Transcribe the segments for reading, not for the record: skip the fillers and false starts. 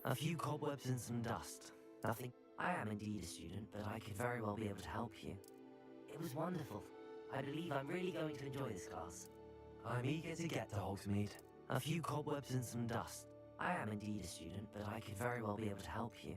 A few cobwebs and some dust. Nothing. I am indeed a student, but I could very well be able to help you. It was wonderful. I believe I'm really going to enjoy this class. I'm eager to get to Hogsmeade. A few cobwebs and some dust. I am indeed a student, but I could very well be able to help you.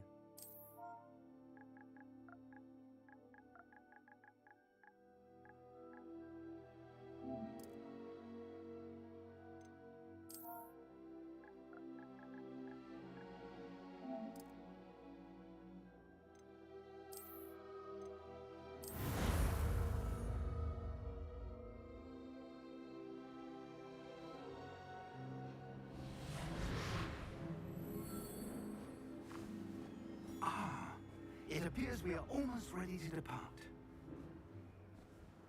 It appears we are almost ready to depart.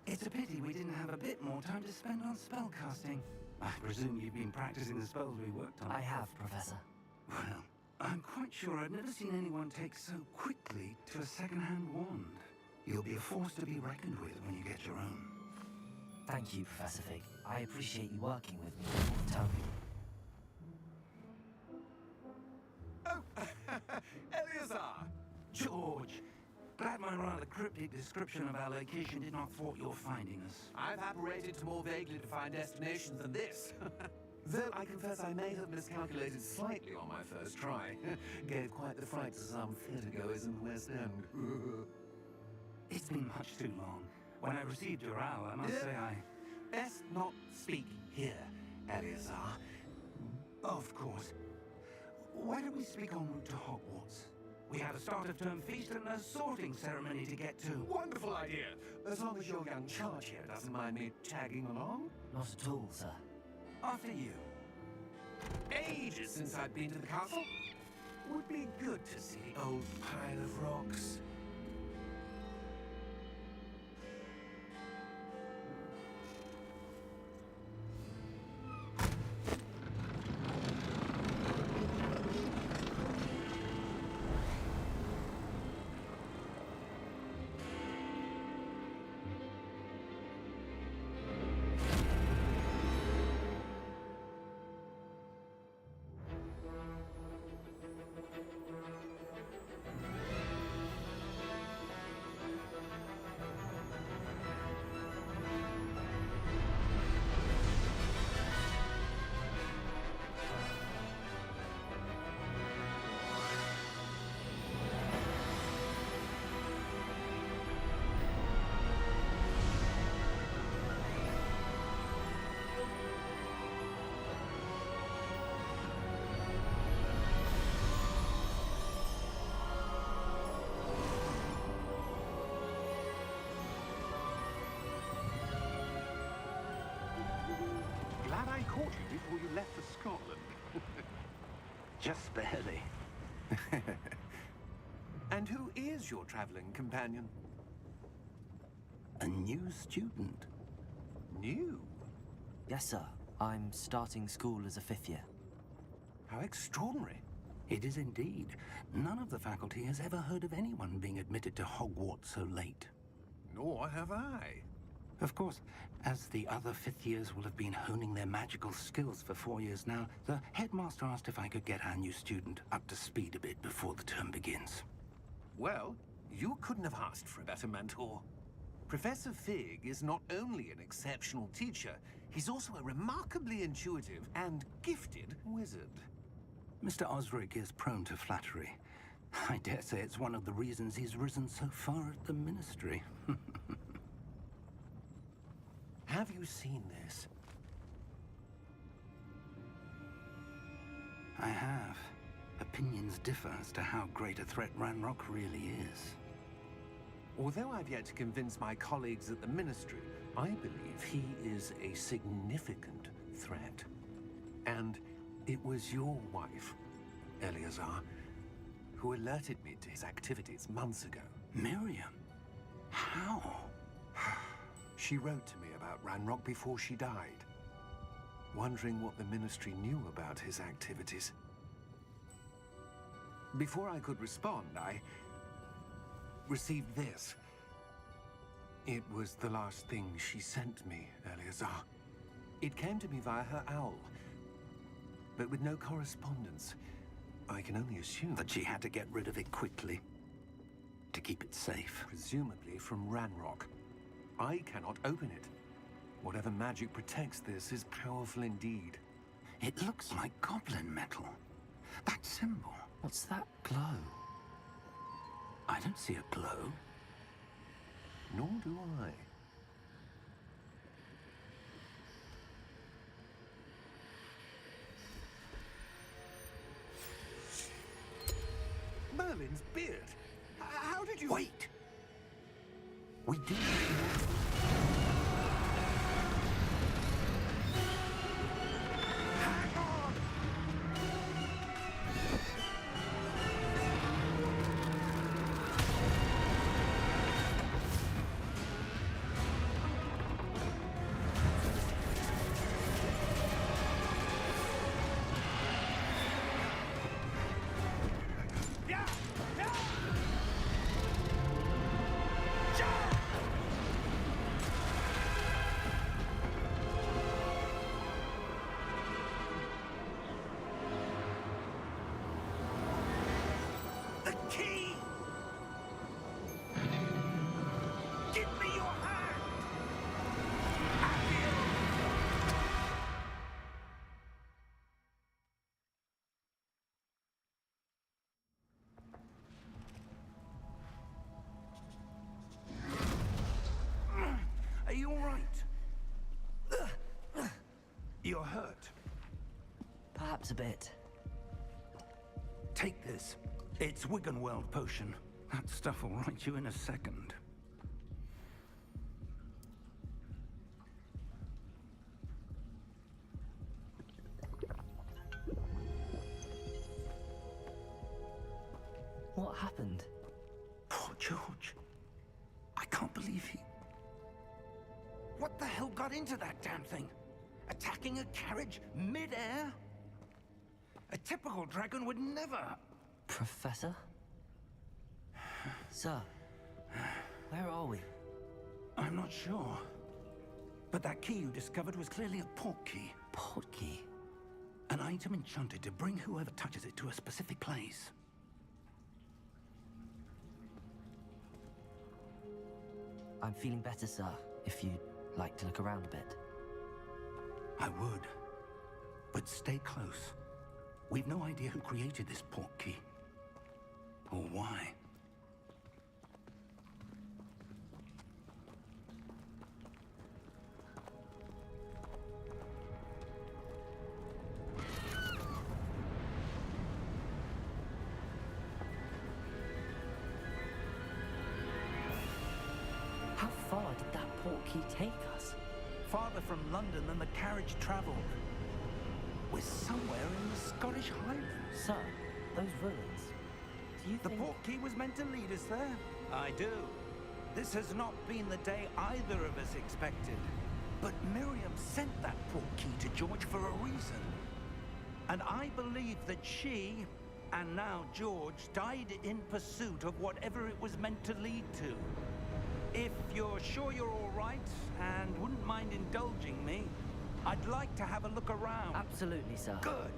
It's a pity we didn't have a bit more time to spend on spellcasting. I presume you've been practicing the spells we worked on. I have, Professor. Well, I'm quite sure I've never seen anyone take so quickly to a second-hand wand. You'll be a force to be reckoned with when you get your own. Thank you, Professor Fig. I appreciate you working with me all the time. Oh, Eleazar! George! Glad my rather cryptic description of our location did not thwart your finding us. I've apparated to more vaguely defined destinations than this. Though I confess I may have miscalculated slightly on my first try. Gave quite the fright to some theatre-goers in the West End. It's been much too long. When I received your owl, I must say I... Best not speak here, Eleazar. Of course. Why don't we speak en route to Hogwarts? We have a start-of-term feast and a sorting ceremony to get to. Wonderful idea! As long as your young charge here doesn't mind me tagging along. Not at all, sir. After you. Ages since I've been to the castle. Would be good to see the old pile of rocks. Glad I caught you before you left for Scotland. Just barely. And who is your traveling companion? A new student. New? Yes, sir. I'm starting school as a 5th year. How extraordinary. It is indeed. None of the faculty has ever heard of anyone being admitted to Hogwarts so late. Nor have I. Of course, as the other 5th years will have been honing their magical skills for 4 years now, the headmaster asked if I could get our new student up to speed a bit before the term begins. Well, you couldn't have asked for a better mentor. Professor Fig is not only an exceptional teacher, he's also a remarkably intuitive and gifted wizard. Mr. Osric is prone to flattery. I dare say it's one of the reasons he's risen so far at the ministry. Have you seen this? I have. Opinions differ as to how great a threat Ranrock really is. Although I've yet to convince my colleagues at the Ministry, I believe he is a significant threat. And it was your wife, Eleazar, who alerted me to his activities months ago. Miriam? How? She wrote to me about Ranrock before she died, wondering what the Ministry knew about his activities. Before I could respond, I received this. It was the last thing she sent me, Eleazar. It came to me via her owl, but with no correspondence. I can only assume That she had to get rid of it quickly. To keep it safe. presumably from Ranrock. I cannot open it. Whatever magic protects this is powerful indeed. It looks like goblin metal. That symbol. What's that glow? I don't see a glow. Nor do I. Merlin's beard. How did you... Wait! We do. Hang on! Yeah! Yeah! Jump! The key! Give me your hand! Are you all right? You're hurt. Perhaps a bit. Take this. It's Wiggenweld potion. That stuff will right you in a second. What happened? Poor George. I can't believe he... What the hell got into that damn thing? Attacking a carriage mid-air? A typical dragon would never... Professor? Sir, where are we? I'm not sure. But that key you discovered was clearly a port key. Port key? An item enchanted to bring whoever touches it to a specific place. I'm feeling better, sir, if you'd like to look around a bit. I would. But stay close. We've no idea who created this port key. Or why. How far did that port key take us? Farther from London than the carriage traveled. We're somewhere in the Scottish Highlands. Sir, those ruins. Do you The think... port key was meant to lead us there? I do. This has not been the day either of us expected. But Miriam sent that port key to George for a reason. And I believe that she, and now George, died in pursuit of whatever it was meant to lead to. If you're sure you're all right, and wouldn't mind indulging me, I'd like to have a look around. Absolutely, sir. Good.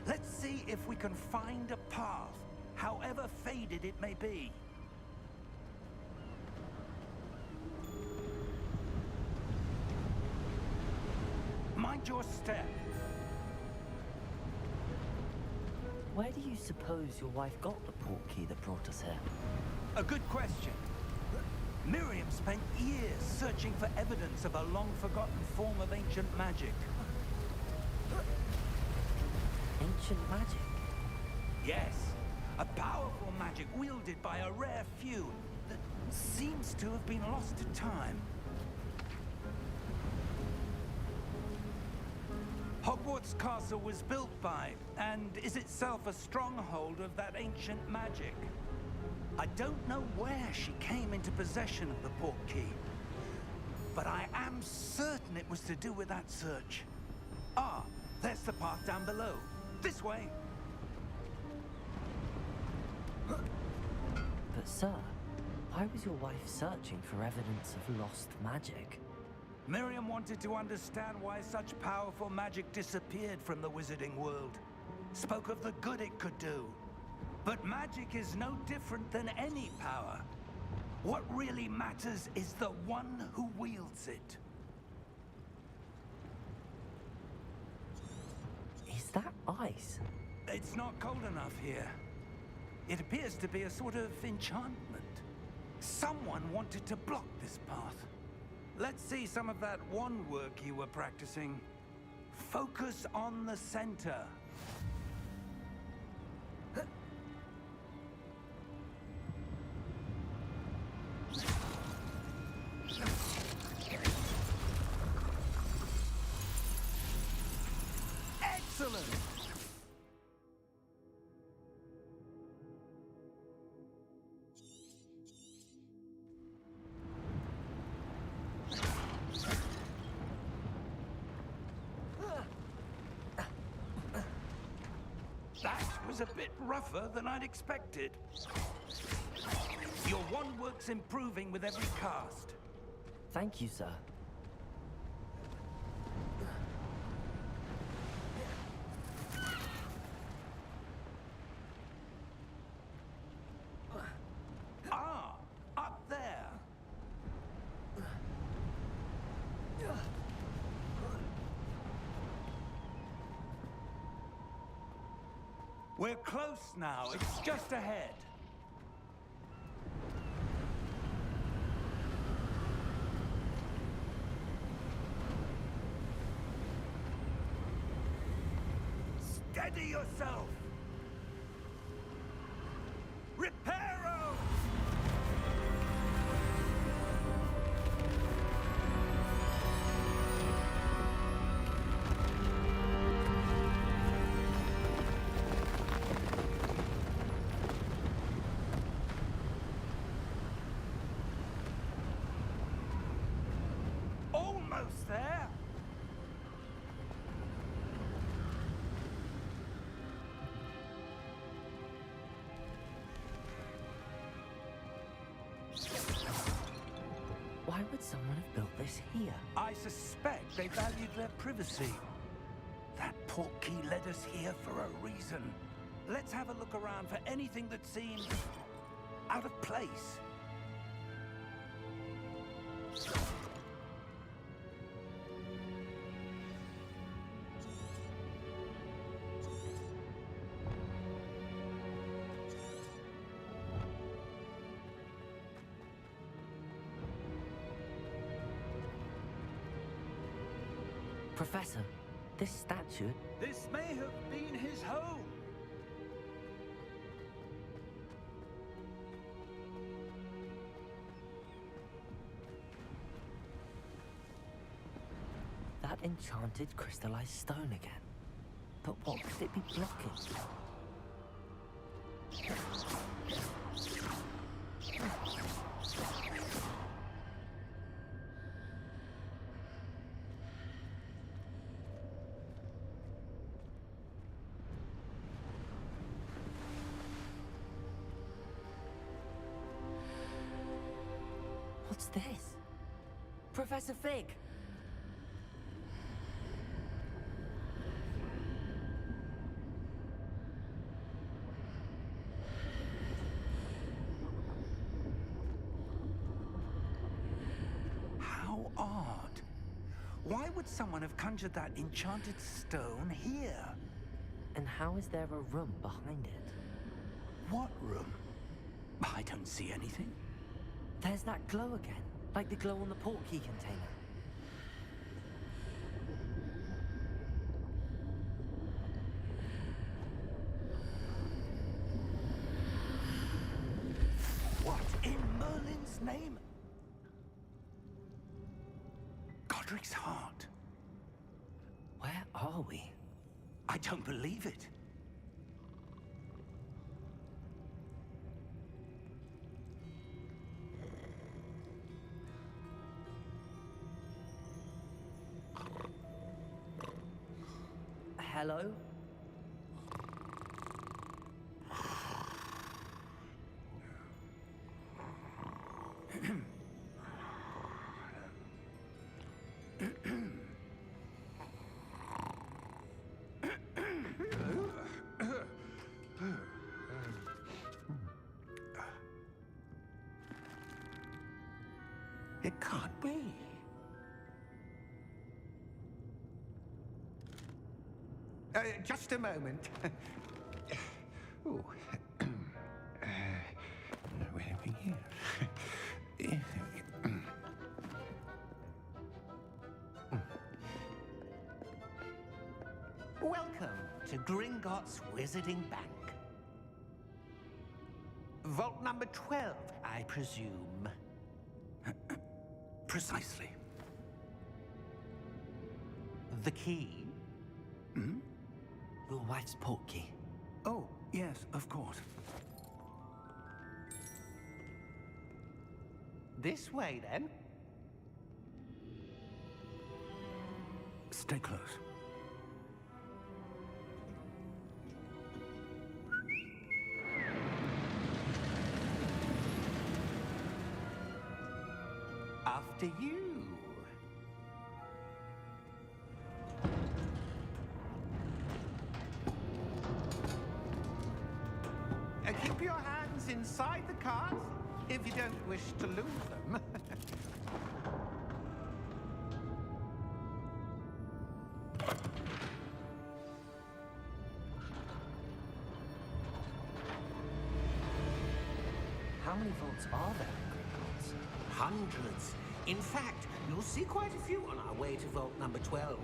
Let's see if we can find a path, however faded it may be. Mind your step. Where do you suppose your wife got the port key that brought us here? A good question. Miriam spent years searching for evidence of a long-forgotten form of ancient magic. Ancient magic? Yes, a powerful magic wielded by a rare few that seems to have been lost to time. Hogwarts Castle was built by, and is itself a stronghold of that ancient magic. I don't know where she came into possession of the port key, but I am certain it was to do with that search. Ah, there's the path down below. This way. But sir, why was your wife searching for evidence of lost magic? Miriam wanted to understand why such powerful magic disappeared from the wizarding world. spoke of the good it could do. But magic is no different than any power. What really matters is the one who wields it. Is that ice? It's not cold enough here. It appears to be a sort of enchantment. Someone wanted to block this path. Let's see some of that wand work you were practicing. Focus on the center. Excellent! That was a bit rougher than I'd expected. Your wand work's improving with every cast. Thank you, sir. Ah, up there. We're close now. It's just ahead. Steady yourself. Reparo! Almost there. Why would someone have built this here? I suspect they valued their privacy. That portkey led us here for a reason. Let's have a look around for anything that seems out of place. Professor, this statue... This may have been his home. That enchanted crystallized stone again. But what could it be blocking? What's this? Professor Fig! How odd. Why would someone have conjured that enchanted stone here? And how is there a room behind it? What room? I don't see anything. There's that glow again, like the glow on the portkey container. What in Merlin's name? Godric's heart. Where are we? I don't believe it. Hello? It can't be. Just a moment. Oh. Where are we here? Welcome to Gringotts Wizarding Bank. Vault number 12, I presume. Precisely. The key? Hmm? Your wife's portkey. Oh, yes, of course. This way, then. Stay close. After you. Keep your hands inside the cart if you don't wish to lose them. How many vaults are there in Gringotts? Hundreds. In fact, you'll see quite a few on our way to vault number 12.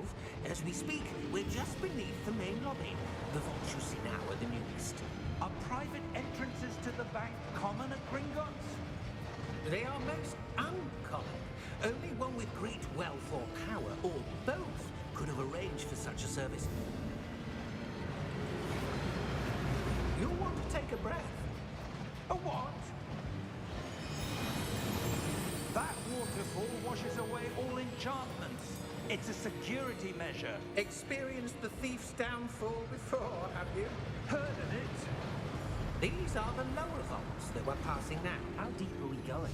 As we speak, we're just beneath the main lobby. The vaults you see now are the newest. Are private entrances to the bank common at Gringotts? They are most uncommon. Only one with great wealth or power, or both, could have arranged for such a service. You'll want to take a breath. A what? That waterfall washes away all enchantments. It's a security measure. Experienced the thief's downfall before, have you? Heard of it? These are the lower vaults that we're passing now. How deep are we going?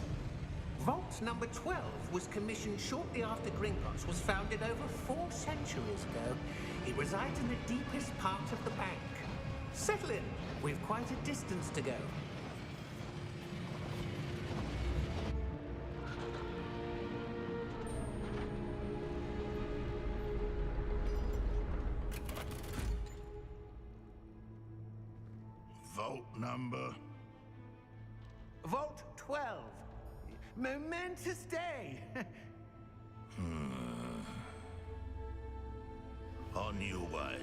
Vault number 12 was commissioned shortly after Gringotts was founded over 4 centuries ago. It resides in the deepest part of the bank. Settle in. We've quite a distance to go. Vault number? Vault 12. Momentous day. On your way.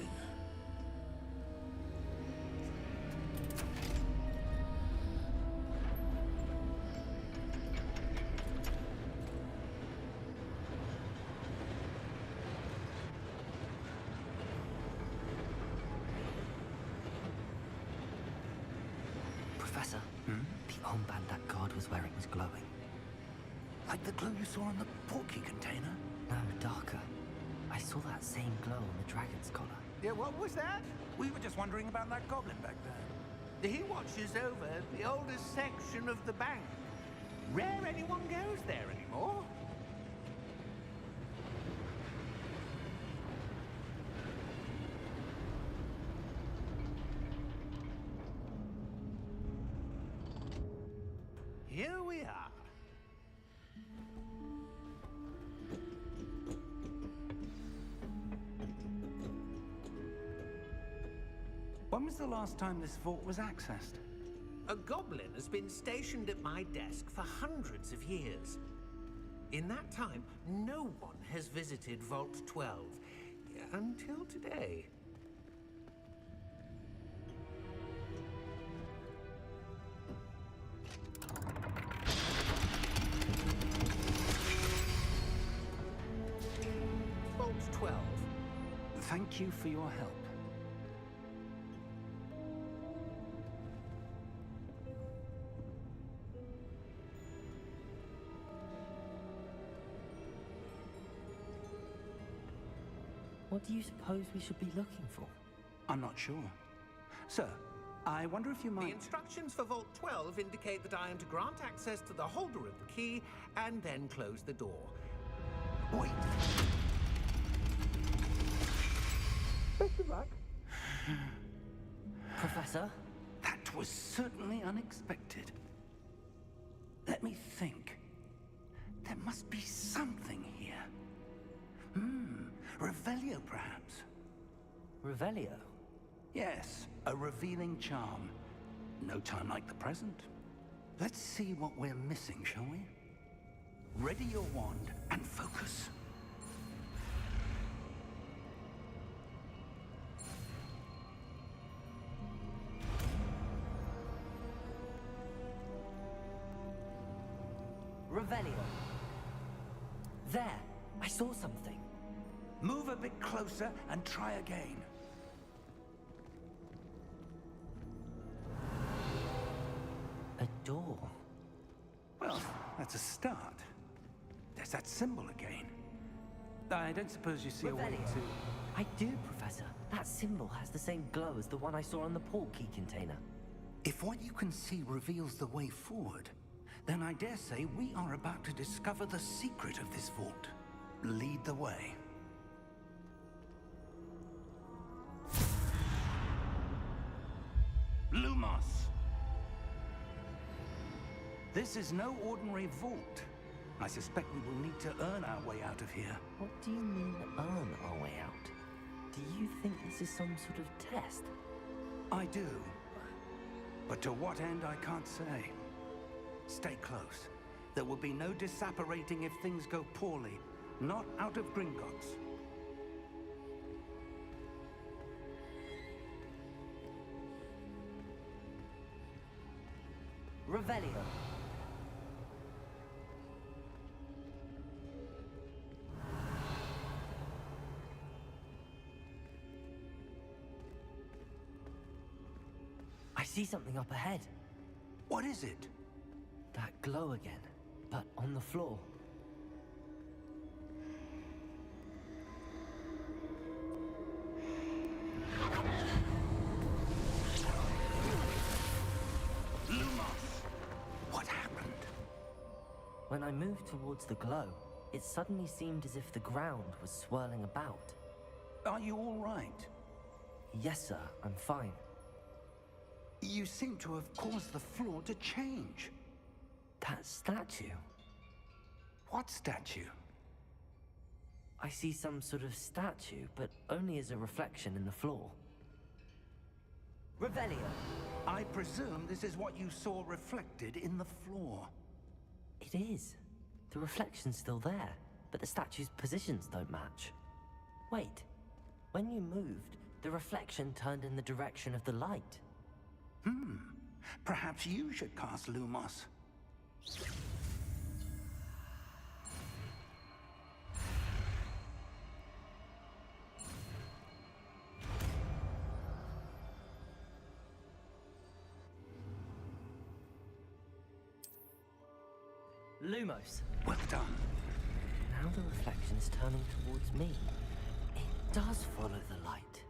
Professor, the armband that guard was wearing was glowing. Like the glow you saw on the portkey container? No, darker. I saw that same glow on the dragon's collar. Yeah, what was that? We were just wondering about that goblin back there. He watches over the oldest section of the bank. Rare anyone goes there anymore. Here we are. When was the last time this vault was accessed? A goblin has been stationed at my desk for hundreds of years. In that time, no one has visited Vault 12 until today. Vault 12. Thank you for your help. What do you suppose we should be looking for? I'm not sure. Sir, I wonder if you The might... instructions for Vault 12 indicate that I am to grant access to the holder of the key and then close the door. Wait. Best of luck. Professor? That was certainly unexpected. Let me think. There must be something here. Revelio, perhaps? Revelio? Yes, a revealing charm. No time like the present. Let's see what we're missing, shall we? Ready your wand and focus. Revelio. There, I saw something. Move a bit closer and try again. A door. Well, that's a start. There's that symbol again. I don't suppose you see a way Revelio. to... I do, Professor. That symbol has the same glow as the one I saw on the portkey container. If what you can see reveals the way forward, then I dare say we are about to discover the secret of this vault. Lead the way. Lumos! This is no ordinary vault. I suspect we will need to earn our way out of here. What do you mean, earn our way out? Do you think this is some sort of test? I do. But to what end, I can't say. Stay close. There will be no disapparating if things go poorly. Not out of Gringotts. Revelio. I see something up ahead. What is it? That glow again, but on the floor. Lumos! What happened? When I moved towards the glow, it suddenly seemed as if the ground was swirling about. Are you all right? Yes, sir, I'm fine. You seem to have caused the floor to change. That statue. What statue? I see some sort of statue, but only as a reflection in the floor. Revelio. I presume this is what you saw reflected in the floor. It is. The reflection's still there, but the statue's positions don't match. Wait. When you moved, the reflection turned in the direction of the light. Perhaps you should cast Lumos. Lumos. Well done. Now the reflection's turning towards me. It does follow the light.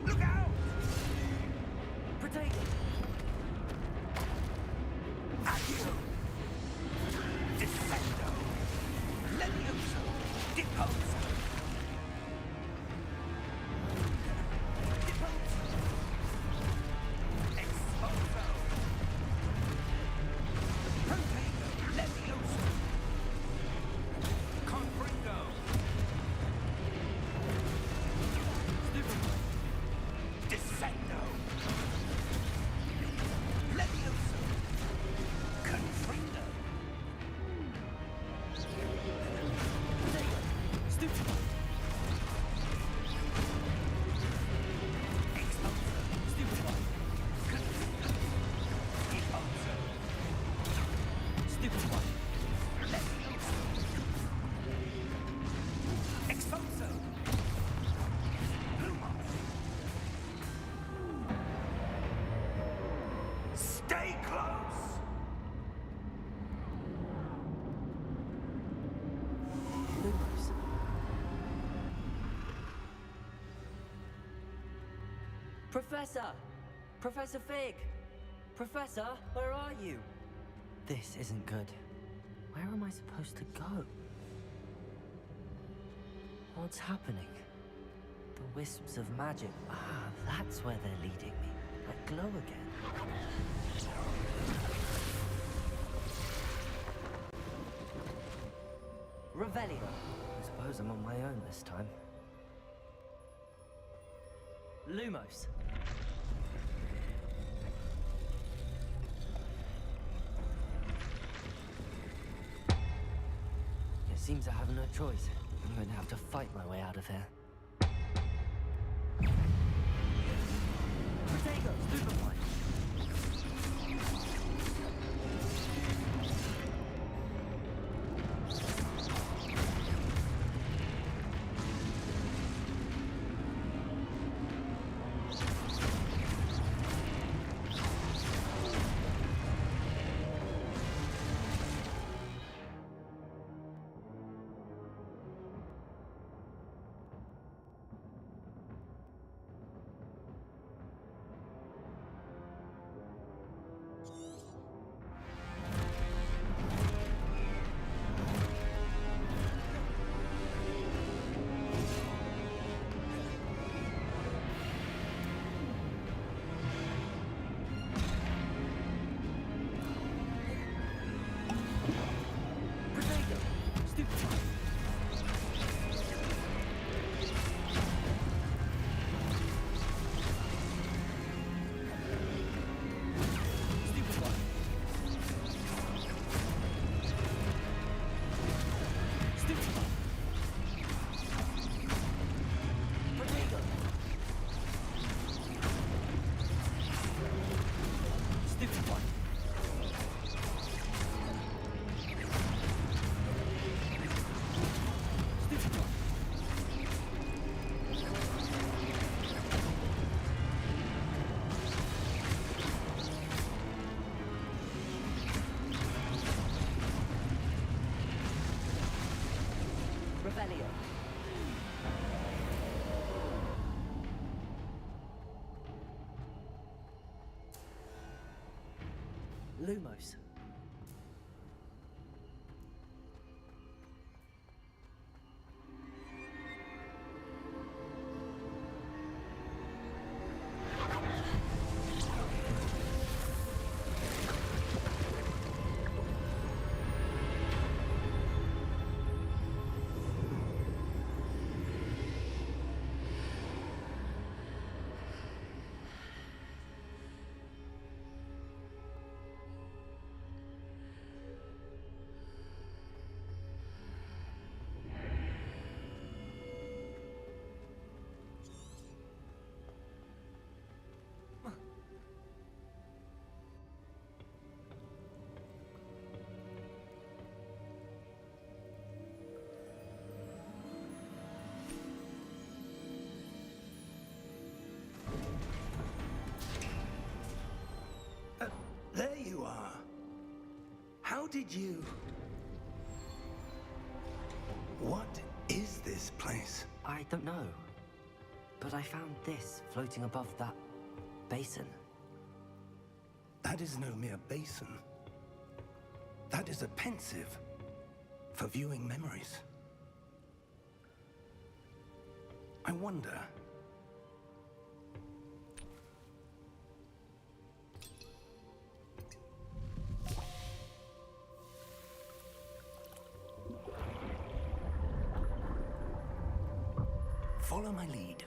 Look out! Protect! Accio! Descendo! Levioso! Deposo! Deposo! Exposo! Protego! Levioso! Confringo! Descendo! Levioso! Confringo! Stupid! Exposo! Stupid one! Deposo! Stupid one! Levioso! Exposo! Lumos! Stay close! Lumos. Professor! Professor Fig! Professor, where are you? This isn't good. Where am I supposed to go? What's happening? The wisps of magic. Ah, that's where they're leading me. Like glow again. Revelio. I suppose I'm on my own this time. Lumos. It seems I have no choice. I'm going to have to fight my way out of here. Protego, Superfly. Revelio. Lumos. There you are. How did you... What is this place? I don't know. But I found this floating above that basin. That is no mere basin. That is a pensive for viewing memories. I wonder... Follow my lead.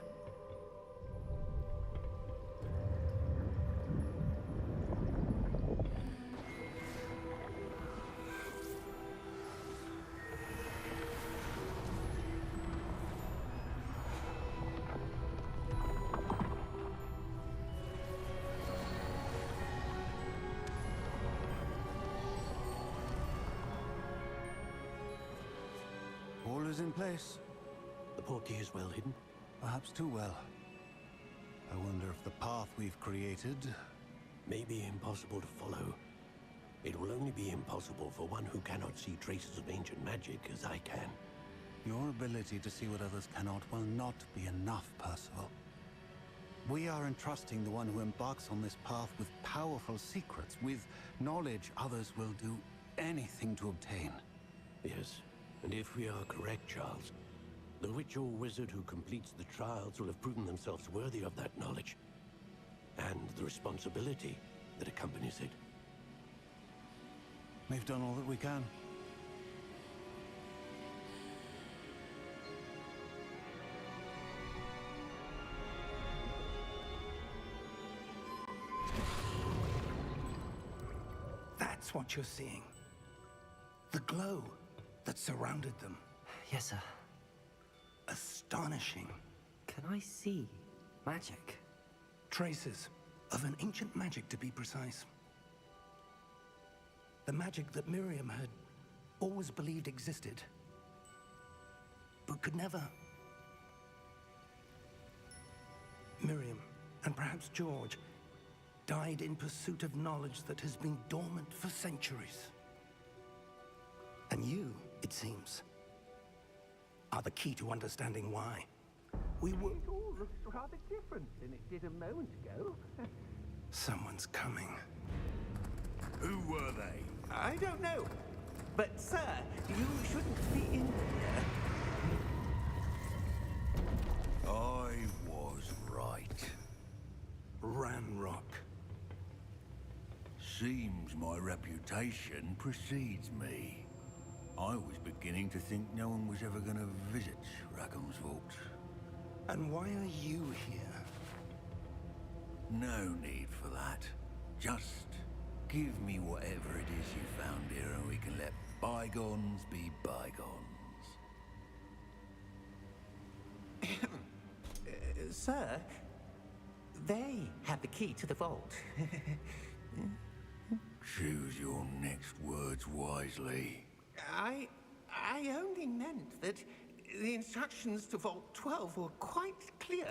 All is in place. The portkey is well hidden. Perhaps too well. I wonder if the path we've created... May be impossible to follow. It will only be impossible for one who cannot see traces of ancient magic as I can. Your ability to see what others cannot will not be enough, Percival. We are entrusting the one who embarks on this path with powerful secrets, with knowledge others will do anything to obtain. Yes, and if we are correct, Charles, The witch or wizard who completes the trials will have proven themselves worthy of that knowledge. And the responsibility that accompanies it. We've done all that we can. That's what you're seeing. The glow that surrounded them. Yes, sir. Astonishing. Can I see magic? Traces of an ancient magic, to be precise. The magic that Miriam had always believed existed, but could never. Miriam, and perhaps George, died in pursuit of knowledge that has been dormant for centuries. And you, it seems, are the key to understanding why. We were... It all looks rather different than it did a moment ago. Someone's coming. Who were they? I don't know. But, sir, you shouldn't be in here. I was right. Ranrock. Seems my reputation precedes me. I was beginning to think no one was ever going to visit Rackham's vault. And why are you here? No need for that. Just give me whatever it is you found here and we can let bygones be bygones. Sir, they have the key to the vault. Choose your next words wisely. I only meant that the instructions to Vault 12 were quite clear.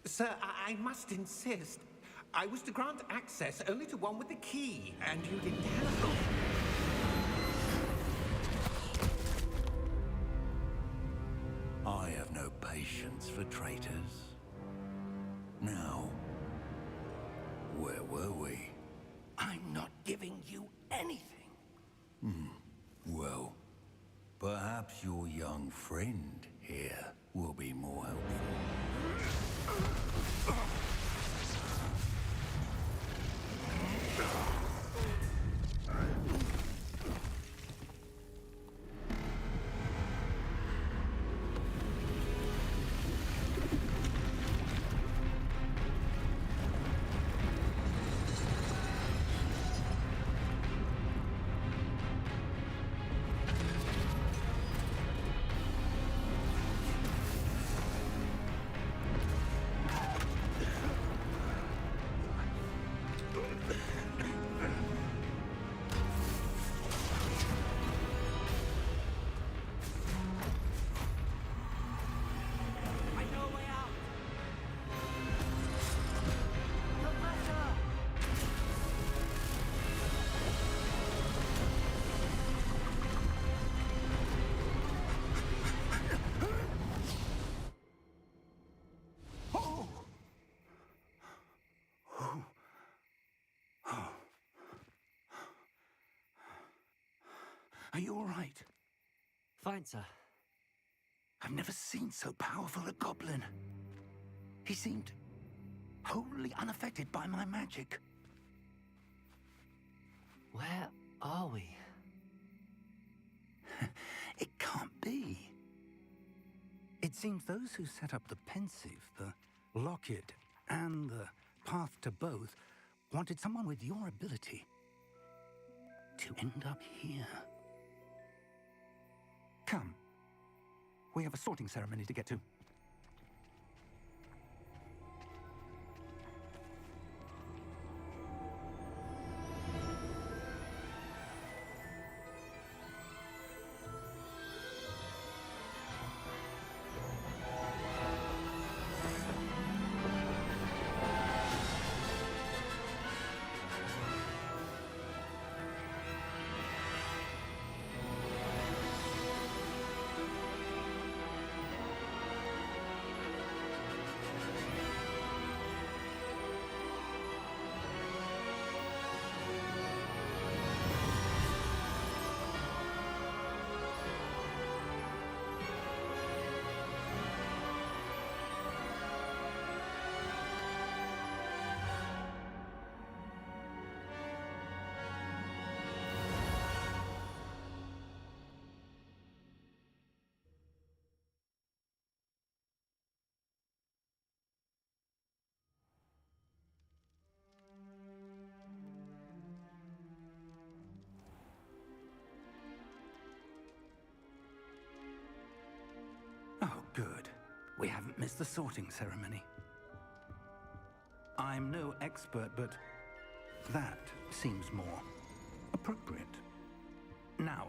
Sir, I must insist. I was to grant access only to one with the key, and you didn't have them. I have no patience for traitors. Now, where were we? I'm not giving you anything. Well, perhaps your young friend here will be more helpful. Are you all right? Fine, sir. I've never seen so powerful a goblin. He seemed wholly unaffected by my magic. Where are we? It can't be. It seems those who set up the pensive, the locket, and the path to both wanted someone with your ability to end up here. Come. We have a sorting ceremony to get to. We haven't missed the sorting ceremony. I'm no expert, but that seems more appropriate. Now,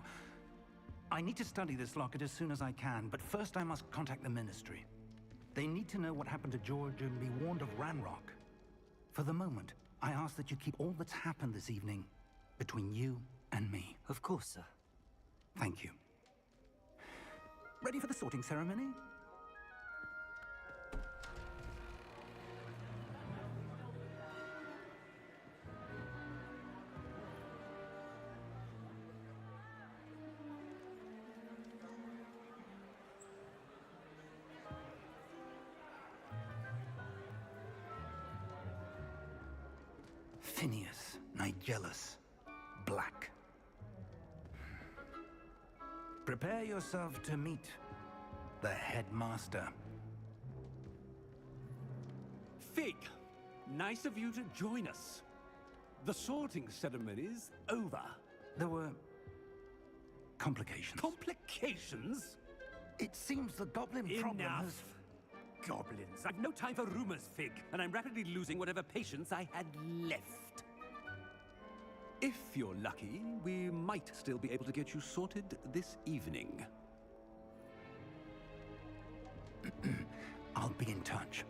I need to study this locket as soon as I can, but first I must contact the Ministry. They need to know what happened to George and be warned of Ranrock. For the moment, I ask that you keep all that's happened this evening between you and me. Of course, sir. Thank you. Ready for the sorting ceremony? Phineas, Nigellus, Black. Prepare yourself to meet the headmaster. Fig, nice of you to join us. The sorting ceremony's over. There were complications. Complications? It seems the goblin problem Enough. has... Goblins. I've no time for rumors, Fig, and I'm rapidly losing whatever patience I had left. If you're lucky, we might still be able to get you sorted this evening. I'll be in touch.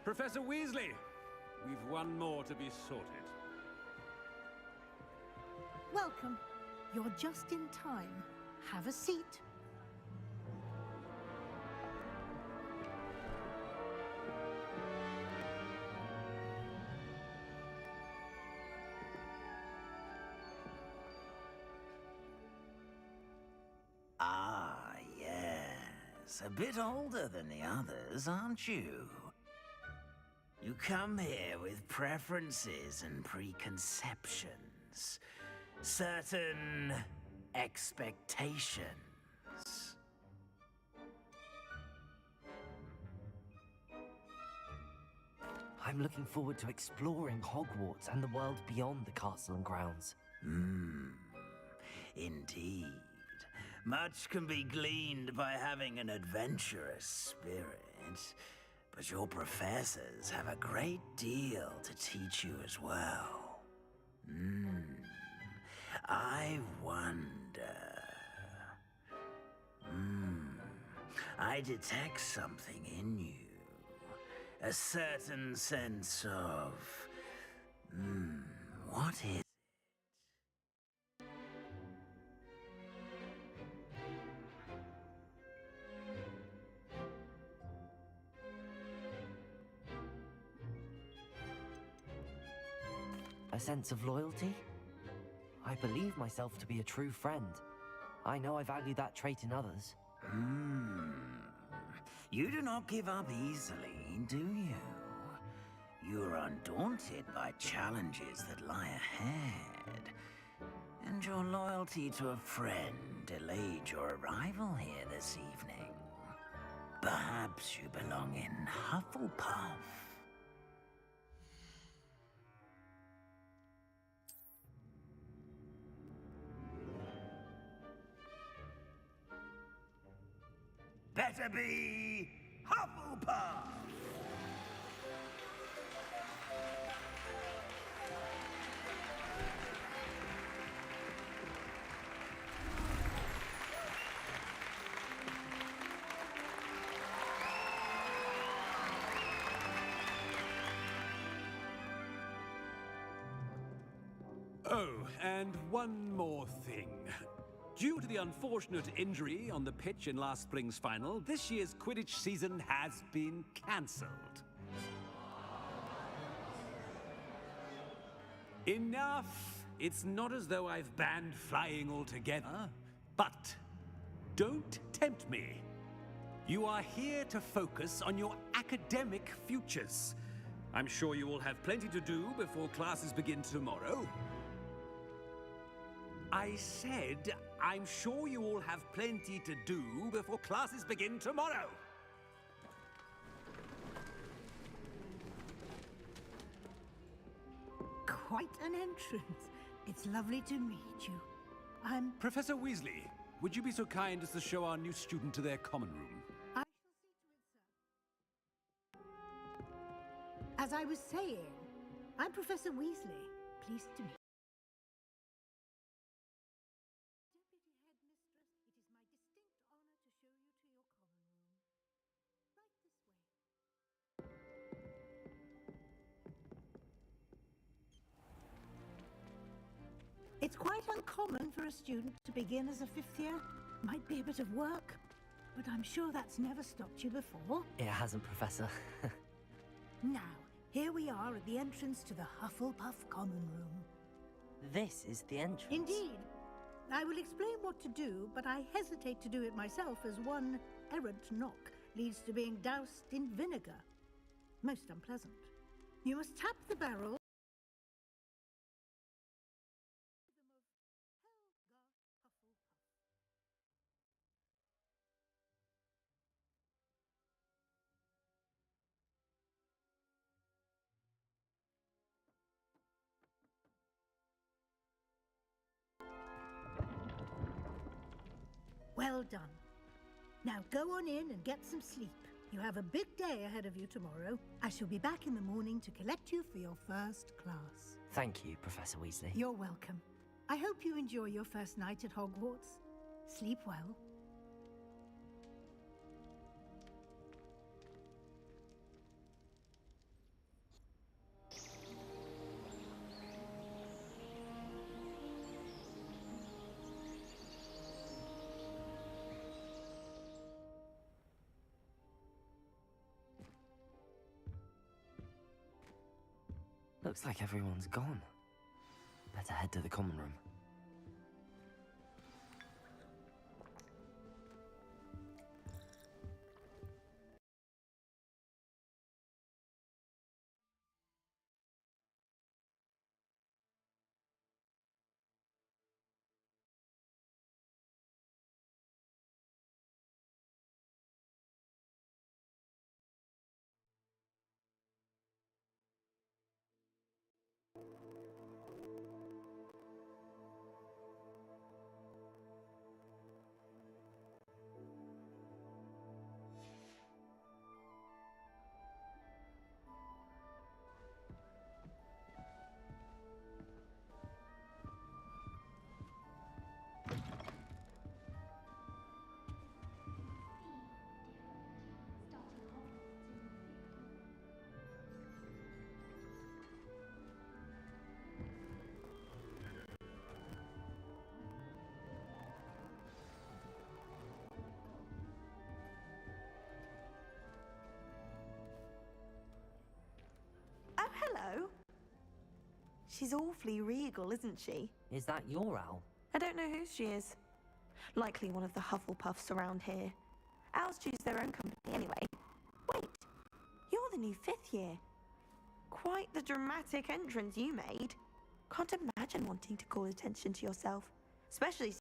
Professor Weasley, we've one more to be sorted. Welcome. You're just in time. Have a seat. Ah, yes. A bit older than the others, aren't you? You come here with preferences and preconceptions. Certain expectations. I'm looking forward to exploring Hogwarts and the world beyond the castle and grounds. Indeed. Much can be gleaned by having an adventurous spirit, but your professors have a great deal to teach you as well. I wonder... I detect something in you. A certain sense of... what is it? A sense of loyalty? I believe myself to be a true friend. I know I value that trait in others. You do not give up easily, do you? You are undaunted by challenges that lie ahead. And your loyalty to a friend delayed your arrival here this evening. Perhaps you belong in Hufflepuff. Better be Hufflepuff! Oh, and one more thing. Due to the unfortunate injury on the pitch in last spring's final, this year's Quidditch season has been cancelled. Enough! It's not as though I've banned flying altogether, but don't tempt me. You are here to focus on your academic futures. I'm sure you will have plenty to do before classes begin tomorrow. I said, I'm sure you all have plenty to do before classes begin tomorrow. quite an entrance. It's lovely to meet you. I'm... Professor Weasley, would you be so kind as to show our new student to their common room? I shall see to it, sir. As I was saying, I'm Professor Weasley. Pleased to meet you. Deputy Headmistress, it is my distinct honor to show you to your common room. Right this way. It's quite uncommon for a student to begin as a 5th year. Might be a bit of work, but I'm sure that's never stopped you before. It hasn't, Professor. Now, here we are at the entrance to the Hufflepuff Common Room. This is the entrance. Indeed. I will explain what to do, but I hesitate to do it myself as one errant knock leads to being doused in vinegar. Most unpleasant. You must tap the barrel. Well done. Now go on in and get some sleep. You have a big day ahead of you tomorrow. I shall be back in the morning to collect you for your first class. Thank you, Professor Weasley. You're welcome. I hope you enjoy your first night at Hogwarts. Sleep well. Looks like everyone's gone. Better head to the common room. Oh, hello. She's awfully regal, isn't she? Is that your owl? I don't know who she is. Likely one of the Hufflepuffs around here. Owls choose their own company anyway. Wait, you're the new 5th year. Quite the dramatic entrance you made. Can't imagine wanting to call attention to yourself, especially...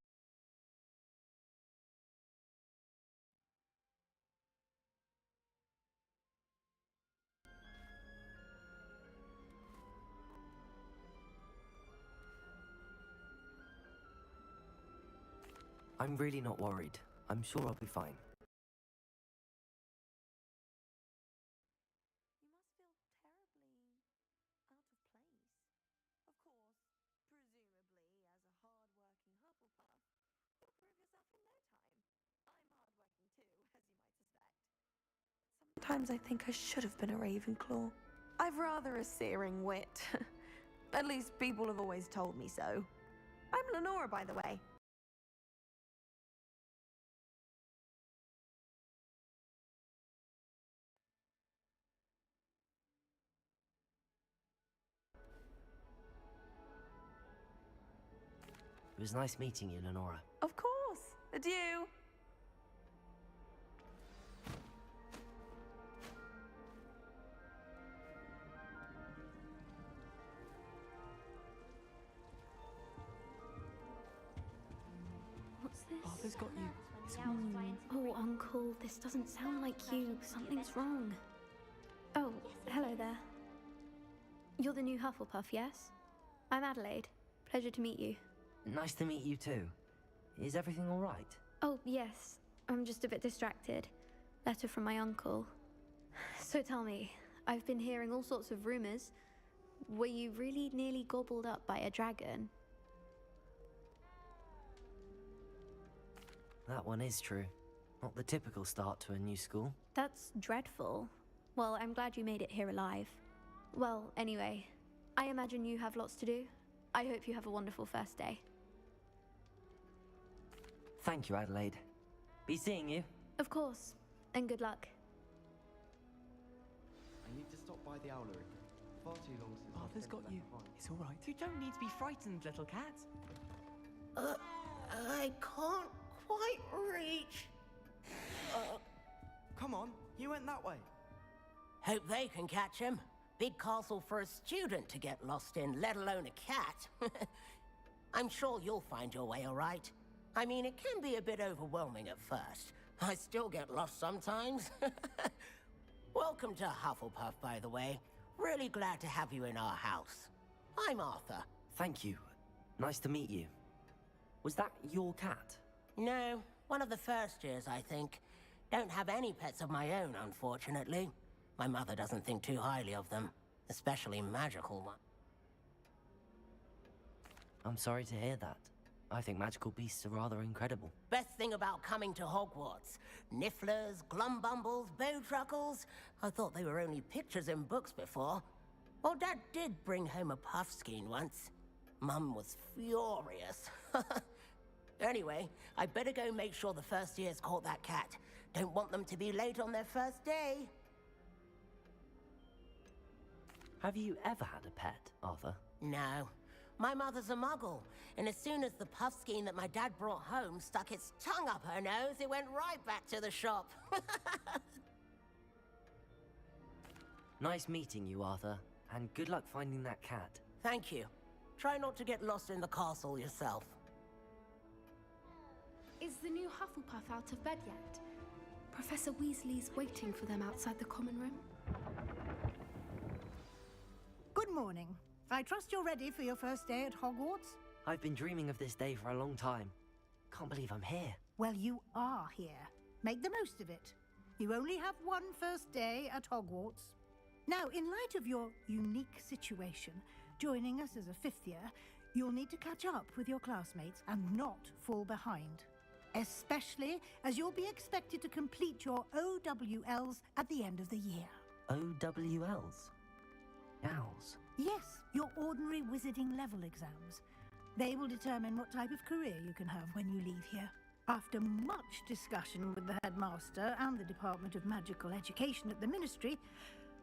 I'm really not worried. I'm sure I'll be fine. You must feel terribly out of place. Of course, presumably, as a hard-working Hufflepuff, you'll prove yourself in no time. I'm hard-working too, as you might suspect. Sometimes I think I should have been a Ravenclaw. I've rather a searing wit. At least people have always told me so. I'm Lenora, by the way. It was nice meeting you, Lenora. Of course. Adieu. What's this? Father's got you. Oh, Uncle, this doesn't sound like you. Something's wrong. Oh, hello there. You're the new Hufflepuff, yes? I'm Adelaide. Pleasure to meet you. Nice to meet you too. Is everything all right? Oh, yes. I'm just a bit distracted. Letter from my uncle. So tell me, I've been hearing all sorts of rumors. Were you really nearly gobbled up by a dragon? That one is true. Not the typical start to a new school. That's dreadful. Well, I'm glad you made it here alive. Well, anyway, I imagine you have lots to do. I hope you have a wonderful first day. Thank you, Adelaide. Be seeing you. Of course, and good luck. I need to stop by the owlery. Far too long since Arthur's got you. It's all right. You don't need to be frightened, little cat. I can't quite reach. Come on, you went that way. Hope they can catch him. Big castle for a student to get lost in, let alone a cat. I'm sure you'll find your way all right. I mean, it can be a bit overwhelming at first. I still get lost sometimes. Welcome to Hufflepuff, by the way. Really glad to have you in our house. I'm Arthur. Thank you. Nice to meet you. Was that your cat? No, one of the first years, I think. Don't have any pets of my own, unfortunately. My mother doesn't think too highly of them, especially magical ones. I'm sorry to hear that. I think magical beasts are rather incredible. Best thing about coming to Hogwarts. Nifflers, glumbumbles, bowtruckles. I thought they were only pictures in books before. Well, Dad did bring home a puffskein once. Mum was furious. Anyway, I better go make sure the first years caught that cat. Don't want them to be late on their first day. Have you ever had a pet, Arthur? No. My mother's a muggle, and as soon as the puffskein that my dad brought home stuck its tongue up her nose, it went right back to the shop. Nice meeting you, Arthur, and good luck finding that cat. Thank you. Try not to get lost in the castle yourself. Is the new Hufflepuff out of bed yet? Professor Weasley's waiting for them outside the common room. Good morning. I trust you're ready for your first day at Hogwarts? I've been dreaming of this day for a long time. Can't believe I'm here. Well, you are here. Make the most of it. You only have one first day at Hogwarts. Now, in light of your unique situation, joining us as a fifth year, you'll need to catch up with your classmates and not fall behind. Especially as you'll be expected to complete your OWLs at the end of the year. OWLs? Owls? Yes, your ordinary wizarding level exams. They will determine what type of career you can have when you leave here. After much discussion with the headmaster and the Department of Magical Education at the Ministry,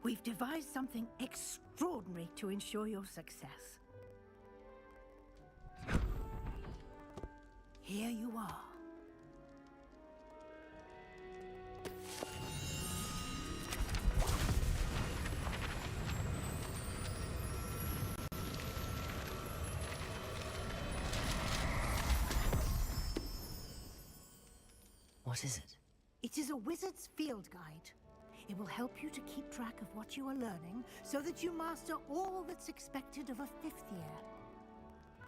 we've devised something extraordinary to ensure your success. Here you are. What is it? It is a wizard's field guide. It will help you to keep track of what you are learning so that you master all that's expected of a fifth year.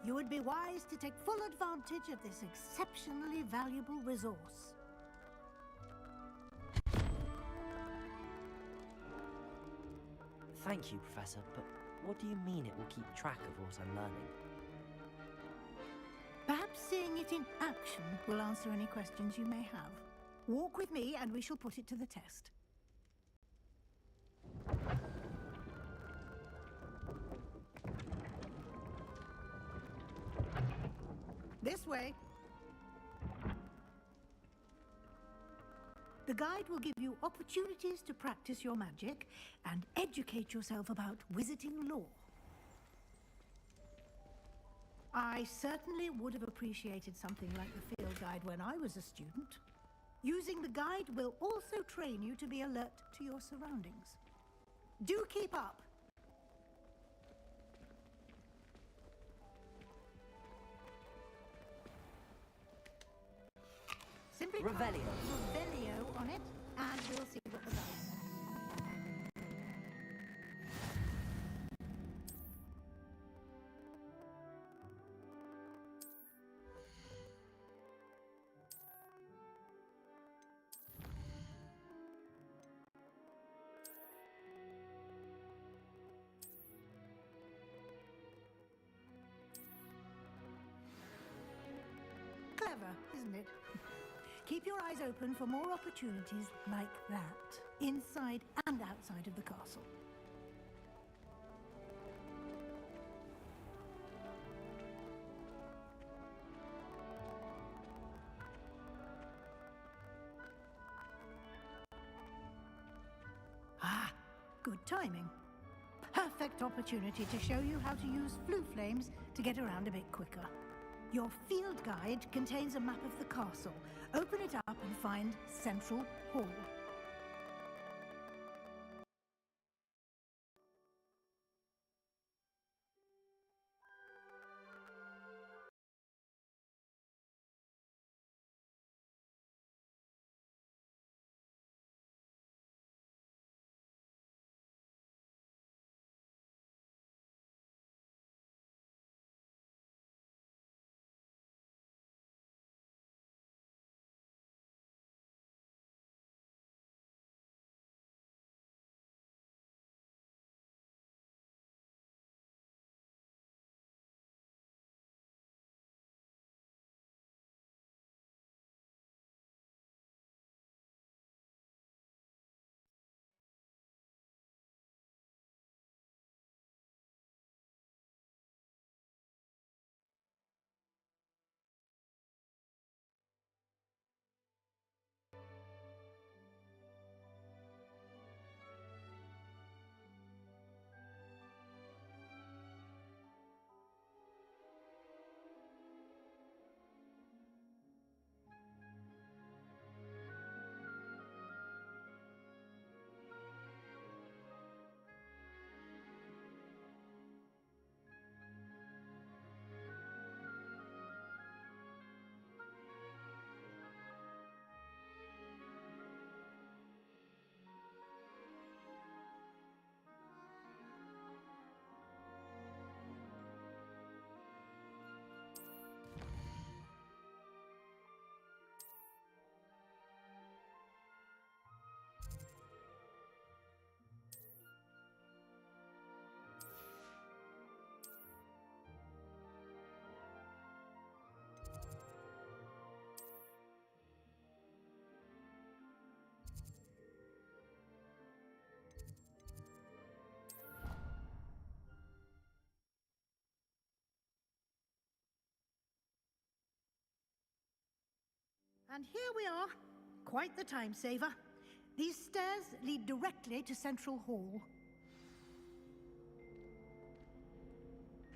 You would be wise to take full advantage of this exceptionally valuable resource. Thank you, Professor, but what do you mean it will keep track of what I'm learning? Perhaps seeing it in action will answer any questions you may have. Walk with me and we shall put it to the test. This way. The guide will give you opportunities to practice your magic and educate yourself about wizarding lore. I certainly would have appreciated something like the field guide when I was a student. Using the guide will also train you to be alert to your surroundings. Do keep up! Simply type Revelio on it, and we'll see what the guide says. it. Keep your eyes open for more opportunities like that, inside and outside of the castle. Ah, good timing. Perfect opportunity to show you how to use flue flames to get around a bit quicker. Your field guide contains a map of the castle. Open it up and find Central Hall. And here we are. Quite the time saver. These stairs lead directly to Central Hall.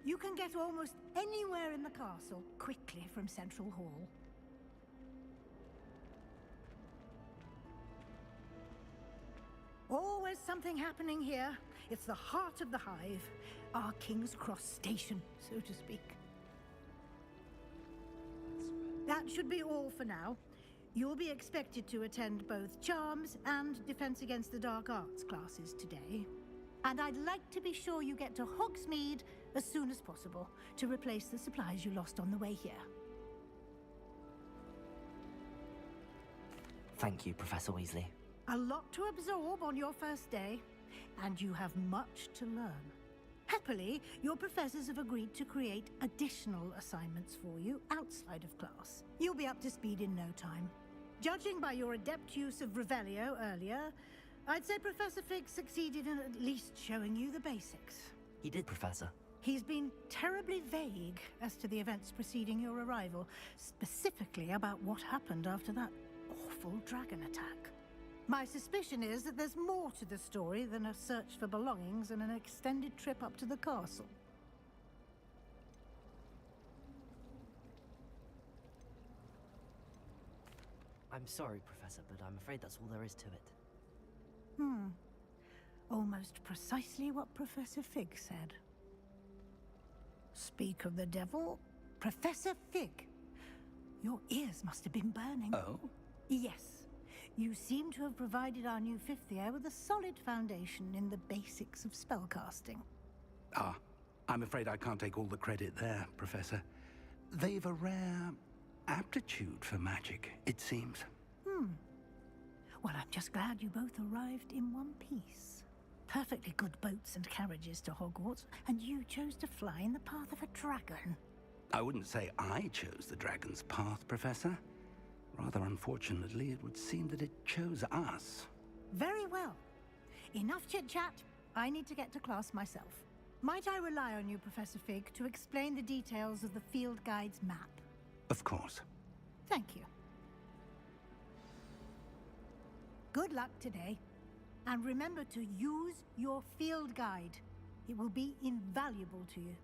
You can get almost anywhere in the castle quickly from Central Hall. Always something happening here. It's the heart of the hive, our King's Cross station, so to speak. That should be all for now. You'll be expected to attend both Charms and Defense Against the Dark Arts classes today. And I'd like to be sure you get to Hogsmeade as soon as possible to replace the supplies you lost on the way here. Thank you, Professor Weasley. A lot to absorb on your first day, and you have much to learn. Happily, your professors have agreed to create additional assignments for you outside of class. You'll be up to speed in no time. Judging by your adept use of Revelio earlier, I'd say Professor Fig succeeded in at least showing you the basics. He did, Professor. He's been terribly vague as to the events preceding your arrival, specifically about what happened after that awful dragon attack. My suspicion is that there's more to the story than a search for belongings and an extended trip up to the castle. I'm sorry, Professor, but I'm afraid that's all there is to it. Almost precisely what Professor Fig said. Speak of the devil, Professor Fig. Your ears must have been burning. Oh? Yes. You seem to have provided our new fifth year with a solid foundation in the basics of spellcasting. Ah, I'm afraid I can't take all the credit there, Professor. They've a rare aptitude for magic, it seems. Well, I'm just glad you both arrived in one piece. Perfectly good boats and carriages to Hogwarts, and you chose to fly in the path of a dragon. I wouldn't say I chose the dragon's path, Professor. Rather unfortunately, it would seem that it chose us. Very well. Enough chit-chat. I need to get to class myself. Might I rely on you, Professor Fig, to explain the details of the field guide's map? Of course. Thank you. Good luck today. And remember to use your field guide. It will be invaluable to you.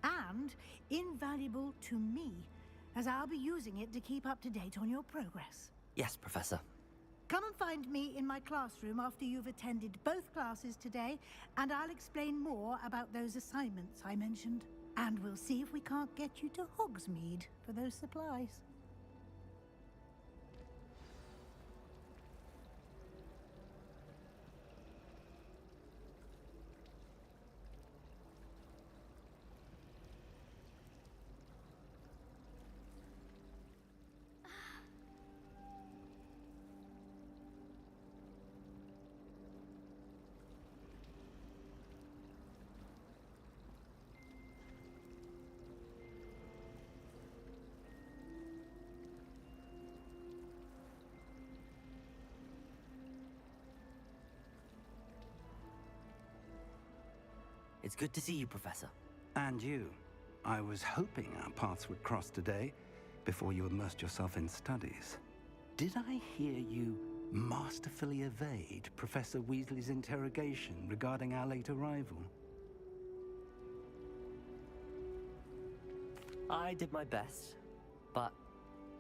And invaluable to me, as I'll be using it to keep up to date on your progress. Yes, Professor. Come and find me in my classroom after you've attended both classes today, and I'll explain more about those assignments I mentioned. And we'll see if we can't get you to Hogsmeade for those supplies. It's good to see you, Professor. And you. I was hoping our paths would cross today, before you immersed yourself in studies. Did I hear you masterfully evade Professor Weasley's interrogation regarding our late arrival? I did my best, but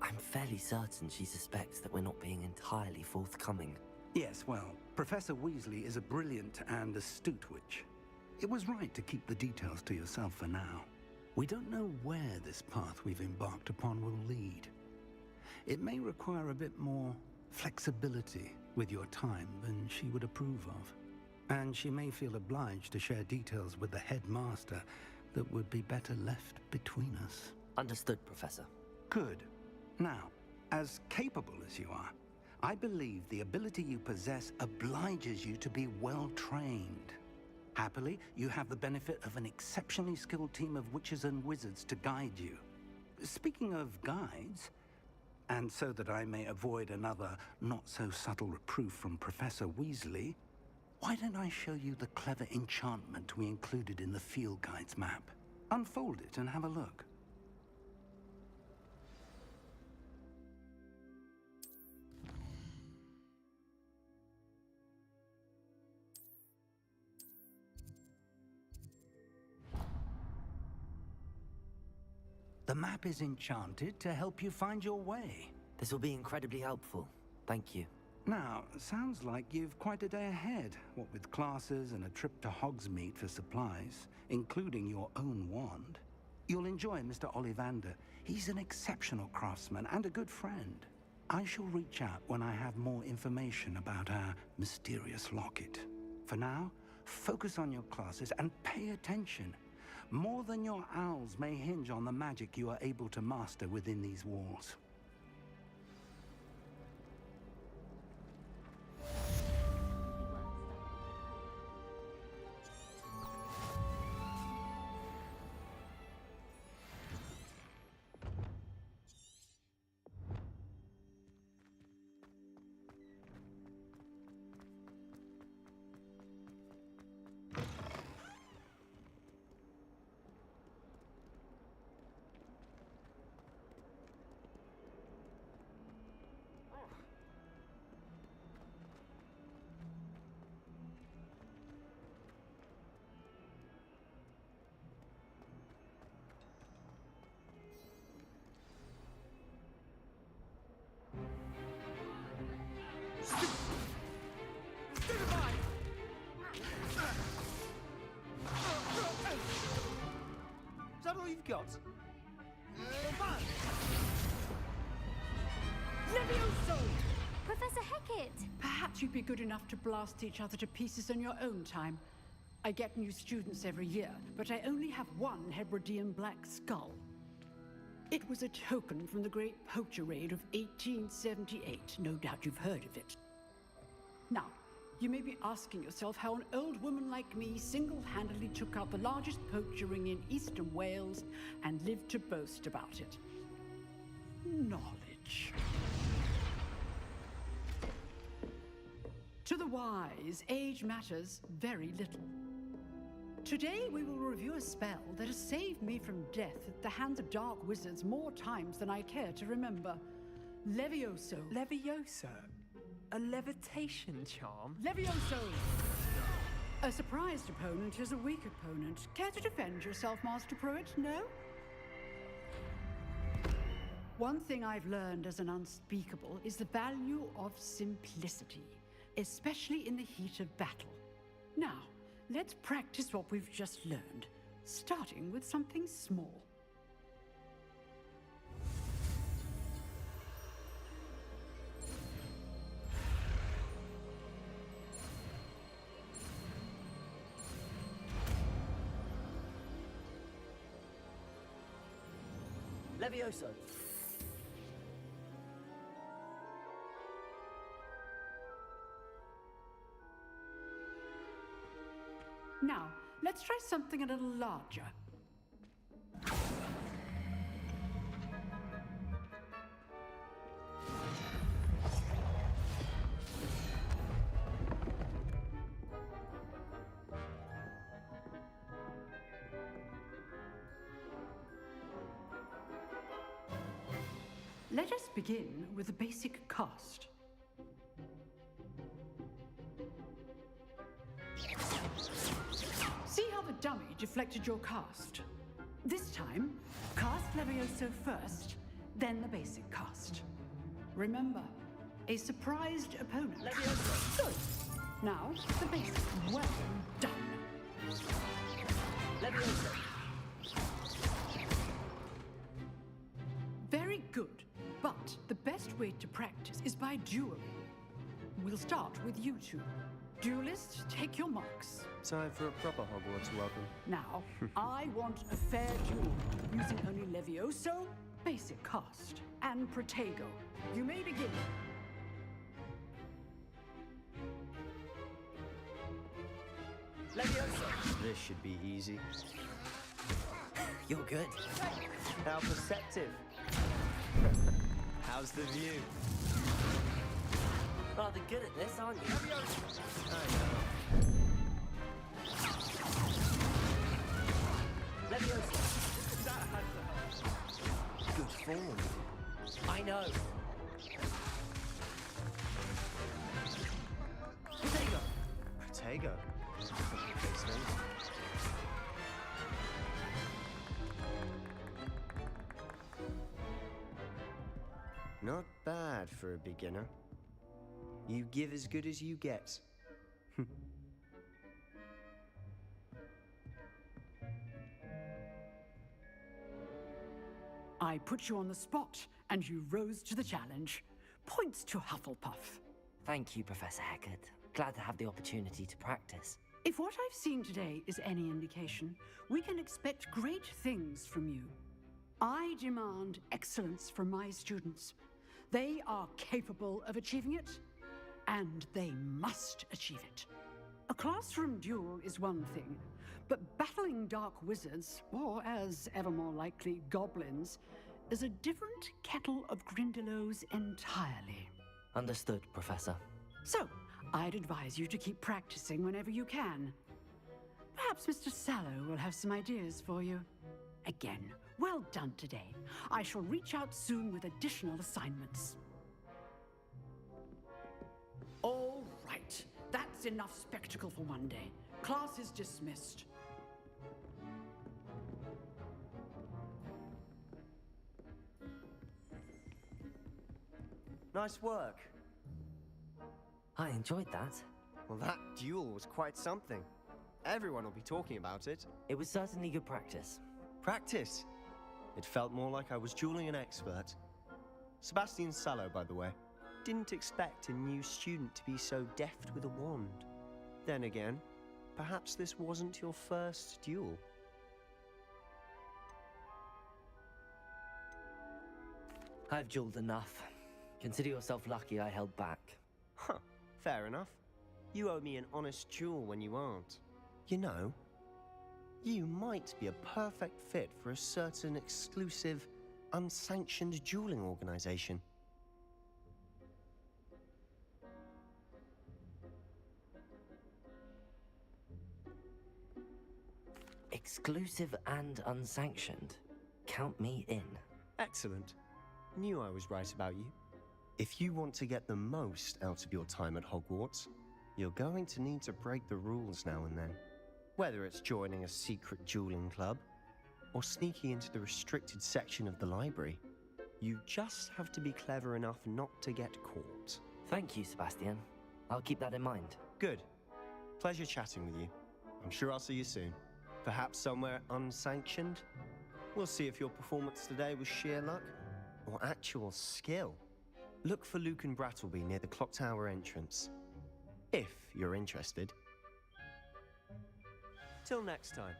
I'm fairly certain she suspects that we're not being entirely forthcoming. Yes, well, Professor Weasley is a brilliant and astute witch. It was right to keep the details to yourself for now. We don't know where this path we've embarked upon will lead. It may require a bit more flexibility with your time than she would approve of. And she may feel obliged to share details with the headmaster that would be better left between us. Understood, Professor. Good. Now, as capable as you are, I believe the ability you possess obliges you to be well trained. Happily, you have the benefit of an exceptionally skilled team of witches and wizards to guide you. Speaking of guides, and so that I may avoid another not-so-subtle reproof from Professor Weasley, why don't I show you the clever enchantment we included in the field guide's map? Unfold it and have a look. The map is enchanted to help you find your way. This will be incredibly helpful. Thank you. Now, sounds like you've quite a day ahead, what with classes and a trip to Hogsmeade for supplies, including your own wand. You'll enjoy Mr. Ollivander. He's an exceptional craftsman and a good friend. I shall reach out when I have more information about our mysterious locket. For now, focus on your classes and pay attention. More than your owls may hinge on the magic you are able to master within these walls. Is that all you've got? Levioso! Professor Hecat! Perhaps you'd be good enough to blast each other to pieces in your own time. I get new students every year, but I only have one Hebridean black skull. It was a token from the Great Poacher Raid of 1878. No doubt you've heard of it. Now, you may be asking yourself how an old woman like me single-handedly took out the largest poacher ring in eastern Wales and lived to boast about it. Knowledge. To the wise, age matters very little. Today we will review a spell that has saved me from death at the hands of dark wizards more times than I care to remember. Levioso. Levioso? A levitation charm? Levioso! A surprised opponent is a weak opponent. Care to defend yourself, Master Pruitt? No? One thing I've learned as an unspeakable is the value of simplicity, especially in the heat of battle. Now, let's practice what we've just learned, starting with something small. Levioso. Now, let's try something a little larger. Let us begin with a basic cast. See how the dummy deflected your cast? This time, cast Levioso first, then the basic cast. Remember, a surprised opponent. Levioso! Good. Now, the basic. Well done. Levioso! Very good. But the best way to practice is by dueling. We'll start with you two. Duelists, take your marks. Time for a proper Hogwarts welcome. Now, I want a fair duel, using only Levioso, basic cast, and Protego. You may begin. Levioso! This should be easy. You're good. How perceptive. How's the view? Rather good at this, aren't you? I know. Levioso! That had to hurt. Good form. I know. Protego! Protego. Face name. Not bad for a beginner. You give as good as you get. I put you on the spot, and you rose to the challenge. Points to Hufflepuff. Thank you, Professor Hecat. Glad to have the opportunity to practice. If what I've seen today is any indication, we can expect great things from you. I demand excellence from my students. They are capable of achieving it, and they must achieve it. A classroom duel is one thing, but battling dark wizards, or as ever more likely, goblins, is a different kettle of Grindylows entirely. Understood, Professor. So, I'd advise you to keep practicing whenever you can. Perhaps Mr. Sallow will have some ideas for you. Again, well done today. I shall reach out soon with additional assignments. All right. That's enough spectacle for one day. Class is dismissed. Nice work. I enjoyed that. Well, that duel was quite something. Everyone will be talking about it. It was certainly good practice. Practice? It felt more like I was dueling an expert. Sebastian Sallow, by the way. Didn't expect a new student to be so deft with a wand. Then again, perhaps this wasn't your first duel. I've dueled enough. Consider yourself lucky I held back. Huh, fair enough. You owe me an honest duel when you aren't. You know, you might be a perfect fit for a certain exclusive, unsanctioned dueling organization. Exclusive and unsanctioned. Count me in. Excellent. Knew I was right about you. If you want to get the most out of your time at Hogwarts, you're going to need to break the rules now and then. Whether it's joining a secret dueling club, or sneaking into the restricted section of the library, you just have to be clever enough not to get caught. Thank you, Sebastian. I'll keep that in mind. Good. Pleasure chatting with you. I'm sure I'll see you soon. Perhaps somewhere unsanctioned? We'll see if your performance today was sheer luck or actual skill. Look for Luke and Brattleby near the clock tower entrance, if you're interested. Till next time.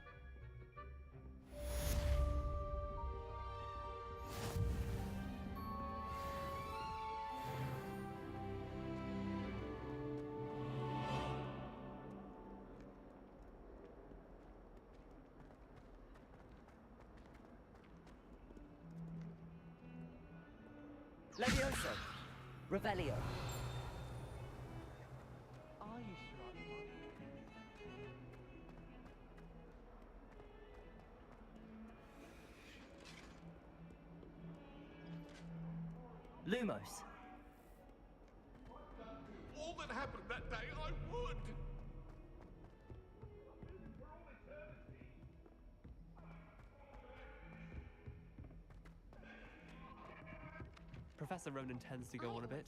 Levioso! Revelio! Lumos! All that happened that day, I would! Professor Ronan tends to go on a bit.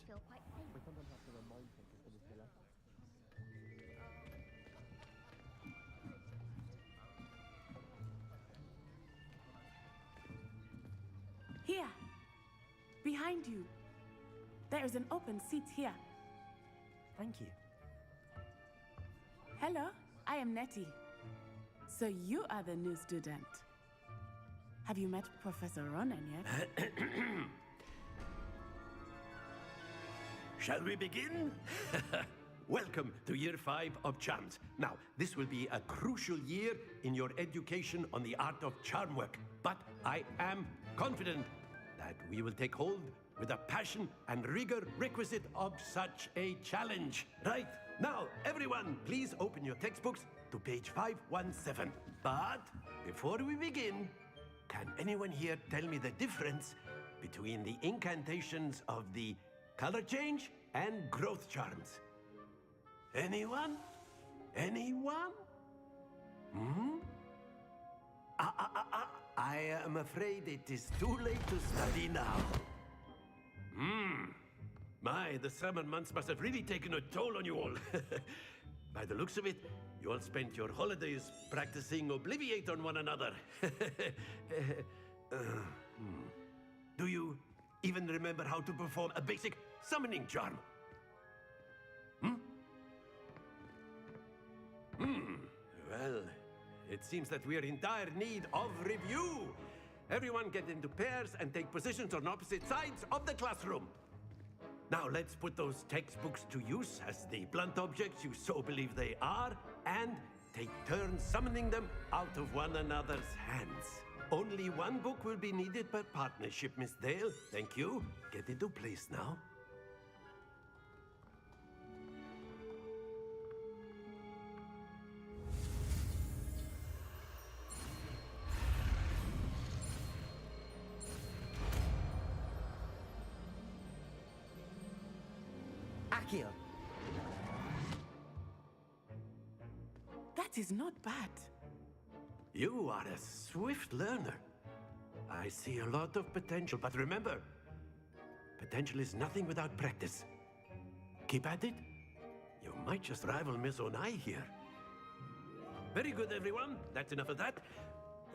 Here, behind you. There is an open seat here. Thank you. Hello, I am Nettie. So you are the new student. Have you met Professor Ronan yet? Shall we begin? Welcome to Year 5 of Charms. Now, this will be a crucial year in your education on the art of charm work. But I am confident that we will take hold with the passion and rigor requisite of such a challenge. Right, now, everyone, please open your textbooks to page 517. But before we begin, can anyone here tell me the difference between the incantations of the color change and growth charms? Anyone? Anyone? I am afraid it is too late to study now. My, the summer months must have really taken a toll on you all. By the looks of it, you all spent your holidays practicing Obliviate on one another. Do you even remember how to perform a basic summoning charm? Well, it seems that we are in dire need of review. Everyone get into pairs and take positions on opposite sides of the classroom. Now let's put those textbooks to use as the blunt objects you so believe they are, and take turns summoning them out of one another's hands. Only one book will be needed per partnership, Miss Dale. Thank you. Get into place now. Accio! That is not bad. You are a swift learner. I see a lot of potential, but remember, potential is nothing without practice. Keep at it. You might just rival Miss Onai here. Very good, everyone. That's enough of that.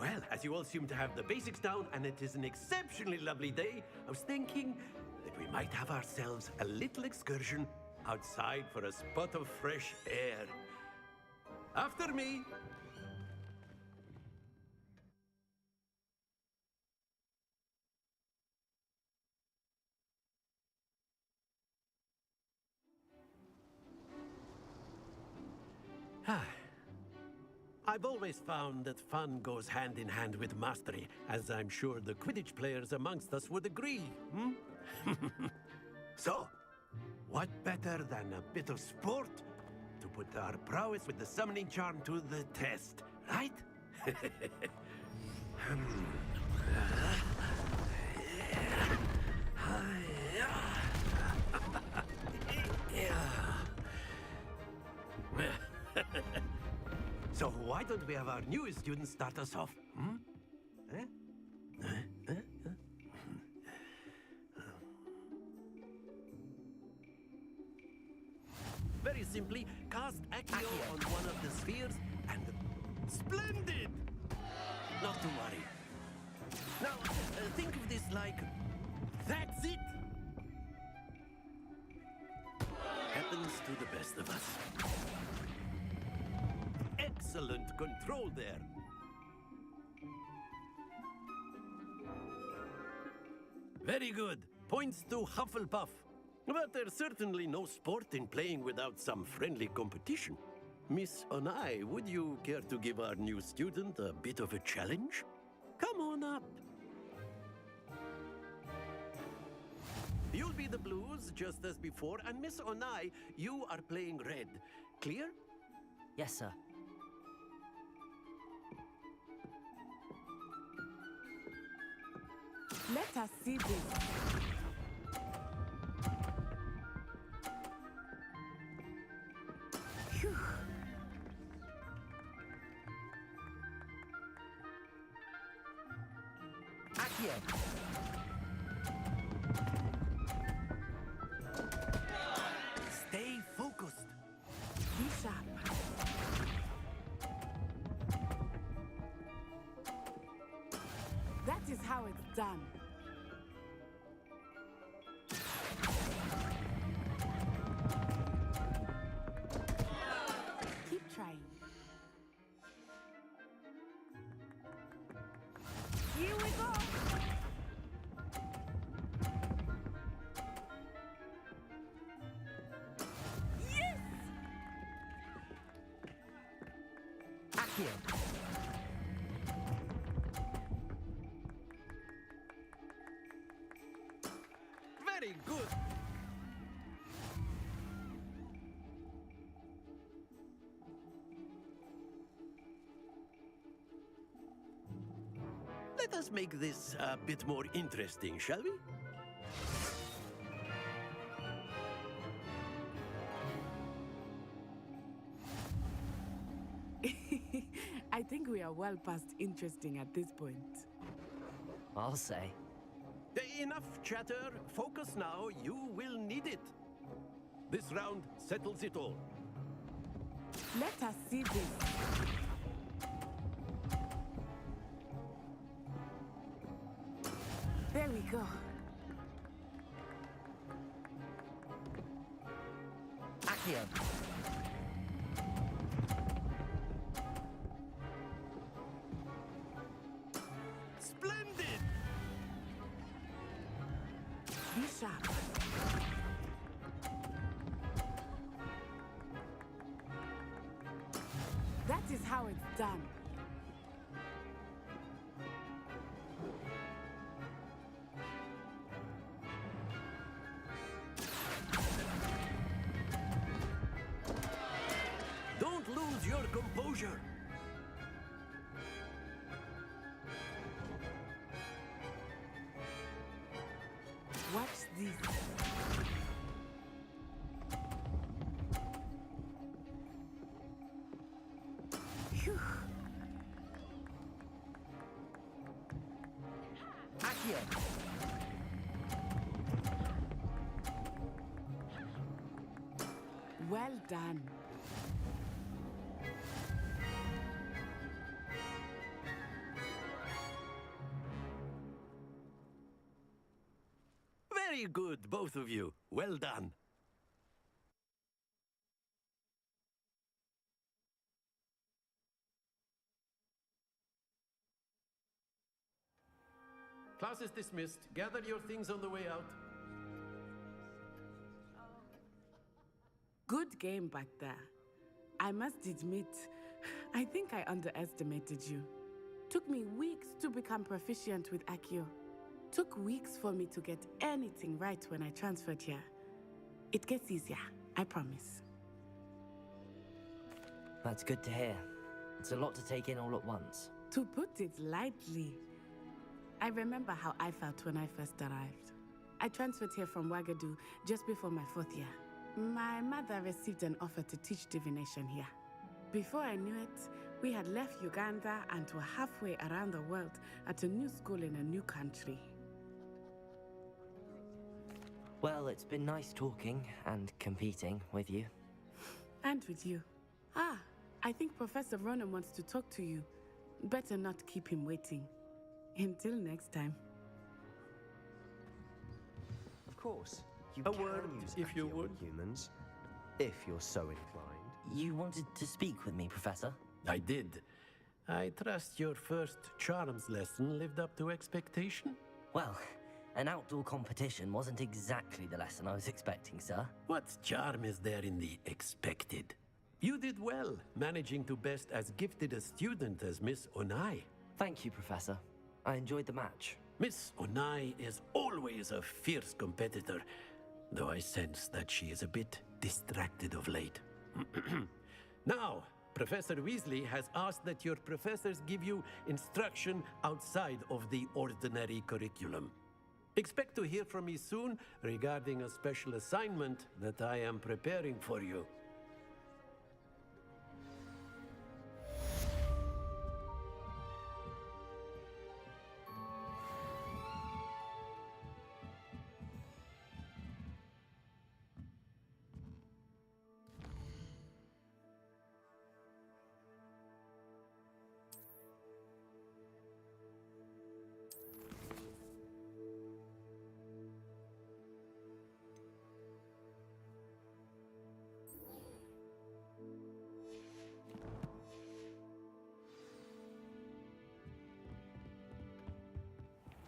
Well, as you all seem to have the basics down, and it is an exceptionally lovely day, I was thinking that we might have ourselves a little excursion outside for a spot of fresh air. After me. I've always found that fun goes hand in hand with mastery, as I'm sure the Quidditch players amongst us would agree. So, what better than a bit of sport to put our prowess with the summoning charm to the test, right? So why don't we have our newest student start us off? Hmm? Eh? Very simply, cast Accio on one of the spheres and... Splendid! Not to worry. Now, think of this like... That's it! Happens to the best of us. Excellent control there. Very good. Points to Hufflepuff. But there's certainly no sport in playing without some friendly competition. Miss Onai, would you care to give our new student a bit of a challenge? Come on up. You'll be the blues, just as before, and Miss Onai, you are playing red. Clear? Yes, sir. Let us see this. Phew. Accio. Stay focused. Be sharp. That is how it's done. Keep trying. Here we go. Yes! Accio. Very good. Let us make this a bit more interesting, shall we? I think we are well past interesting at this point. I'll say. Enough chatter. Focus now. You will need it. This round settles it all. Let us see this. There we go. Accio. Splendid! Be sharp. That is how it's done. Don't lose your composure. Watch this. Phew. Accio. Well done. Very good, both of you. Well done. Class is dismissed. Gather your things on the way out. Good game back there. I must admit, I think I underestimated you. Took me weeks to become proficient with Accio. Took weeks for me to get anything right when I transferred here. It gets easier, I promise. That's good to hear. It's a lot to take in all at once. To put it lightly, I remember how I felt when I first arrived. I transferred here from Wagadu just before my 4th year. My mother received an offer to teach divination here. Before I knew it, we had left Uganda and were halfway around the world at a new school in a new country. Well, it's been nice talking and competing with you. And with you. Ah, I think Professor Ronan wants to talk to you. Better not keep him waiting. Until next time. Of course. You A can word, use if you Accio would. on humans, if you're so inclined. You wanted to speak with me, Professor? I did. I trust your first charms lesson lived up to expectation? Well, an outdoor competition wasn't exactly the lesson I was expecting, sir. What charm is there in the expected? You did well, managing to best as gifted a student as Miss Onai. Thank you, Professor. I enjoyed the match. Miss Onai is always a fierce competitor, though I sense that she is a bit distracted of late. Now, Professor Weasley has asked that your professors give you instruction outside of the ordinary curriculum. Expect to hear from me soon regarding a special assignment that I am preparing for you.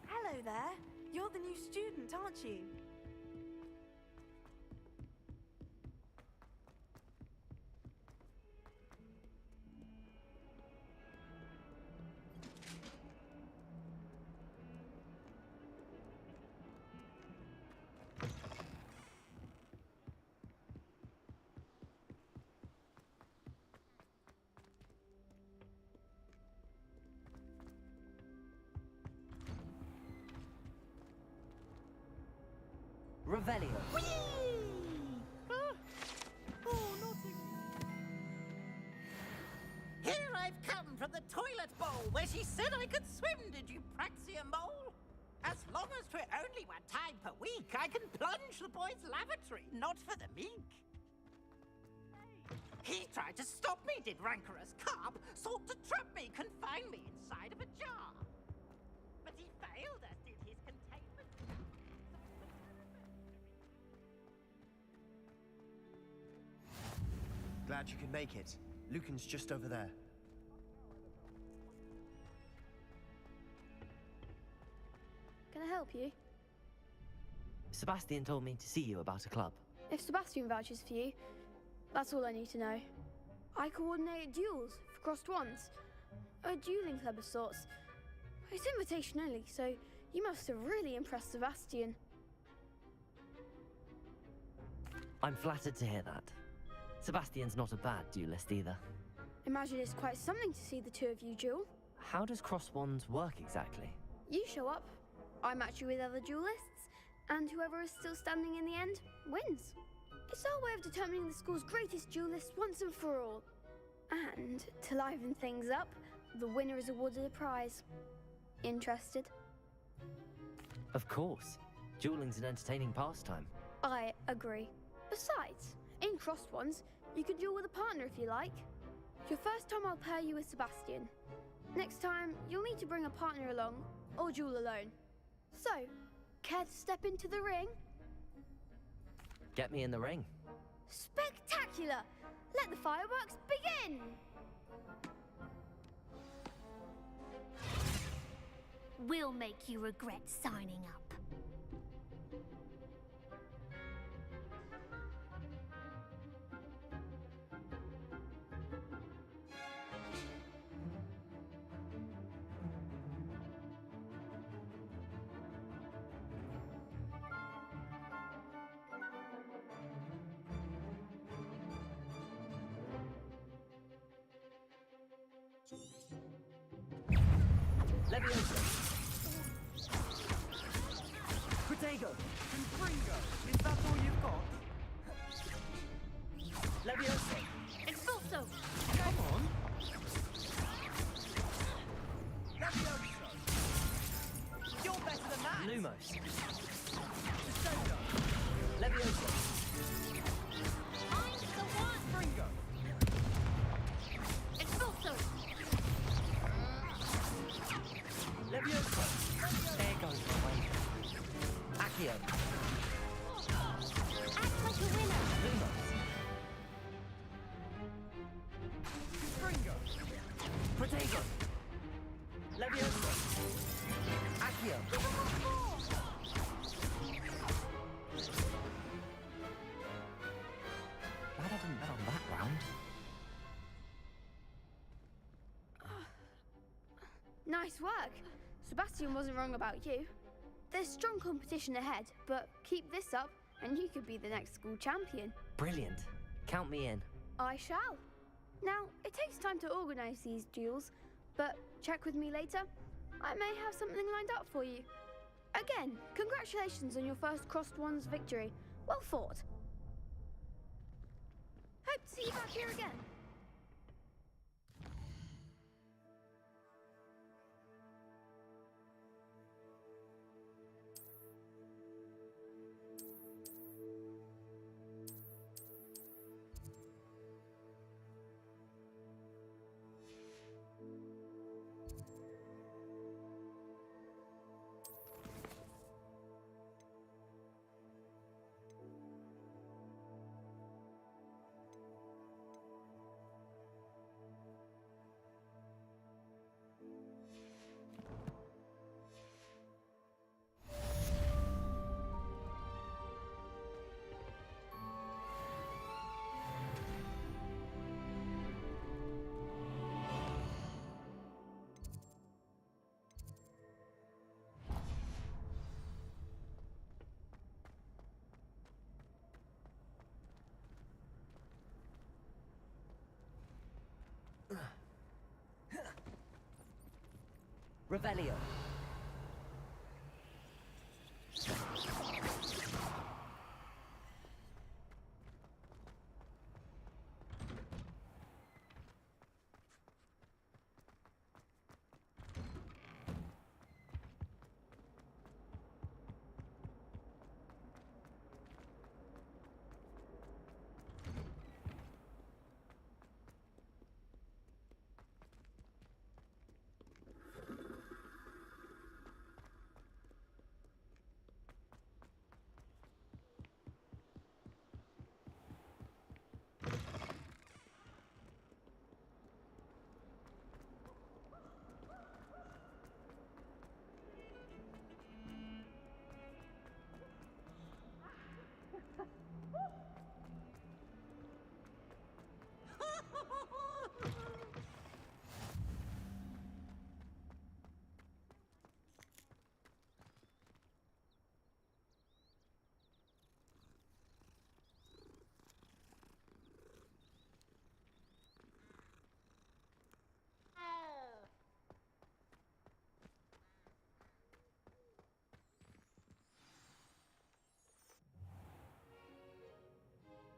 Hello there. You're the new student, aren't you? Revelio. Here I've come from the toilet bowl where she said I could swim, did you praxia mole? As long as 'twere only 1 time per week, I can plunge the boy's lavatory, not for the meek. He tried to stop me, did rancorous carp, sought to trap me, confine me inside of a jar. But he failed, as did his containment. Glad you could make it. Lucan's just over there. Can I help you? Sebastian told me to see you about a club. If Sebastian vouches for you, that's all I need to know. I coordinate duels for crossed wands. A dueling club of sorts. It's invitation only, so you must have really impressed Sebastian. I'm flattered to hear that. Sebastian's not a bad duelist either. Imagine it's quite something to see the two of you duel. How does cross wands work exactly? You show up, I match you with other duelists, and whoever is still standing in the end wins. It's our way of determining the school's greatest duelist once and for all. And to liven things up, the winner is awarded a prize. Interested? Of course. Dueling's an entertaining pastime. I agree. Besides, in crossed ones, you can duel with a partner if you like. Your first time I'll pair you with Sebastian. Next time, you'll need to bring a partner along, or duel alone. So, care to step into the ring? Get me in the ring. Spectacular! Let the fireworks begin! We'll make you regret signing up. Leviosa. Protego. Confringo. Is that all you've got? Leviosa. Expulso! Come on. Leviosa. You're better than that. Lumos. Crescendo. Leviosa. I'm the one! Fringo. Expulso! Leviosa. There goes my way. Accio. Act like a winner! Lumos. Fringo. Protego. Leviosa. Accio. Glad I didn't bet on that round. Nice work. Sebastian wasn't wrong about you. There's strong competition ahead, but keep this up and you could be the next school champion. Brilliant. Count me in. I shall. Now, it takes time to organise these duels, but check with me later. I may have something lined up for you. Again, congratulations on your first Crossed Ones victory. Well fought. Hope to see you back here again. Revelio.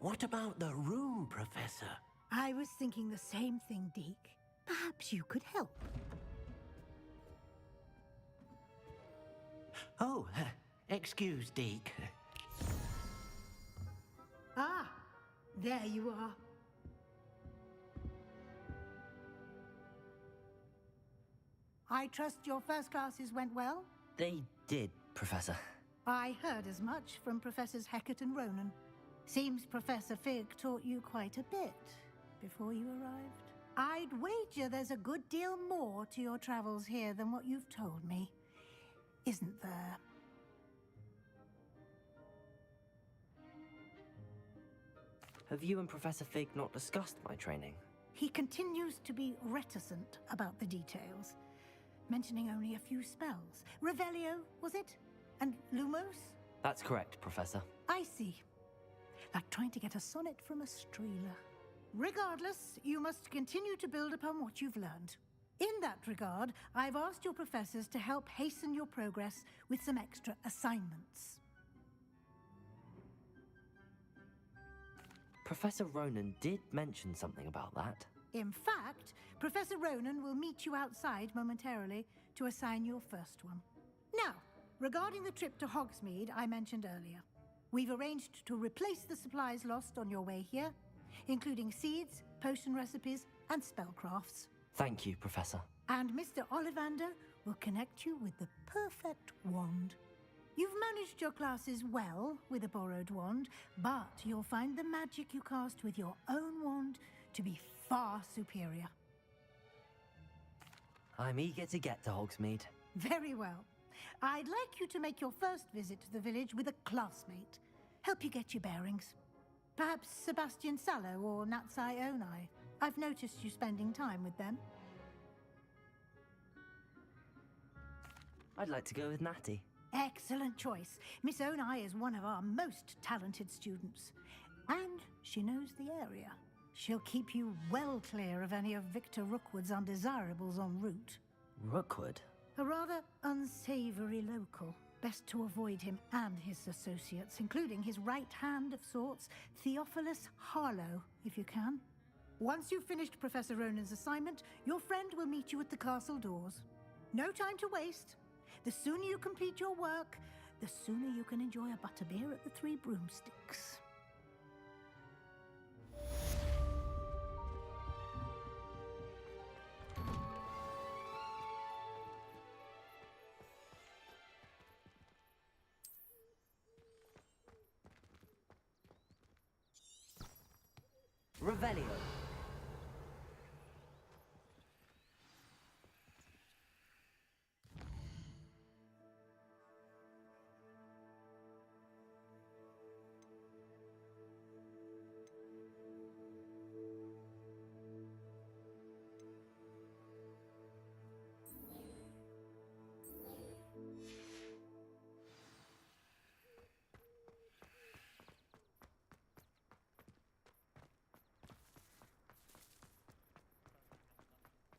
What about the room, Professor? I was thinking the same thing, Deke. Perhaps you could help. Oh, excuse, Deke. Ah, there you are. I trust your first classes went well? They did, Professor. I heard as much from Professors Hecat and Ronan. Seems Professor Fig taught you quite a bit before you arrived. I'd wager there's a good deal more to your travels here than what you've told me. Isn't there? Have you and Professor Fig not discussed my training? He continues to be reticent about the details, mentioning only a few spells. Revelio, was it? And Lumos? That's correct, Professor. I see. Like trying to get a sonnet from a streeler. Regardless, you must continue to build upon what you've learned. In that regard, I've asked your professors to help hasten your progress with some extra assignments. Professor Ronan did mention something about that. In fact, Professor Ronan will meet you outside momentarily to assign your first one. Now, regarding the trip to Hogsmeade I mentioned earlier, we've arranged to replace the supplies lost on your way here, including seeds, potion recipes, and spellcrafts. Thank you, Professor. And Mr. Ollivander will connect you with the perfect wand. You've managed your classes well with a borrowed wand, but you'll find the magic you cast with your own wand to be far superior. I'm eager to get to Hogsmeade. Very well. I'd like you to make your first visit to the village with a classmate. Help you get your bearings. Perhaps Sebastian Sallow or Natsai Onai. I've noticed you spending time with them. I'd like to go with Natty. Excellent choice. Miss Onai is one of our most talented students. And she knows the area. She'll keep you well clear of any of Victor Rookwood's undesirables en route. Rookwood? A rather unsavory local. Best to avoid him and his associates, including his right hand of sorts, Theophilus Harlow, if you can. Once you've finished Professor Ronan's assignment, your friend will meet you at the castle doors. No time to waste. The sooner you complete your work, the sooner you can enjoy a butterbeer at the Three Broomsticks. Revelio.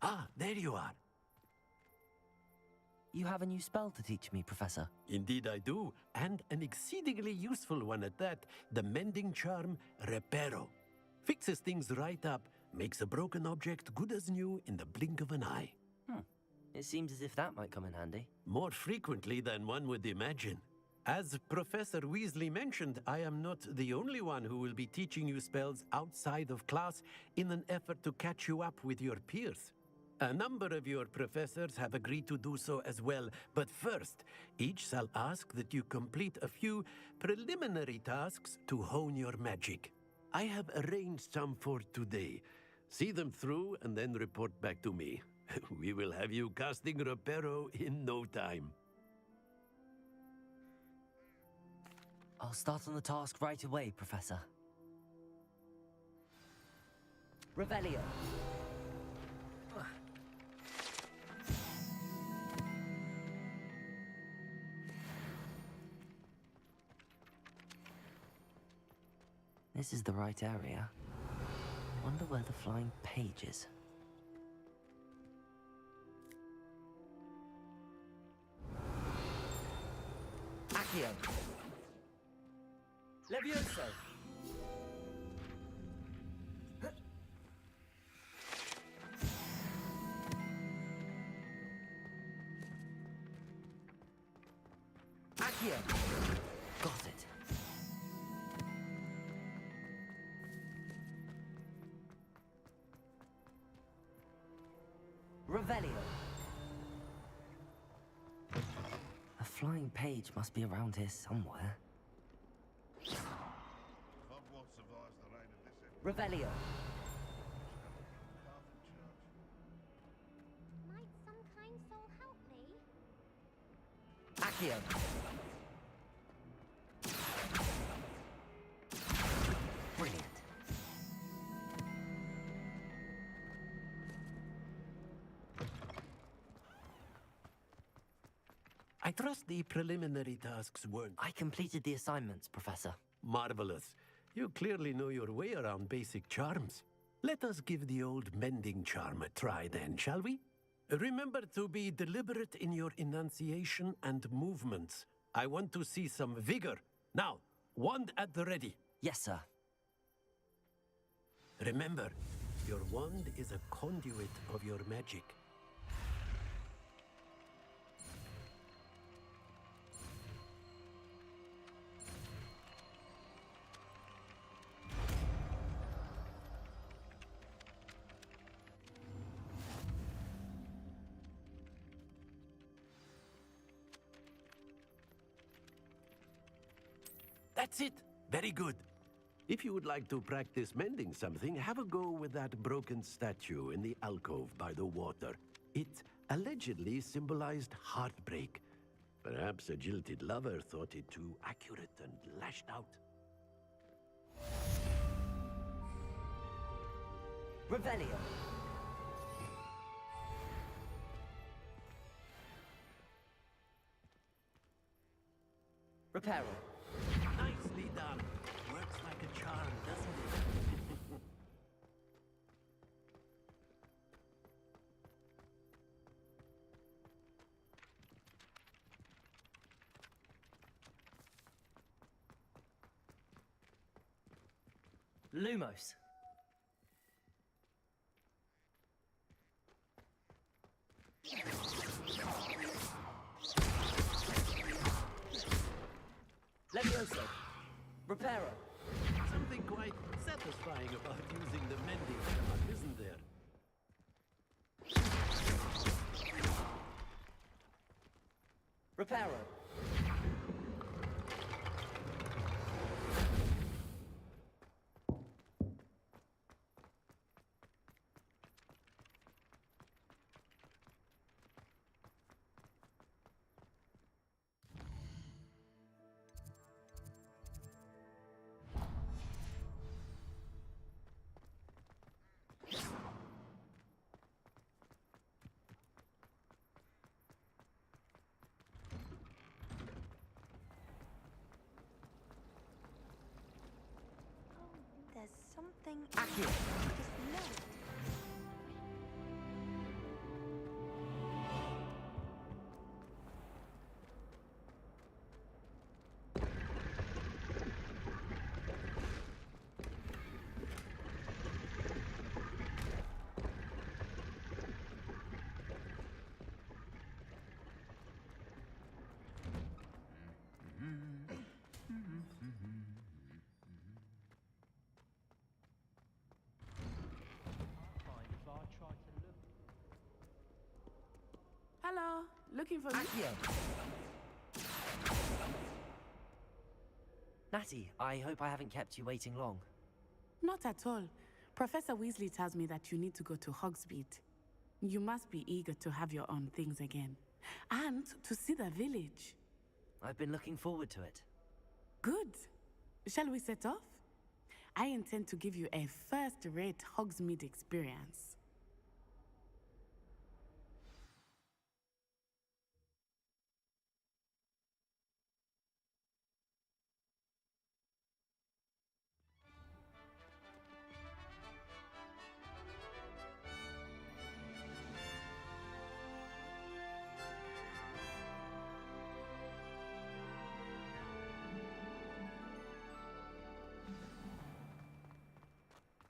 Ah, there you are. You have a new spell to teach me, Professor. Indeed I do, and an exceedingly useful one at that. The mending charm, Reparo. Fixes things right up, makes a broken object good as new in the blink of an eye. It seems as if that might come in handy. More frequently than one would imagine. As Professor Weasley mentioned, I am not the only one who will be teaching you spells outside of class in an effort to catch you up with your peers. A number of your professors have agreed to do so as well, but first, each shall ask that you complete a few preliminary tasks to hone your magic. I have arranged some for today. See them through and then report back to me. We will have you casting Reparo in no time. I'll start on the task right away, Professor. Revelio. This is the right area. Wonder where the flying page is. Accio. Levioso. Accio. Got it. Revelio. A flying page must be around here somewhere. Revelio. Might some kind soul help me? Accio. Brilliant. I trust the preliminary tasks weren't... I completed the assignments, Professor. Marvelous. You clearly know your way around basic charms. Let us give the old mending charm a try then, shall we? Remember to be deliberate in your enunciation and movements. I want to see some vigor. Now, wand at the ready. Yes, sir. Remember, your wand is a conduit of your magic. That's it. Very good. If you would like to practice mending something, have a go with that broken statue in the alcove by the water. It allegedly symbolized heartbreak. Perhaps a jilted lover thought it too accurate and lashed out. Revelio. Reparo. Nicely done. Works like a charm, doesn't it? Lumos. Levioso. Reparo. Something quite satisfying about using the mending charm, isn't there? Reparo. There's something Accurate. just left. Hello, looking for me? Accio. Natty, I hope I haven't kept you waiting long. Not at all. Professor Weasley tells me that you need to go to Hogsmeade. You must be eager to have your own things again. And to see the village. I've been looking forward to it. Good. Shall we set off? I intend to give you a first-rate Hogsmeade experience.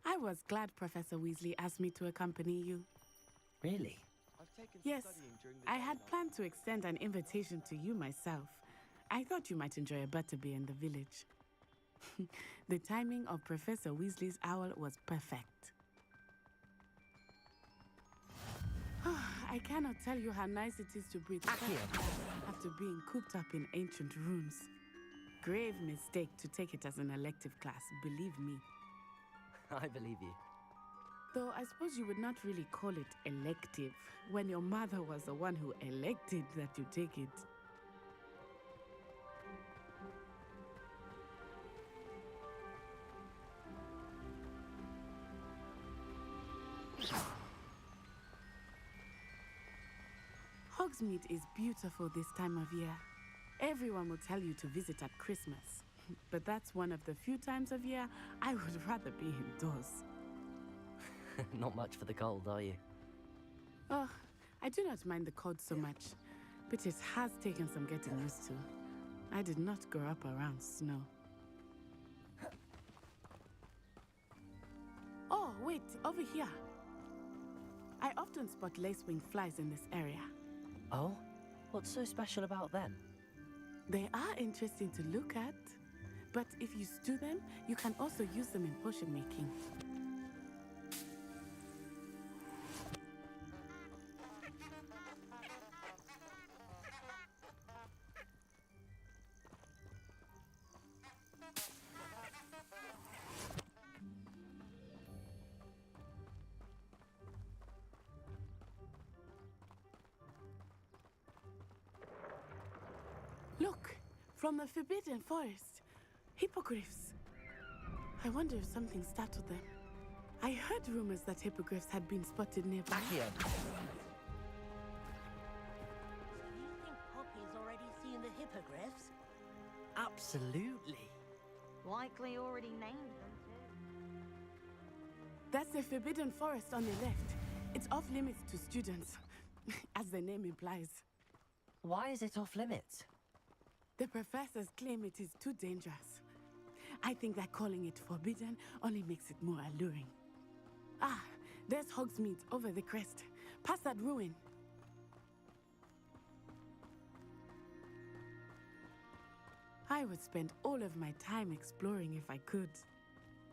I was glad Professor Weasley asked me to accompany you. Really? Yes, I had planned to extend an invitation to you myself. I thought you might enjoy a butterbeer in the village. The timing of Professor Weasley's owl was perfect. I cannot tell you how nice it is to breathe fresh air after being cooped up in ancient rooms. Grave mistake to take it as an elective class, believe me. I believe you. Though I suppose you would not really call it elective when your mother was the one who elected that you take it. Hogsmeade is beautiful this time of year. Everyone will tell you to visit at Christmas. But that's one of the few times of year I would rather be indoors. Not much for the cold, are you? Oh, I do not mind the cold so much, but it has taken some getting used to. I did not grow up around snow. Oh, wait, over here. I often spot lacewing flies in this area. Oh? What's so special about them? They are interesting to look at, but if you stew them, you can also use them in potion making. Look, from the Forbidden Forest. Hippogriffs. I wonder if something startled them. I heard rumors that hippogriffs had been spotted nearby. Here. Do you think Poppy's already seen the hippogriffs? Absolutely. Likely already named them too. That's the Forbidden Forest on the left. It's off limits to students, as the name implies. Why is it off limits? The professors claim it is too dangerous. I think that calling it forbidden only makes it more alluring. Ah, there's Hogsmeade over the crest. Past that ruin. I would spend all of my time exploring if I could.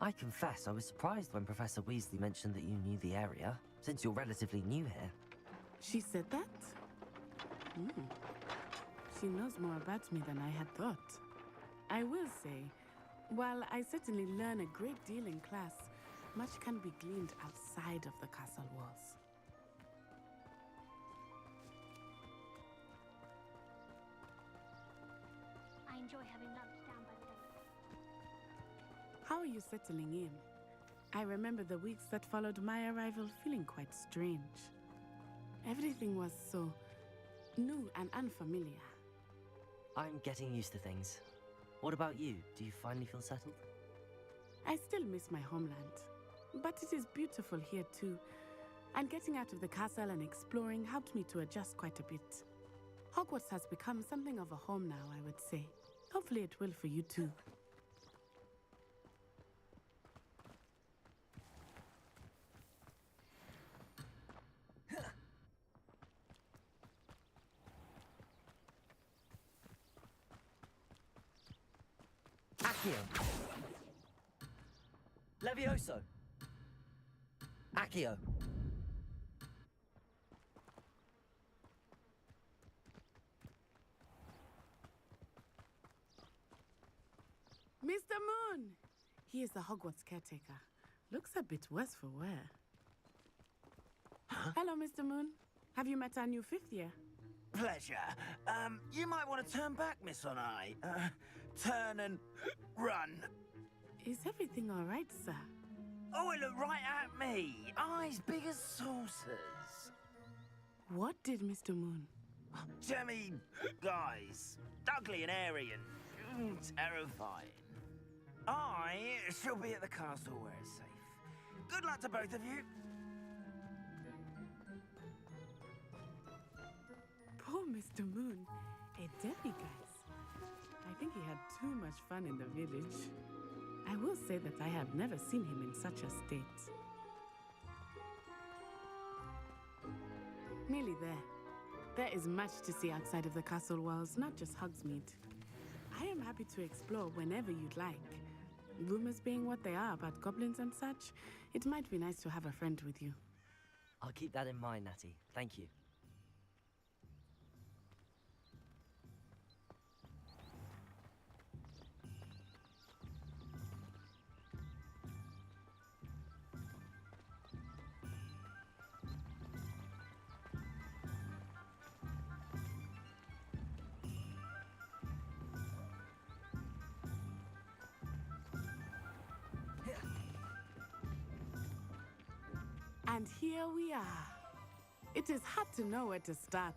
I confess I was surprised when Professor Weasley mentioned that you knew the area, since you're relatively new here. She said that? She knows more about me than I had thought. I will say, while I certainly learn a great deal in class, much can be gleaned outside of the castle walls. I enjoy having lunch down by the lake. How are you settling in? I remember the weeks that followed my arrival feeling quite strange. Everything was so new and unfamiliar. I'm getting used to things. What about you? Do you finally feel settled? I still miss my homeland, but it is beautiful here too. And getting out of the castle and exploring helped me to adjust quite a bit. Hogwarts has become something of a home now, I would say. Hopefully it will for you too. Accio! Levioso! Accio! Mr. Moon! He is the Hogwarts caretaker. Looks a bit worse for wear. Hello, Mr. Moon. Have you met our new fifth year? Pleasure. You might want to turn back, Miss Onai. Turn and run. Is everything all right, sir? Oh, it looked right at me. Eyes big as saucers. What did Mr. Moon? Jemmy, guys. Ugly and airy and terrifying. I shall be at the castle where it's safe. Good luck to both of you. Poor Mr. Moon. A demiguise. I think he had too much fun in the village. I will say that I have never seen him in such a state. Nearly there. There is much to see outside of the castle walls, not just Hogsmeade. I am happy to explore whenever you'd like. Rumors being what they are about goblins and such, it might be nice to have a friend with you. I'll keep that in mind, Natty. Thank you. And here we are. It is hard to know where to start.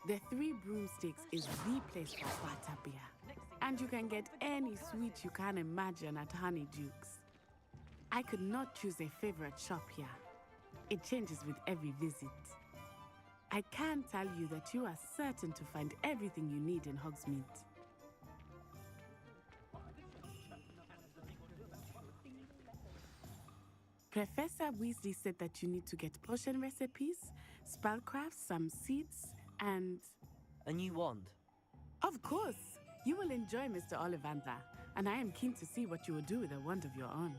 The Three Broomsticks is the place for butterbeer. And you can get any sweet you can imagine at Honeydukes. I could not choose a favorite shop here. It changes with every visit. I can tell you that you are certain to find everything you need in Hogsmeade. Professor Weasley said that you need to get potion recipes, spellcrafts, some seeds, and... A new wand? Of course! You will enjoy Mr. Ollivander, and I am keen to see what you will do with a wand of your own.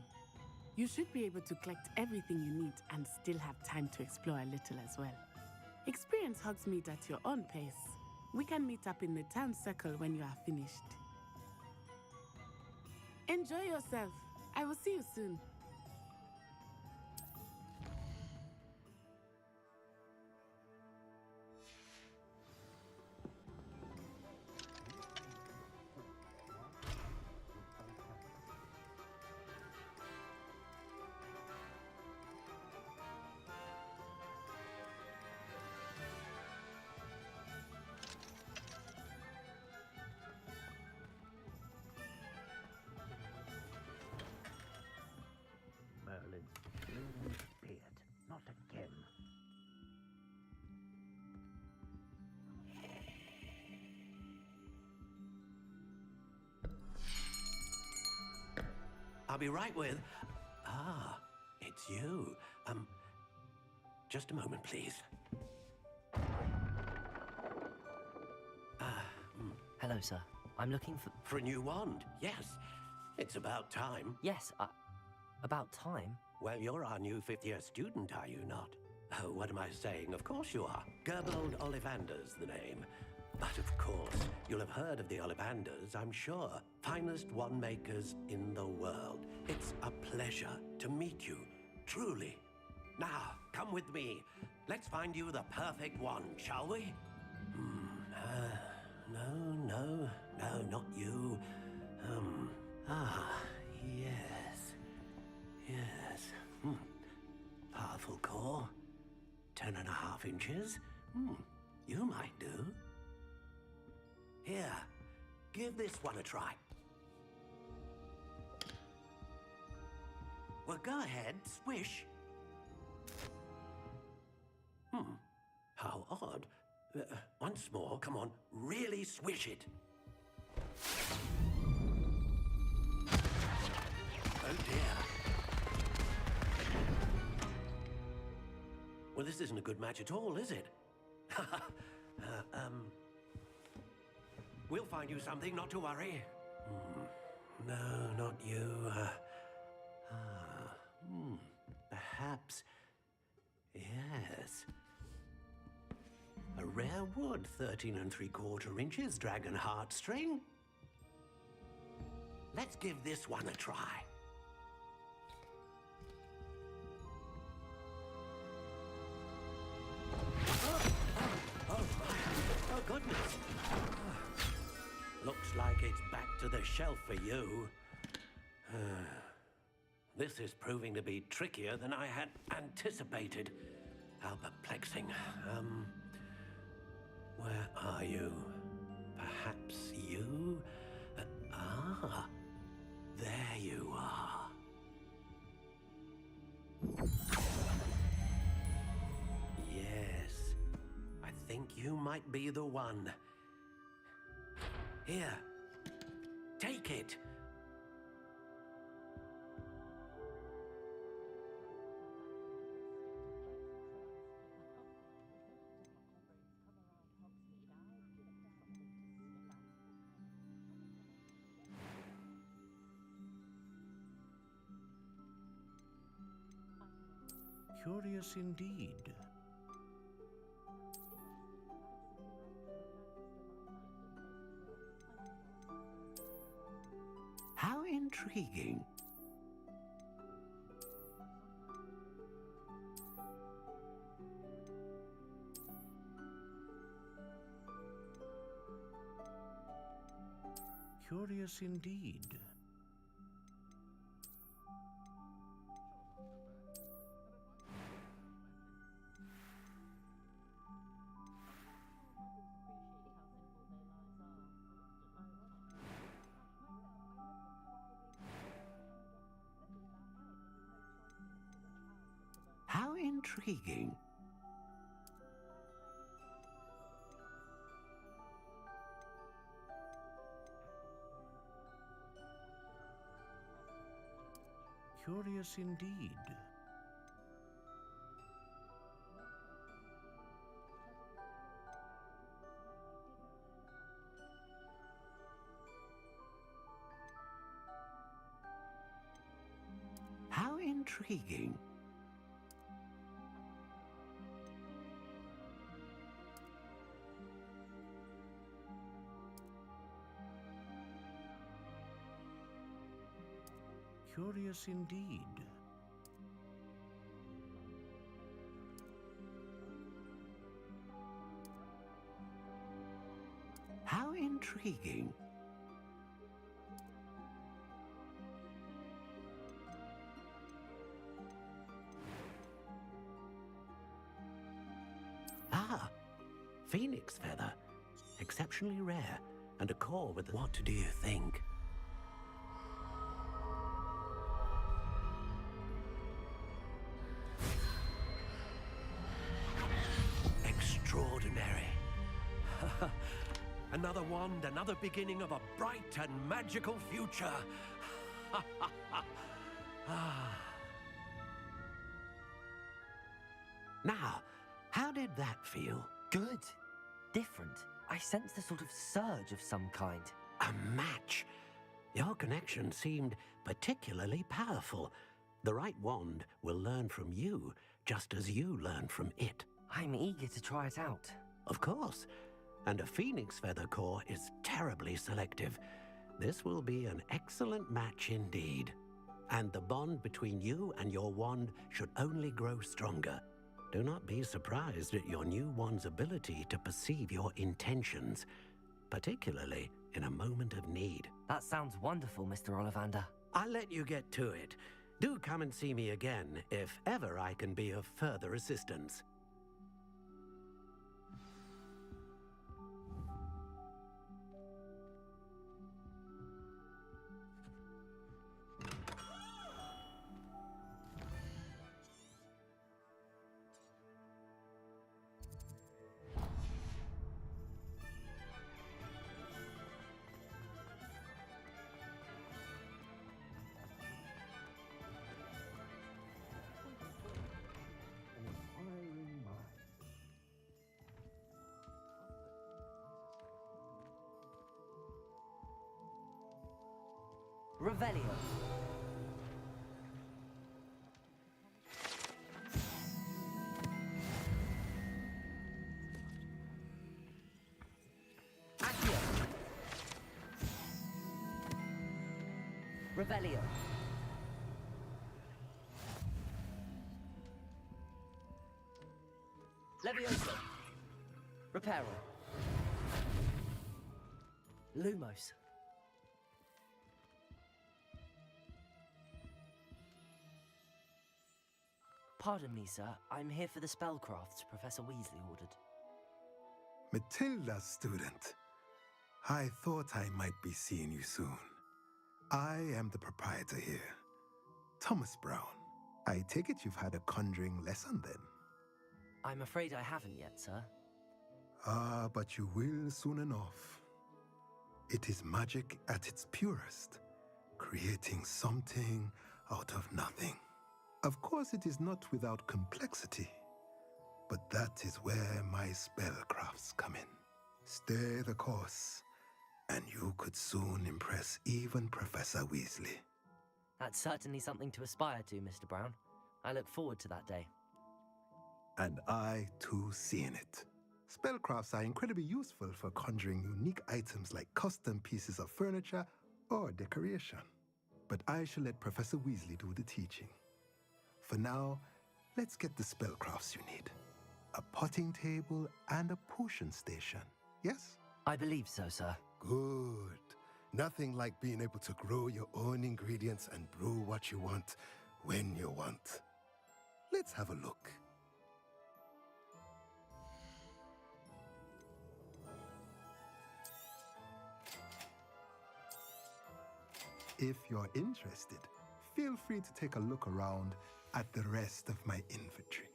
You should be able to collect everything you need and still have time to explore a little as well. Experience Hogsmeade at your own pace. We can meet up in the town circle when you are finished. Enjoy yourself. I will see you soon. Not again. I'll be right with... Ah, it's you. Just a moment, please. Hello, sir. I'm looking for... For a new wand, yes. It's about time. Yes, about time? Well, you're our new fifth-year student, are you not? Oh, what am I saying? Of course you are. Gerbold Ollivander's the name. But of course, you'll have heard of the Ollivanders, I'm sure. Finest wand makers in the world. It's a pleasure to meet you, truly. Now, come with me. Let's find you the perfect wand, shall we? No, not you. Yes. Powerful core. 10.5 inches. You might do. Here, give this one a try. Well, go ahead, swish. How odd. Once more, come on, really swish it. Oh dear. Well, this isn't a good match at all, is it? We'll find you something, not to worry. No, not you. Perhaps. Yes. A rare wood, 13 3/4 inches, dragon heartstring. Let's give this one a try. Oh, goodness. Looks like it's back to the shelf for you. This is proving to be trickier than I had anticipated. How perplexing. Where are you? Perhaps you? There you are. Yes, I think you might be the one. Here, take it. Curious indeed. How intriguing. Curious indeed. How intriguing. Curious indeed. How intriguing. Curious indeed. How intriguing. Ah, phoenix feather. Exceptionally rare, and a core with... What do you think? Extraordinary. Another wand, another beginning of a bright and magical future. Now, how did that feel? Good. Different. I sensed a sort of surge of some kind. A match. Your connection seemed particularly powerful. The right wand will learn from you, just as you learn from it. I'm eager to try it out. Of course. And a phoenix feather core is terribly selective. This will be an excellent match indeed. And the bond between you and your wand should only grow stronger. Do not be surprised at your new wand's ability to perceive your intentions, particularly in a moment of need. That sounds wonderful, Mr. Ollivander. I'll let you get to it. Do come and see me again if ever I can be of further assistance. Revelio. Accio. Revelio. Levioso. Reparo. Lumos. Pardon me, sir. I'm here for the spellcrafts Professor Weasley ordered. Matilda's student. I thought I might be seeing you soon. I am the proprietor here, Thomas Brown. I take it you've had a conjuring lesson then? I'm afraid I haven't yet, sir. Ah, but you will soon enough. It is magic at its purest, creating something out of nothing. Of course, it is not without complexity, but that is where my spellcrafts come in. Stay the course, and you could soon impress even Professor Weasley. That's certainly something to aspire to, Mr. Brown. I look forward to that day. And I, too, seeing it. Spellcrafts are incredibly useful for conjuring unique items like custom pieces of furniture or decoration. But I shall let Professor Weasley do the teaching. For now, let's get the spellcrafts you need. A potting table and a potion station, yes? I believe so, sir. Good. Nothing like being able to grow your own ingredients and brew what you want when you want. Let's have a look. If you're interested, feel free to take a look around at the rest of my inventory.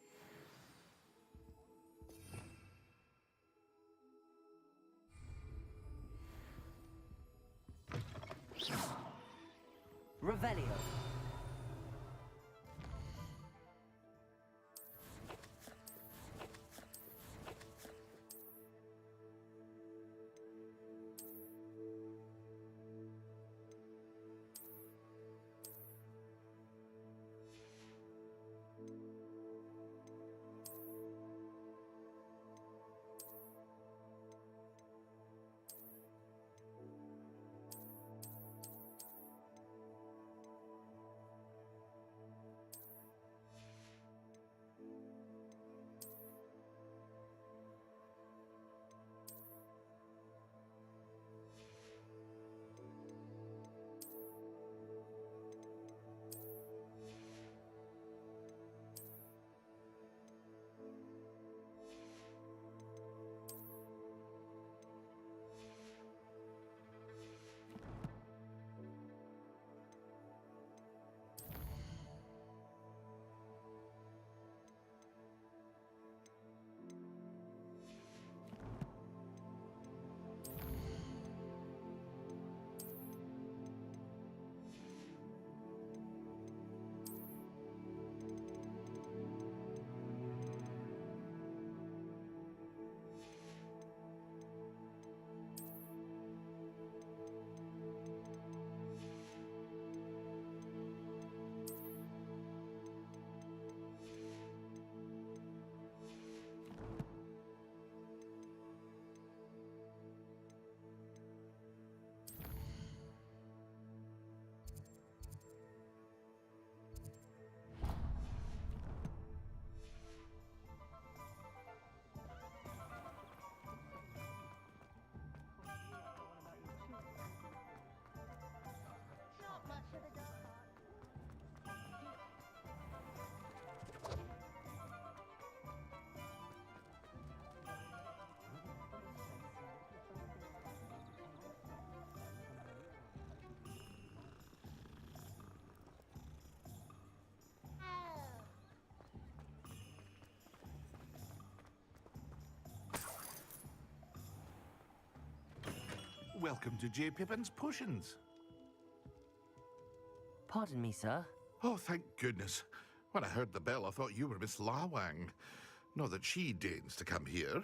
Revelio. welcome to J. Pippin's Potions. Pardon me, sir. Oh, thank goodness. When I heard the bell, I thought you were Miss Lawang. Not that she deigns to come here.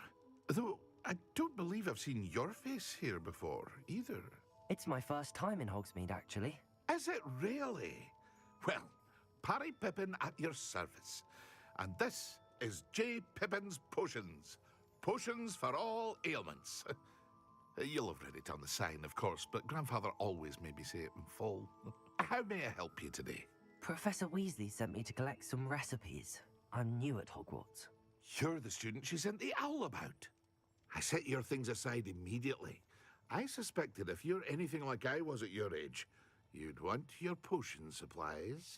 Though, I don't believe I've seen your face here before, either. It's my first time in Hogsmeade, actually. Is it really? Well, Parry Pippin at your service. And this is J. Pippin's Potions. Potions for all ailments. You'll have read it on the sign, of course, but Grandfather always made me say it in full. How may I help you today? Professor Weasley sent me to collect some recipes. I'm new at Hogwarts. You're the student she sent the owl about. I set your things aside immediately. I suspected if you're anything like I was at your age, you'd want your potion supplies.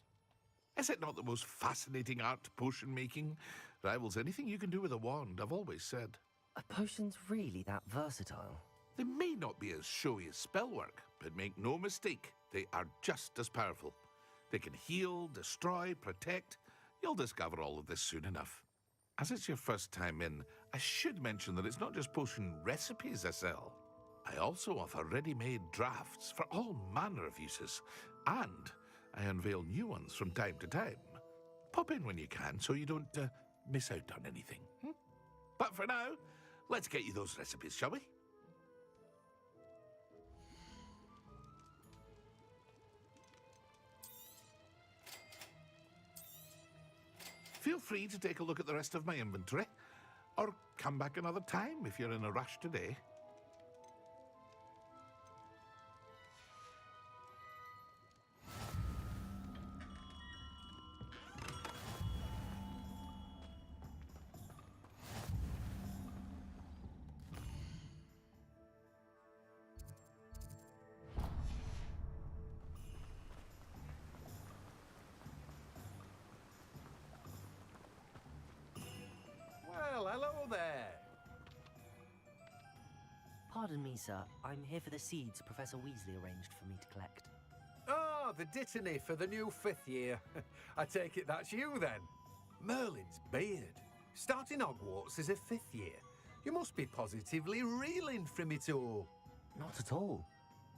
Is it not the most fascinating art, potion making? Rivals anything you can do with a wand, I've always said. Are potions really that versatile? They may not be as showy as spellwork, but make no mistake, they are just as powerful. They can heal, destroy, protect. You'll discover all of this soon enough. As it's your first time in, I should mention that it's not just potion recipes I sell. I also offer ready-made drafts for all manner of uses, and I unveil new ones from time to time. Pop in when you can so you don't miss out on anything. But for now, let's get you those recipes, shall we? Feel free to take a look at the rest of my inventory, or come back another time if you're in a rush today. Well, hello there. Pardon me, sir. I'm here for the seeds Professor Weasley arranged for me to collect. Oh, the dittany for the new 5th year. I take it that's you, then. Merlin's beard. Starting Hogwarts as a 5th year. You must be positively reeling from it all. Not at all.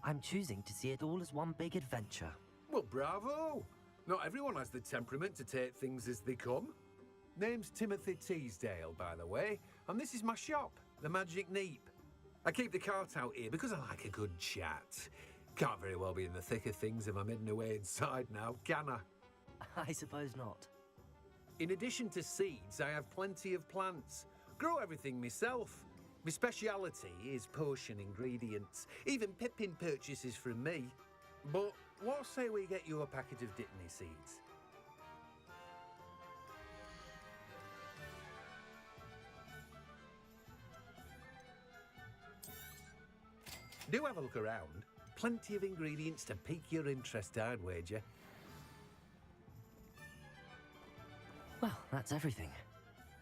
I'm choosing to see it all as one big adventure. Well, bravo. Not everyone has the temperament to take things as they come. Name's Timothy Teasdale, by the way, and this is my shop, the Magic Neep. I keep the cart out here because I like a good chat. Can't very well be in the thick of things if I'm hidden away inside now, can I? I suppose not. In addition to seeds, I have plenty of plants. Grow everything myself. My speciality is potion ingredients. Even Pippin purchases from me. But what say we get you a packet of dittany seeds? Do have a look around. Plenty of ingredients to pique your interest, I'd wager. Well, that's everything.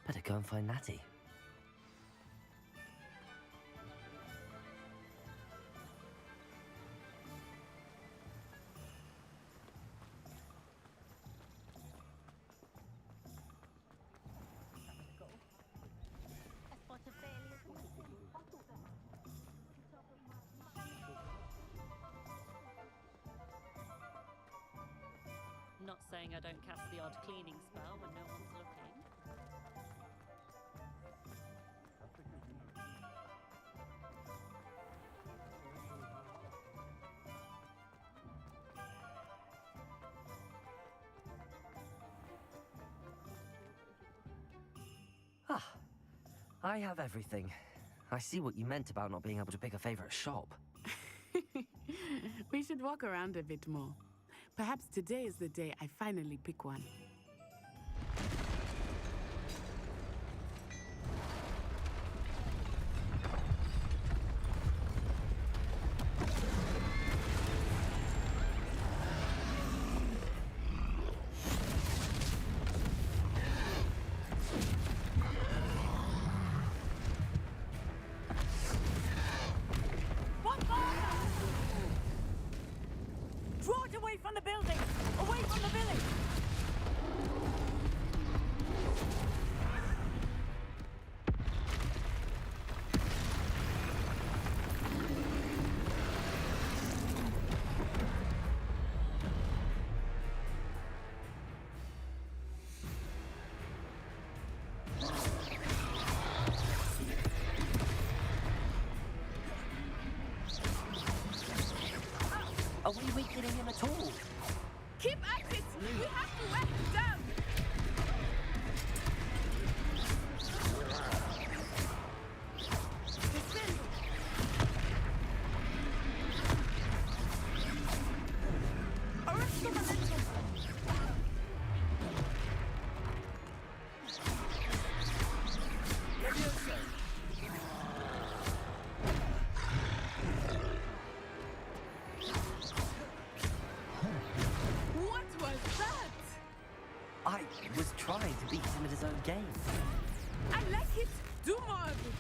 Better go and find Natty. Not saying I don't cast the odd cleaning spell when no one's looking. Ah, I have everything. I see what you meant about not being able to pick a favorite shop. We should walk around a bit more. Perhaps today is the day I finally pick one. Draw it away from the building! Away from the village! Are we weakening him at all? Keep at it! We have to wear him down! What was that? I was trying to beat him at his own game. I like it. Do more of it.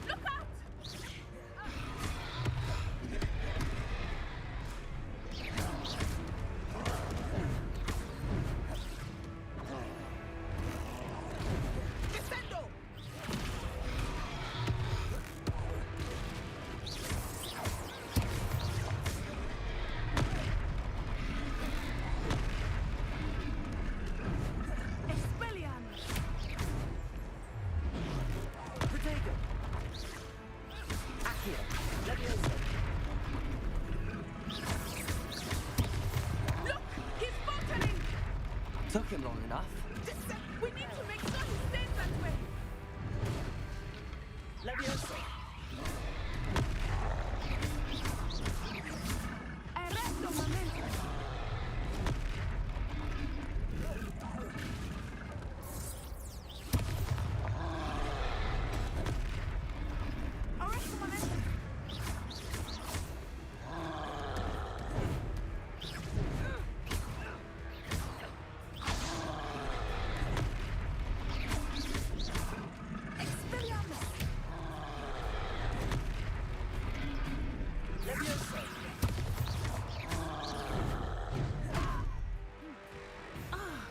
Look out! Descendo! Expelliarmus! Protego! Accio! Levioso! Look! He's faltering! Took him long enough. We need to make sure he stays that way! Levioso! Arresto momentum! Arresto momentum! Expelliarmus! Levioso!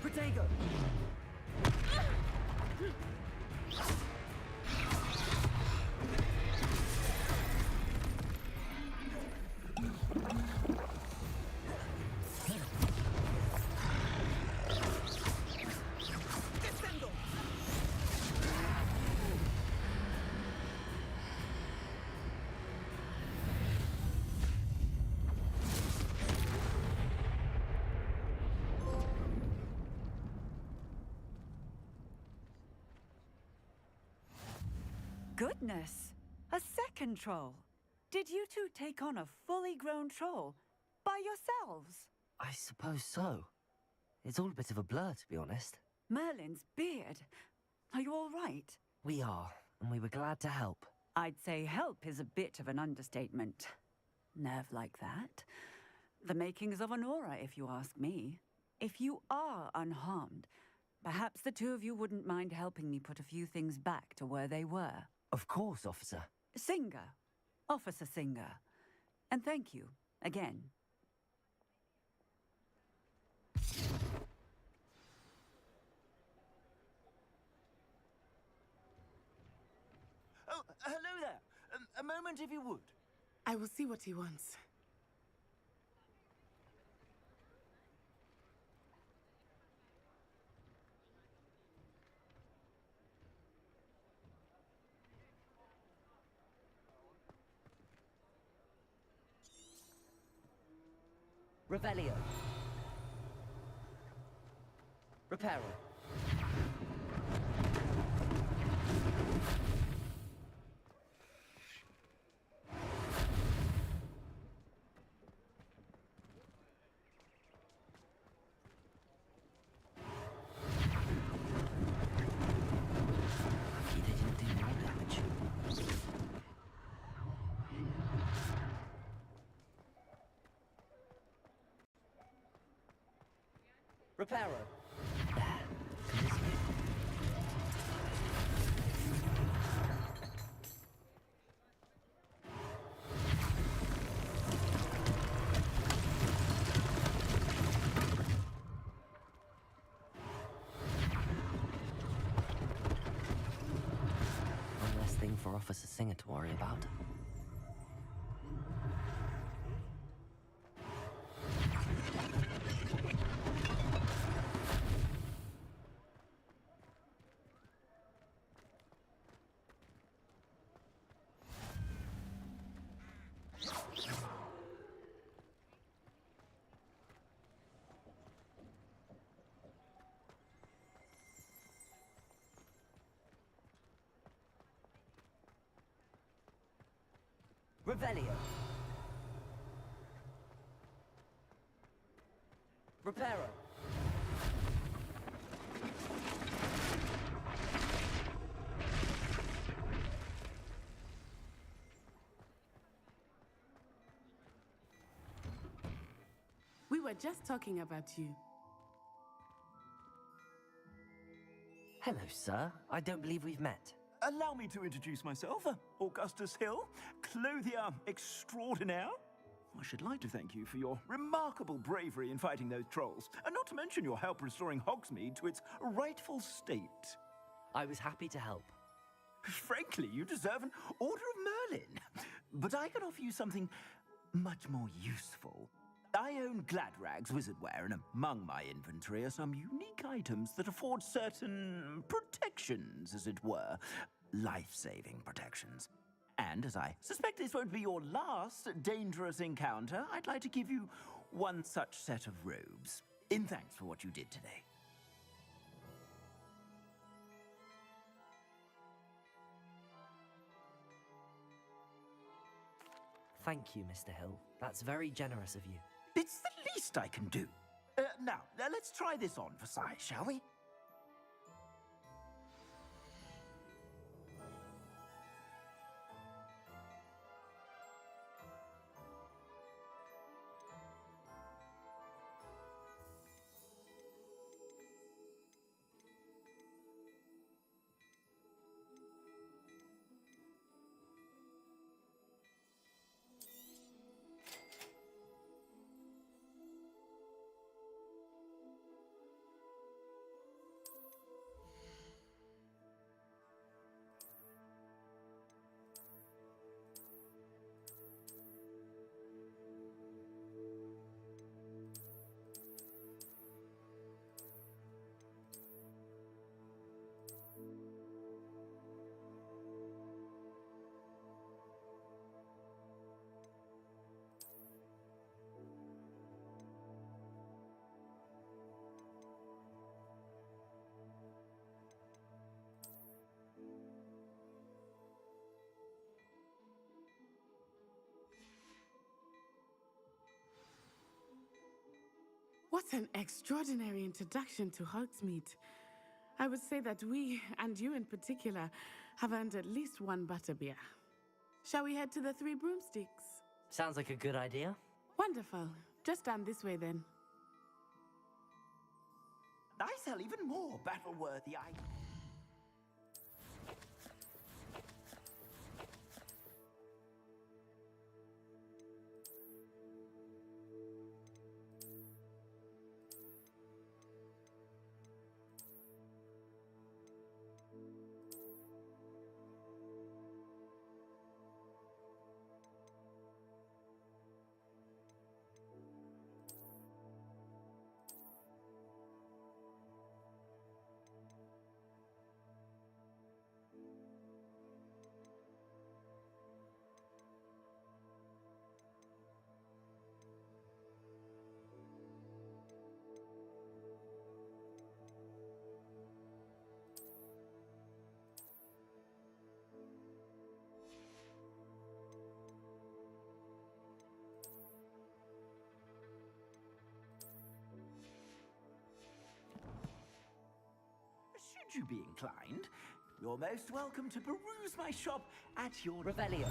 Protego! Descendo! Goodness! A second troll! Did you two take on a fully grown troll by yourselves? I suppose so. It's all a bit of a blur, to be honest. Merlin's beard. Are you all right? We are, and we were glad to help. I'd say help is a bit of an understatement. Nerve like that. The makings of an aura, if you ask me. If you are unharmed, perhaps the two of you wouldn't mind helping me put a few things back to where they were. Of course, officer. Singer. Officer Singer. And thank you, again. Oh, hello there. A moment if you would. I will see what he wants. Revelio. Reparo. Lucky they didn't do more damage. Reparo. One less thing for Officer Singer to worry about. Revelio. Reparo. We were just talking about you. Hello, sir. I don't believe we've met. Allow me to introduce myself, Augustus Hill, clothier extraordinaire. I should like to thank you for your remarkable bravery in fighting those trolls, and not to mention your help restoring Hogsmeade to its rightful state. I was happy to help. Frankly, you deserve an Order of Merlin. But I can offer you something much more useful. I own Gladrag's wizardware, and among my inventory are some unique items that afford certain protections, as it were. Life-saving protections. And as I suspect this won't be your last dangerous encounter, I'd like to give you one such set of robes, in thanks for what you did today. Thank you, Mr. Hill. That's very generous of you. It's the least I can do. Now, let's try this on for size, shall we? What an extraordinary introduction to Hogsmeade. I would say that we, and you in particular, have earned at least one butterbeer. Shall we head to the Three Broomsticks? Sounds like a good idea. Wonderful. Just down this way then. I sell even more battle-worthy items. Should you be inclined, you're most welcome to peruse my shop at your Revelio.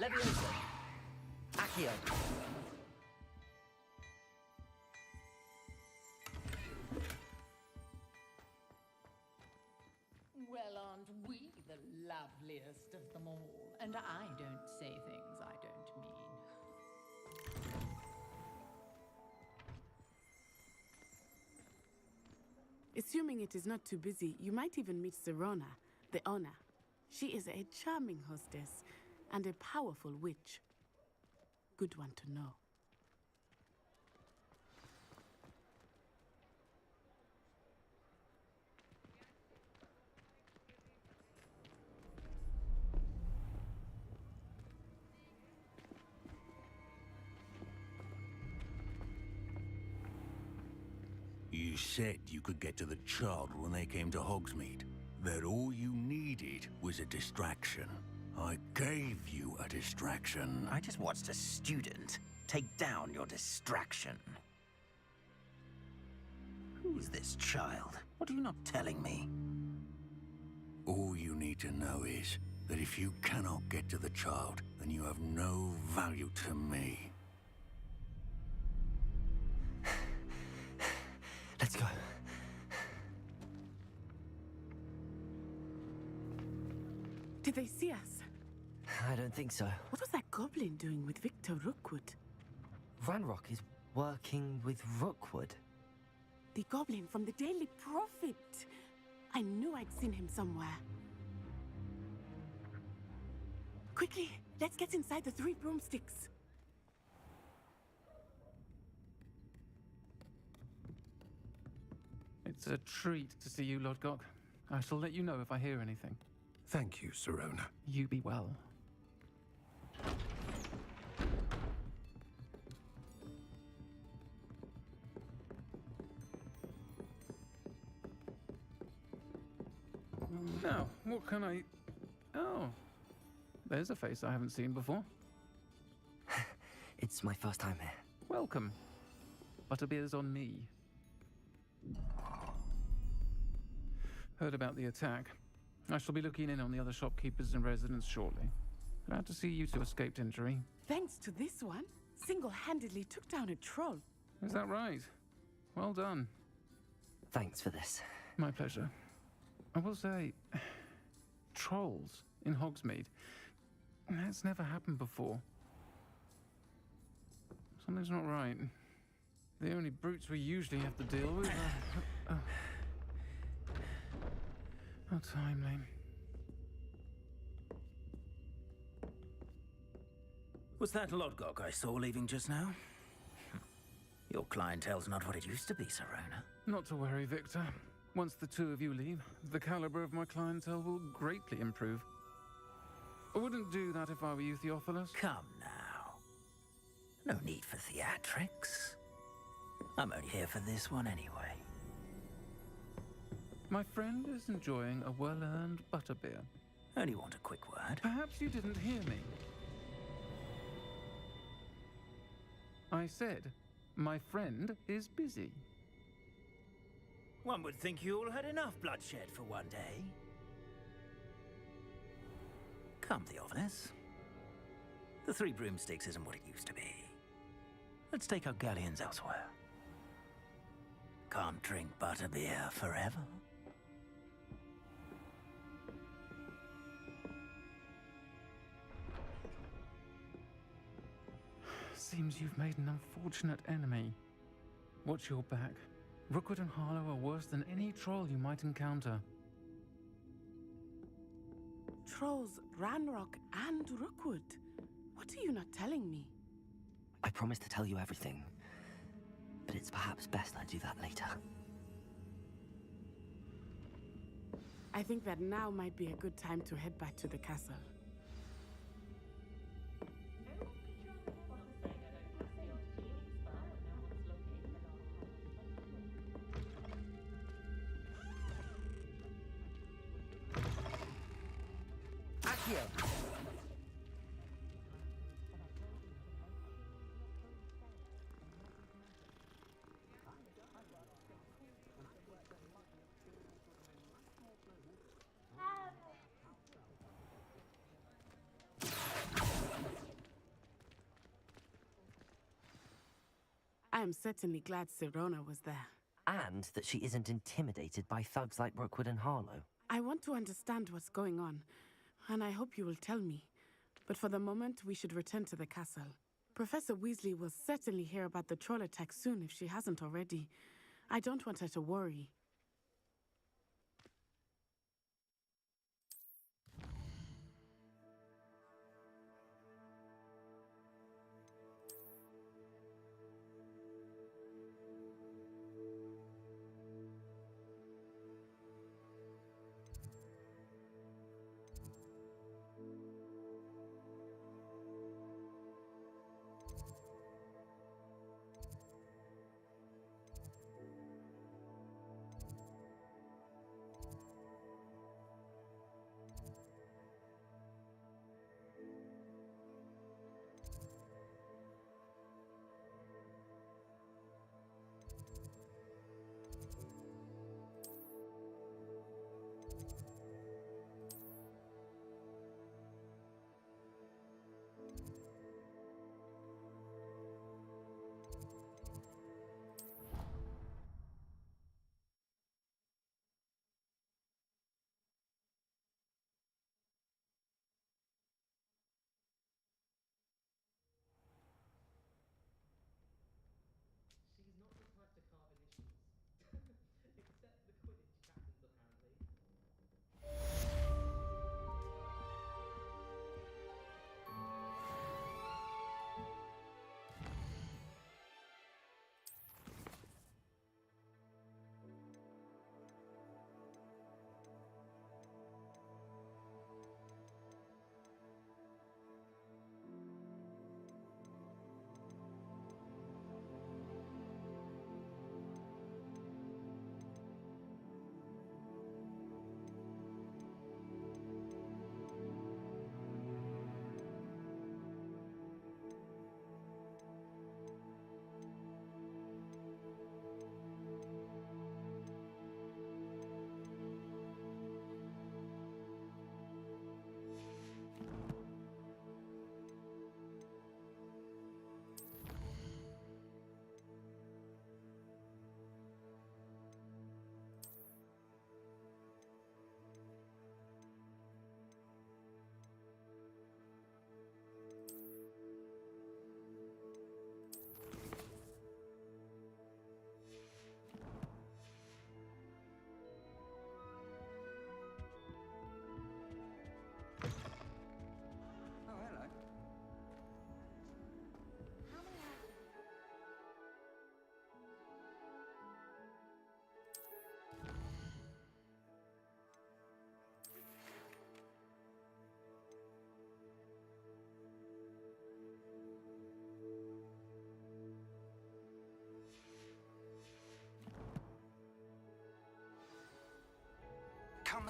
Leviosa. Accio. Well, aren't we the loveliest of them all? And I don't say things I don't mean. Assuming it is not too busy, you might even meet Serona, the owner. She is a charming hostess and a powerful witch. Good one to know. You said you could get to the child when they came to Hogsmeade. That all you needed was a distraction. I gave you a distraction. I just watched a student take down your distraction. Who is this child? What are you not telling me? All you need to know is that if you cannot get to the child, then you have no value to me. Let's go. Did they see us? I don't think so. What was that goblin doing with Victor Rookwood? Ranrock is working with Rookwood. The goblin from the Daily Prophet. I knew I'd seen him somewhere. Quickly, let's get inside the 3 broomsticks. It's a treat to see you, Lodgok. I shall let you know if I hear anything. Thank you, Sirona. You be well. Now, what can I... Oh, there's a face I haven't seen before. It's my first time here. Welcome. Butterbeer's on me. Heard about the attack. I shall be looking in on the other shopkeepers and residents shortly. Glad to see you two escaped injury. Thanks to this one, single-handedly took down a troll. Is that right? Well done. Thanks for this. My pleasure. I will say, trolls in Hogsmeade. That's never happened before. Something's not right. The only brutes we usually have to deal with are... How timely. Was that Lodgok I saw leaving just now? Your clientele's not what it used to be, Sirona. Not to worry, Victor. Once the two of you leave, the caliber of my clientele will greatly improve. I wouldn't do that if I were you, Theophilus. Come now. No need for theatrics. I'm only here for this one anyway. My friend is enjoying a well-earned butterbeer. Only want a quick word. Perhaps you didn't hear me. I said, my friend is busy. One would think you all had enough bloodshed for one day. Come, Theophilus. The 3 broomsticks isn't what it used to be. Let's take our galleons elsewhere. Can't drink butterbeer forever. Seems you've made an unfortunate enemy. Watch your back. Rookwood and Harlow are worse than any troll you might encounter. Trolls, Ranrock, and Rookwood. What are you not telling me? I promise to tell you everything, but it's perhaps best I do that later. I think that now might be a good time to head back to the castle. I am certainly glad Sirona was there. And that she isn't intimidated by thugs like Rookwood and Harlow. I want to understand what's going on, and I hope you will tell me. But for the moment, we should return to the castle. Professor Weasley will certainly hear about the troll attack soon if she hasn't already. I don't want her to worry.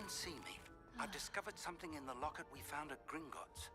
and see me. I've discovered something in the locket we found at Gringotts.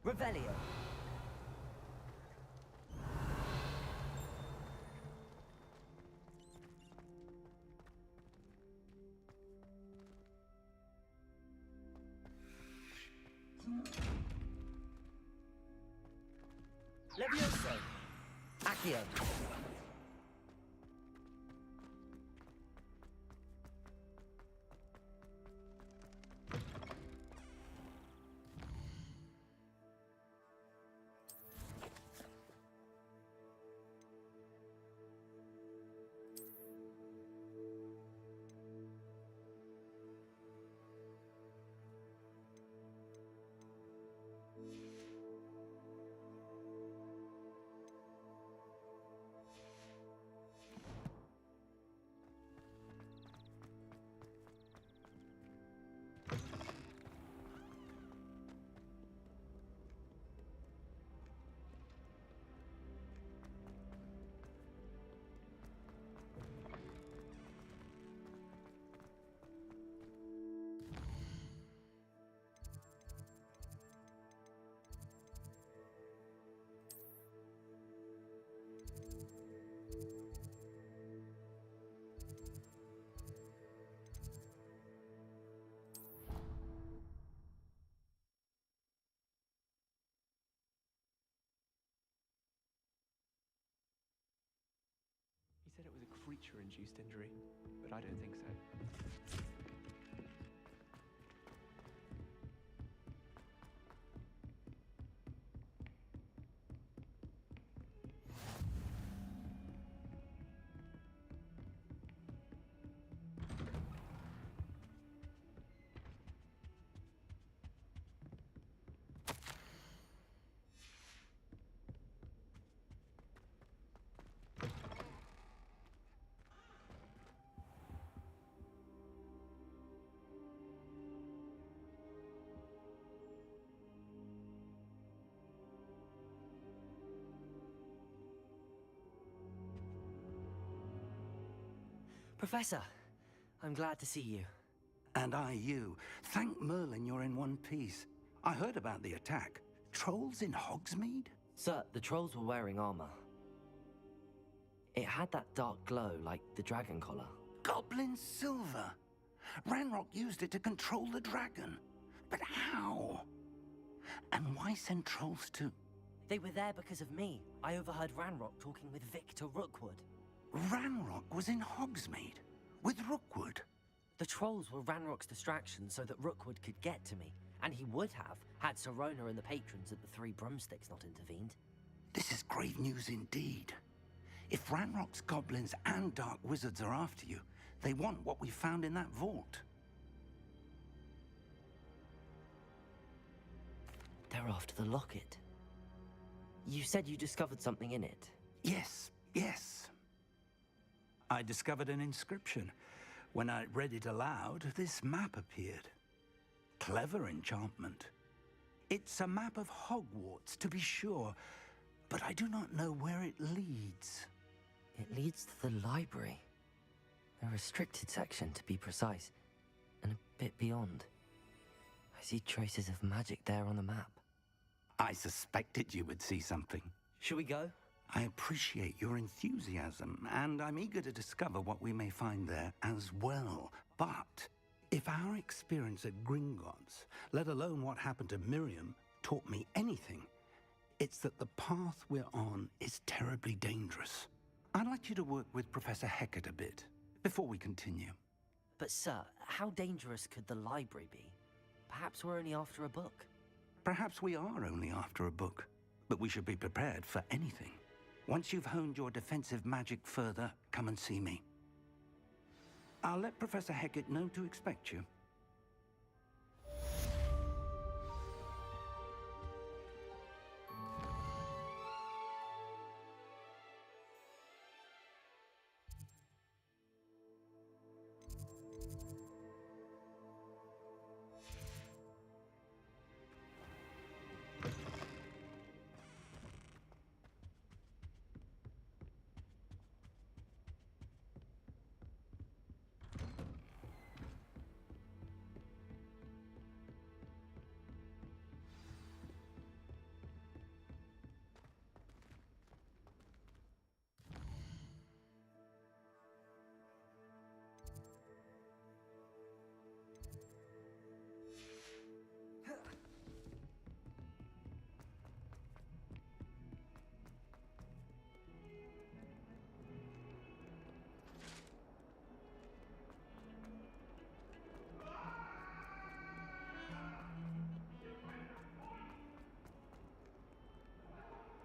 Revelio. Levioso. Accio. He said it was a creature-induced injury, but I don't think so. Professor, I'm glad to see you. And I you. Thank Merlin you're in one piece. I heard about the attack. Trolls in Hogsmeade? Sir, the trolls were wearing armor. It had that dark glow like the dragon collar. Goblin silver! Ranrock used it to control the dragon. But how? And why send trolls too? They were there because of me. I overheard Ranrock talking with Victor Rookwood. Ranrock was in Hogsmeade with Rookwood. The trolls were Ranrock's distraction so that Rookwood could get to me. And he would have, had Sirona and the patrons at the Three Broomsticks not intervened. This is grave news indeed. If Ranrock's goblins and dark wizards are after you, They want what we found in that vault. They're after the locket. You said you discovered something in it. Yes, yes. I discovered an inscription. When I read it aloud, this map appeared. Clever enchantment. It's a map of Hogwarts, to be sure, but I do not know where it leads. It leads to the library. A restricted section, to be precise, and a bit beyond. I see traces of magic there on the map. I suspected you would see something. Shall we go? I appreciate your enthusiasm, and I'm eager to discover what we may find there as well. But if our experience at Gringotts, let alone what happened to Miriam, taught me anything, it's that the path we're on is terribly dangerous. I'd like you to work with Professor Hecat a bit before we continue. But sir, how dangerous could the library be? Perhaps we're only after a book. Perhaps we are only after a book, but we should be prepared for anything. Once you've honed your defensive magic further, come and see me. I'll let Professor Hecat know to expect you.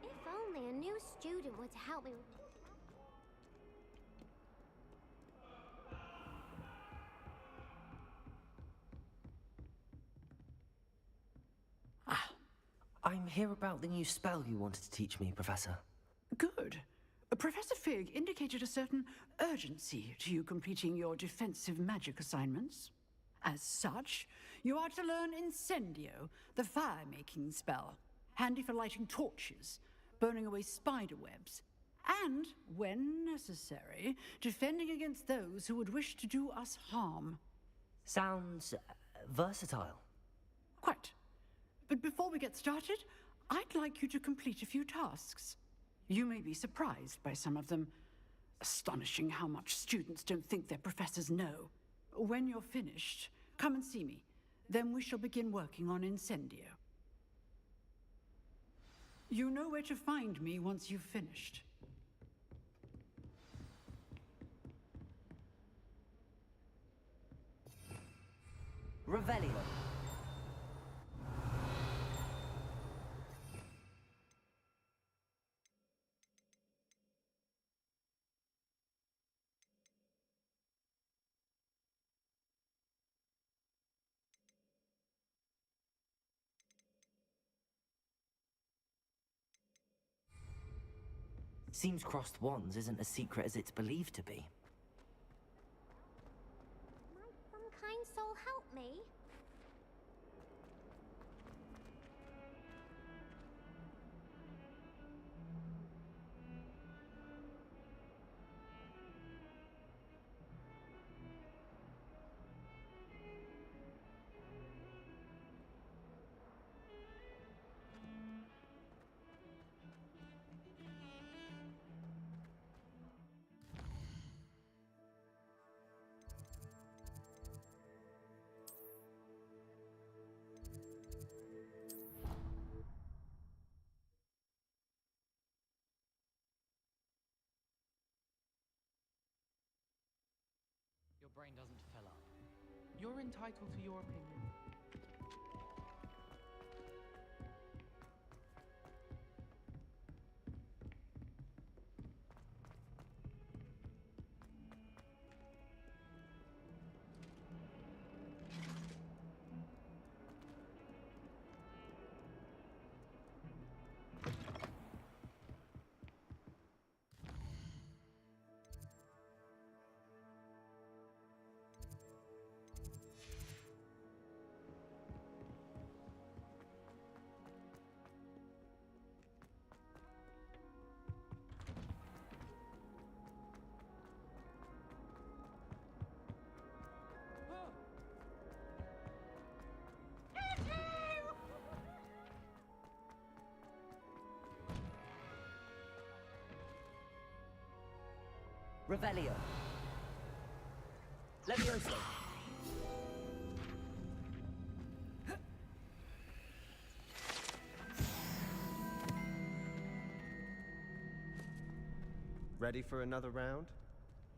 If only a new student were to help me. I'm here about the new spell you wanted to teach me, Professor. Good. Professor Fig indicated a certain urgency to you completing your defensive magic assignments. As such, you are to learn Incendio, the fire-making spell, handy for lighting torches, burning away spider webs, and, when necessary, defending against those who would wish to do us harm. Sounds versatile. Quite. But before we get started, I'd like you to complete a few tasks. You may be surprised by some of them. Astonishing how much students don't think their professors know. When you're finished, come and see me. Then we shall begin working on Incendio. You know where to find me once you've finished. Revelio. Seems crossed wands isn't as secret as it's believed to be. Might some kind soul help me? Your brain doesn't fill up. You're entitled to your opinion. Revelio. Levioso. Ready for another round?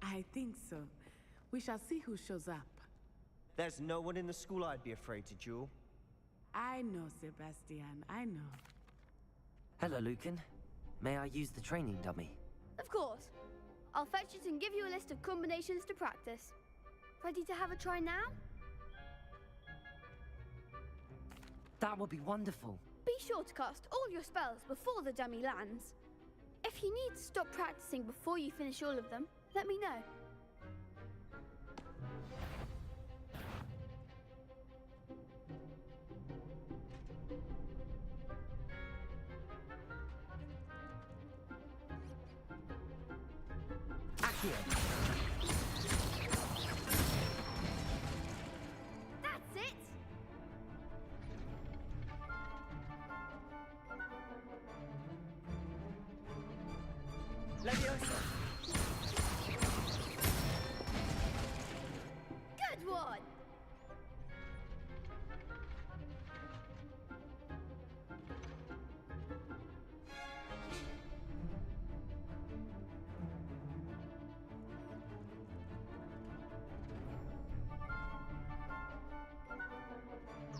I think so. We shall see who shows up. There's no one in the school I'd be afraid to duel. I know, Sebastian, I know. Hello, Lucan. May I use the training dummy? Of course. I'll fetch it and give you a list of combinations to practice. Ready to have a try now? That would be wonderful. Be sure to cast all your spells before the dummy lands. If you need to stop practicing before you finish all of them, let me know. Accio. That's it! Leviosa. Good one!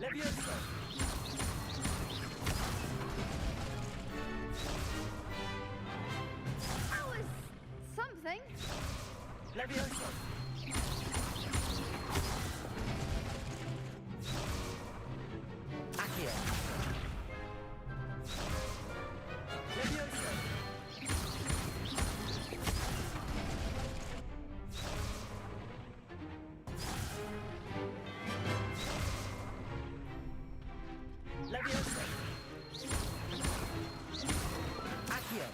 Leviosa. That was something. Leviosa. Accio. Leviosa. Leviosa. Accio.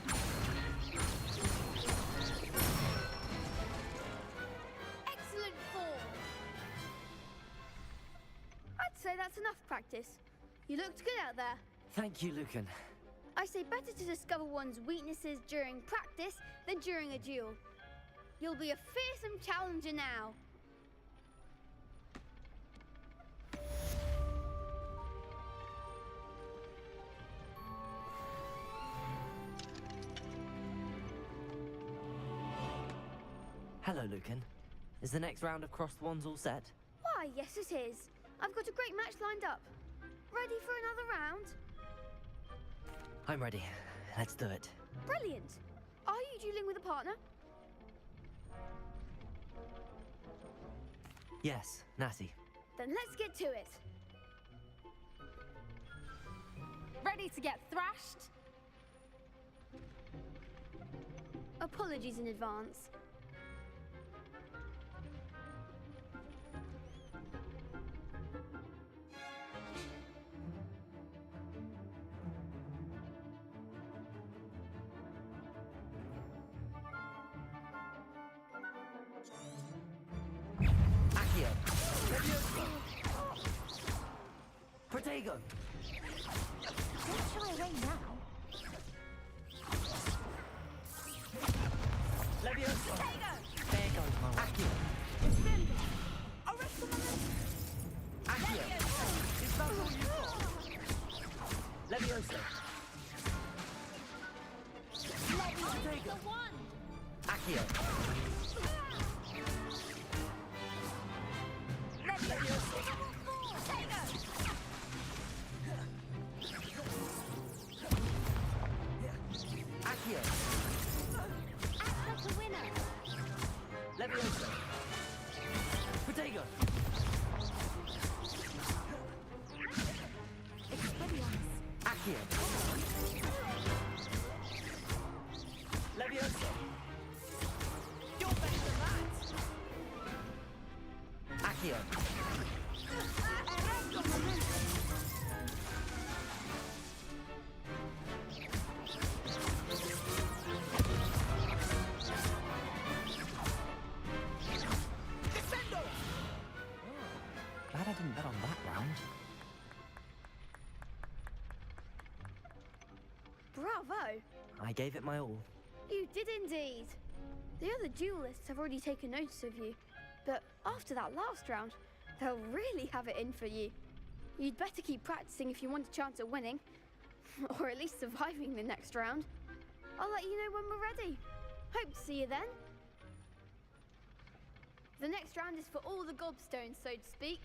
Excellent form. I'd say that's enough practice. You looked good out there. Thank you, Lucan. I say better to discover one's weaknesses during practice than during a duel. You'll be a fearsome challenger now. Hello, Lucan. Is the next round of crossed wands all set? Why, yes it is. I've got a great match lined up. Ready for another round? I'm ready. Let's do it. Brilliant. Are you dueling with a partner? Yes, Natty. Then let's get to it. Ready to get thrashed? Apologies in advance. Accio. Leviosa. Protego. Don't shy away now. Leviosa. There goes my Accio. Accio. Is that all you got? Leviosa. Leviosa. The one. Accio. Leviosa. Accio. Act like a winner. Leviosa. Protego. Expelliarmus. Accio. Leviosa. You're better than that. Accio. Glad I didn't bet on that round. Bravo! I gave it my all. You did indeed. The other duelists have already taken notice of you, but after that last round, they'll really have it in for you. You'd better keep practicing if you want a chance at winning, or at least surviving the next round. I'll let you know when we're ready. Hope to see you then. The next round is for all the gobstones, so to speak.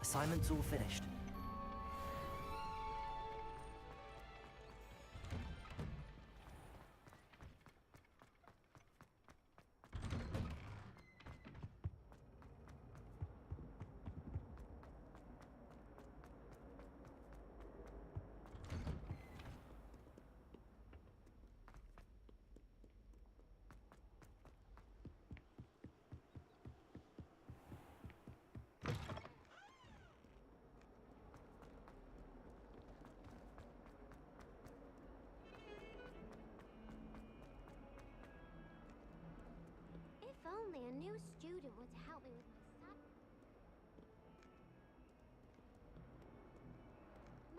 Assignment's all finished. If only a new student would help me with my sub.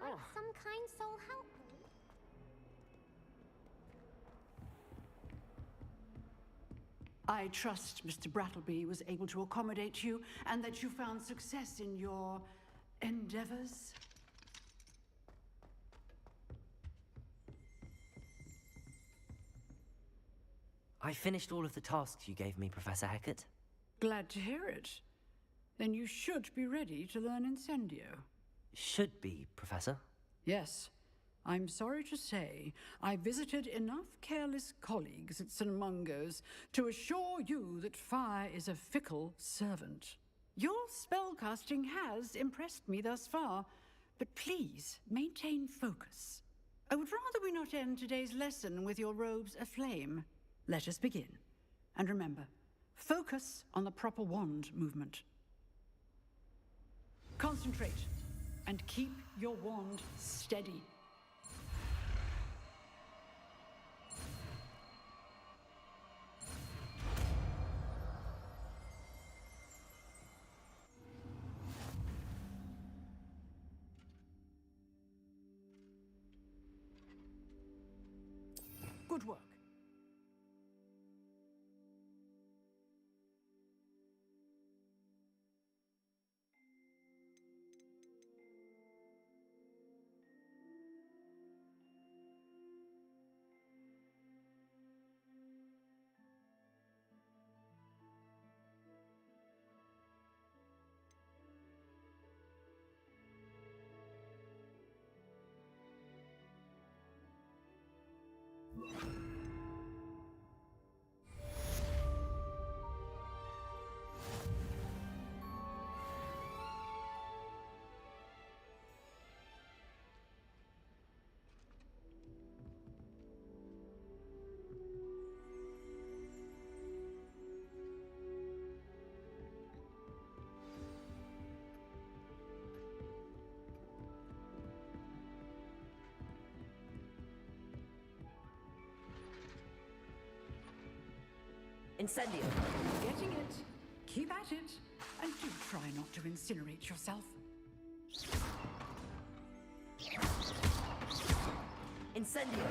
Might some kind soul help me? I trust Mr. Brattleby was able to accommodate you and that you found success in your endeavors. I finished all of the tasks you gave me, Professor Hecat. Glad to hear it. Then you should be ready to learn Incendio. Should be, Professor. Yes. I'm sorry to say, I visited enough careless colleagues at St. Mungo's to assure you that fire is a fickle servant. Your spellcasting has impressed me thus far, but please maintain focus. I would rather we not end today's lesson with your robes aflame. Let us begin. And remember, focus on the proper wand movement. Concentrate and keep your wand steady. Good work. Incendio. Getting it. Keep at it. And do try not to incinerate yourself. Incendio.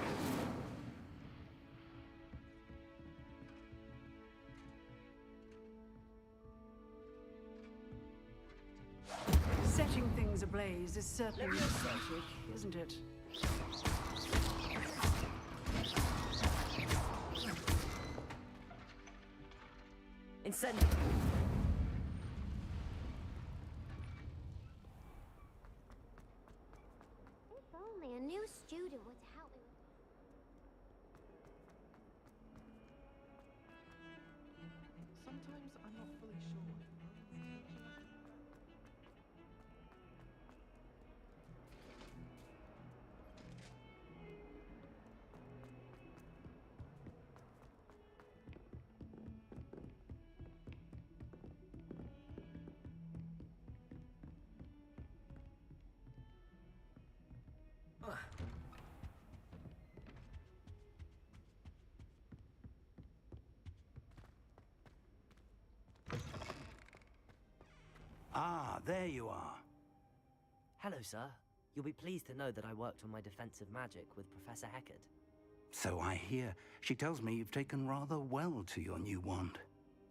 Setting things ablaze is certainly exotic, isn't it? Incendio. If only a new student would help me with Sometimes I'm not fully sure. Ah, there you are. Hello, sir. You'll be pleased to know that I worked on my defensive magic with Professor Heckard. So I hear. She tells me you've taken rather well to your new wand.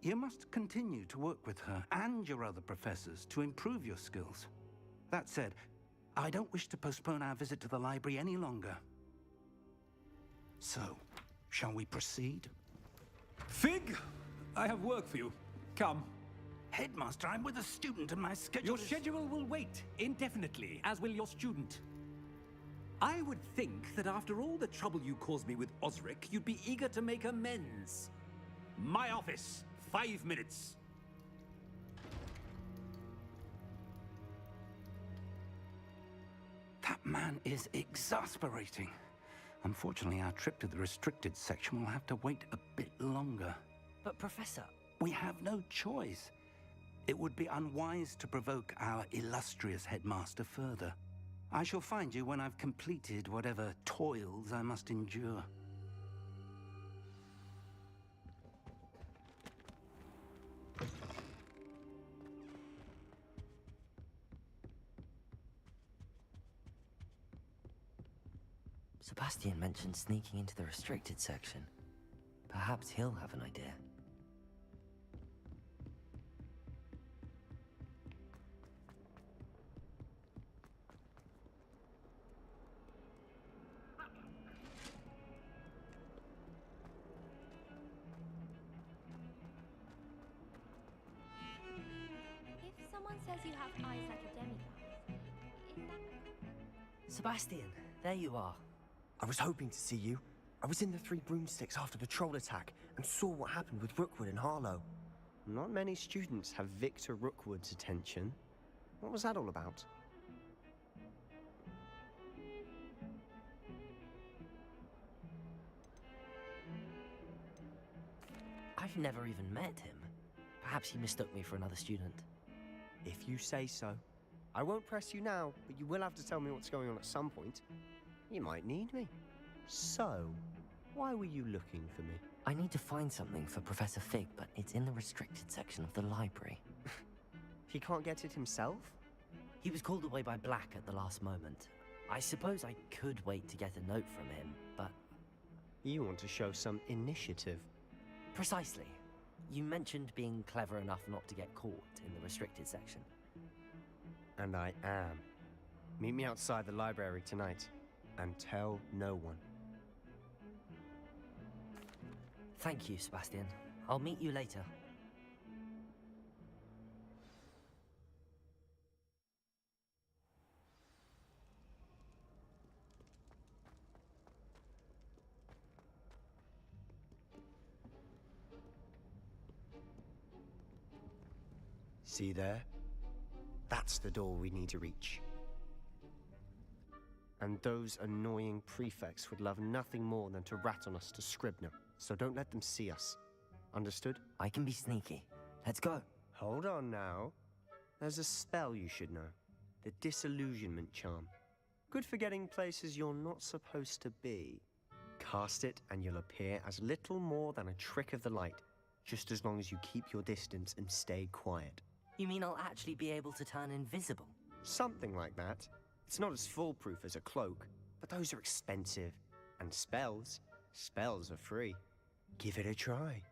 You must continue to work with her and your other professors to improve your skills. That said, I don't wish to postpone our visit to the library any longer. So, shall we proceed? Fig! I have work for you. Come. Headmaster, I'm with a student and my schedule Your schedule will wait indefinitely, as will your student. I would think that after all the trouble you caused me with Osric, you'd be eager to make amends. My office, 5 minutes. That man is exasperating. Unfortunately, our trip to the restricted section will have to wait a bit longer. But Professor... We have no choice. It would be unwise to provoke our illustrious headmaster further. I shall find you when I've completed whatever toils I must endure. Sebastian mentioned sneaking into the restricted section. Perhaps he'll have an idea. If someone says you have eyes like a demigod, is that... Sebastian, there you are. I was hoping to see you. I was in the Three Broomsticks after the troll attack and saw what happened with Rookwood and Harlow. Not many students have Victor Rookwood's attention. What was that all about? I've never even met him. Perhaps he mistook me for another student. If you say so. I won't press you now, but you will have to tell me what's going on at some point. You might need me. So, why were you looking for me? I need to find something for Professor Fig, but it's in the restricted section of the library. He can't get it himself? He was called away by Black at the last moment. I suppose I could wait to get a note from him, but... You want to show some initiative. Precisely. You mentioned being clever enough not to get caught in the restricted section. And I am. Meet me outside the library tonight, and tell no one. Thank you, Sebastian. I'll meet you later. See there? That's the door we need to reach. And those annoying prefects would love nothing more than to rat on us to Scribner, so don't let them see us. Understood? I can be sneaky. Let's go. Hold on now. There's a spell you should know. The Disillusionment Charm. Good for getting places you're not supposed to be. Cast it and you'll appear as little more than a trick of the light, just as long as you keep your distance and stay quiet. You mean I'll actually be able to turn invisible? Something like that. It's not as foolproof as a cloak, but those are expensive. And spells are free. Give it a try.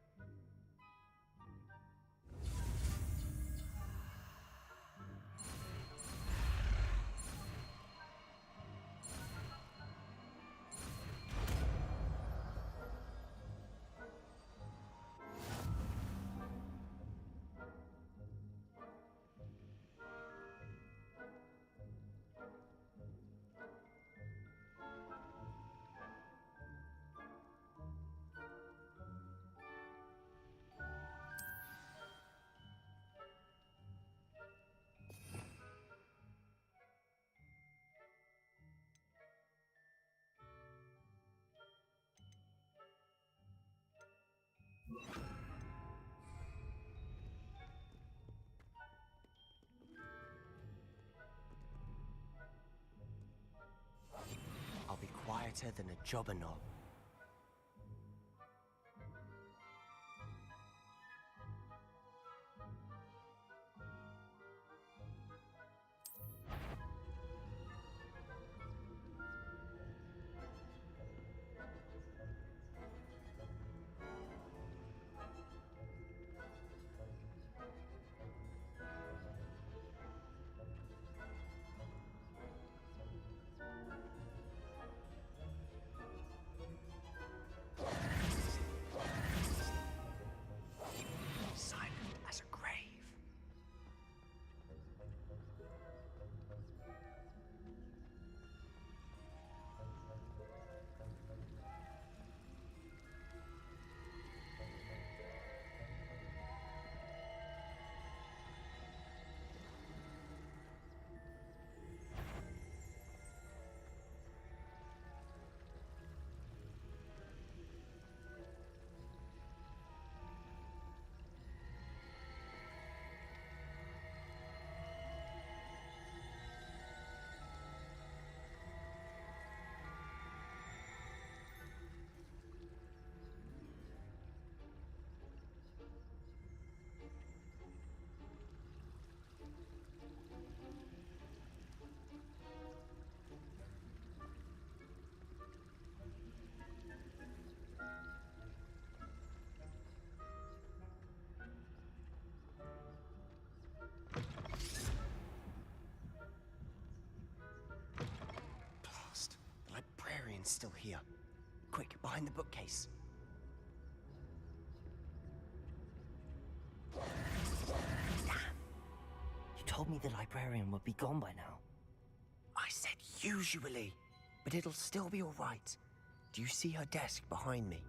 I'll be quieter than a jobberknoll. Here. Quick, behind the bookcase. Damn. You told me the librarian would be gone by now. I said usually, but it'll still be all right. Do you see her desk behind me?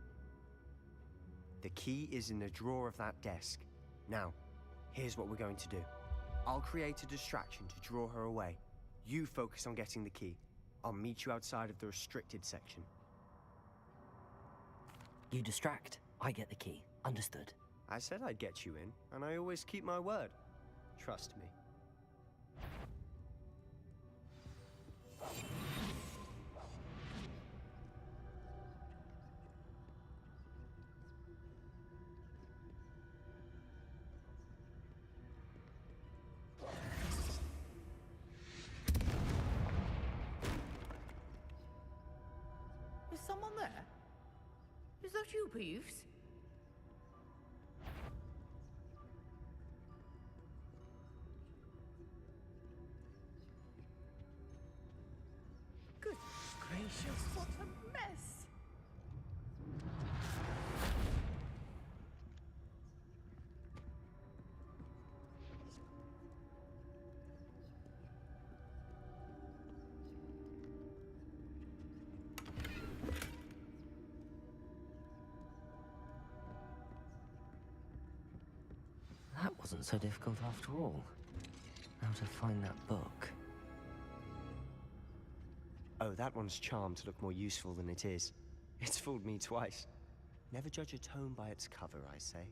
The key is in the drawer of that desk. Now, here's what we're going to do. I'll create a distraction to draw her away. You focus on getting the key. I'll meet you outside of the restricted section. You distract, I get the key. Understood. I said I'd get you in, and I always keep my word. Trust me. Is someone there? Is that you, Peeves? Good gracious, what a mess! That wasn't so difficult after all. How to find that book. Oh, that one's charmed to look more useful than it is. It's fooled me twice. Never judge a tome by its cover, I say.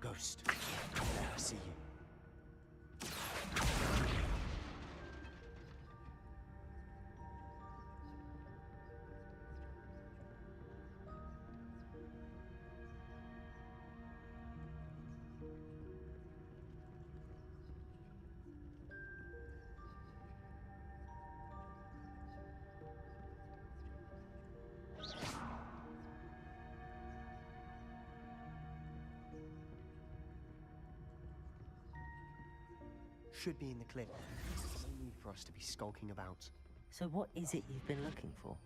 Ghost. Let her see you. Should be in the clip. No need for us to be skulking about. So what is it you've been looking for?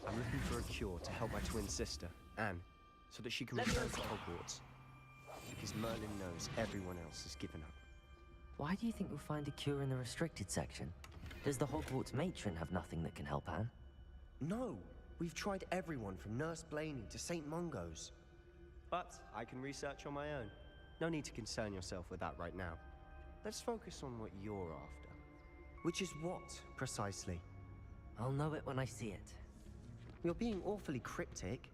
I'm looking for a cure to help my twin sister, Anne, so that she can return to Hogwarts. Because Merlin knows everyone else has given up. Why do you think you'll find a cure in the restricted section? Does the Hogwarts matron have nothing that can help Anne? No! We've tried everyone from Nurse Blaney to St. Mungo's. But I can research on my own. No need to concern yourself with that right now. Let's focus on what you're after. Which is what, precisely? I'll know it when I see it. You're being awfully cryptic.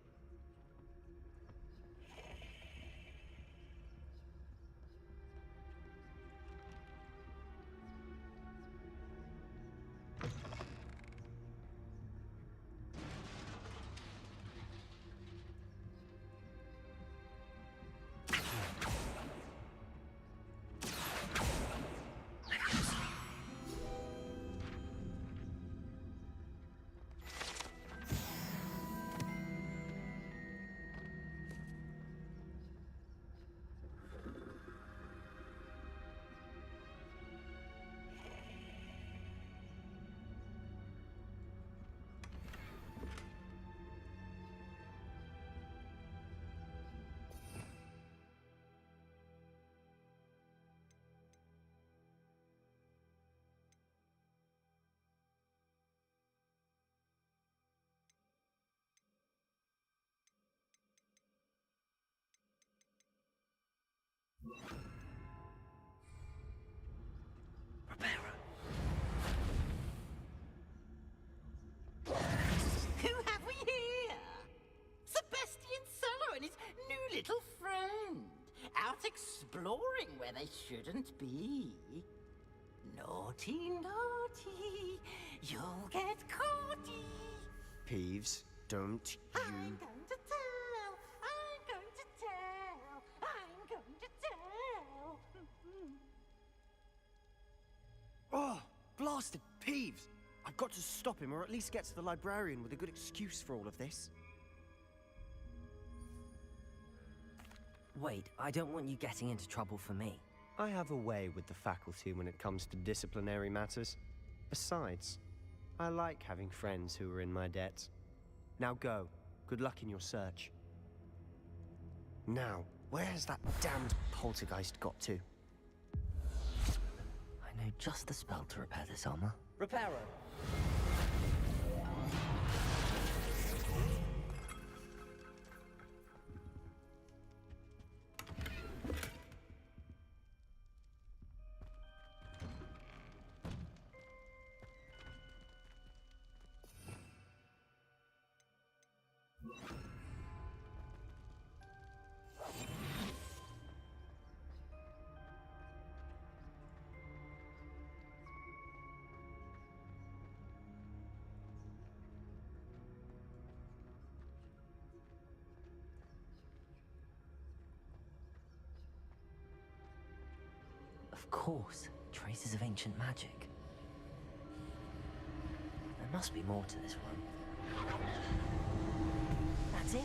Who have we here? Sebastian Cello and his new little friend. Out exploring where they shouldn't be. Naughty, naughty. You'll get caughty. Peeves, don't you... I'm going to tell. I'm bastard, Peeves! I've got to stop him, or at least get to the librarian with a good excuse for all of this. Wait, I don't want you getting into trouble for me. I have a way with the faculty when it comes to disciplinary matters. Besides, I like having friends who are in my debt. Now go. Good luck in your search. Now, where has that damned poltergeist got to? I know just the spell to repair this armor. Reparo! Of course, traces of ancient magic. There must be more to this room. That's it!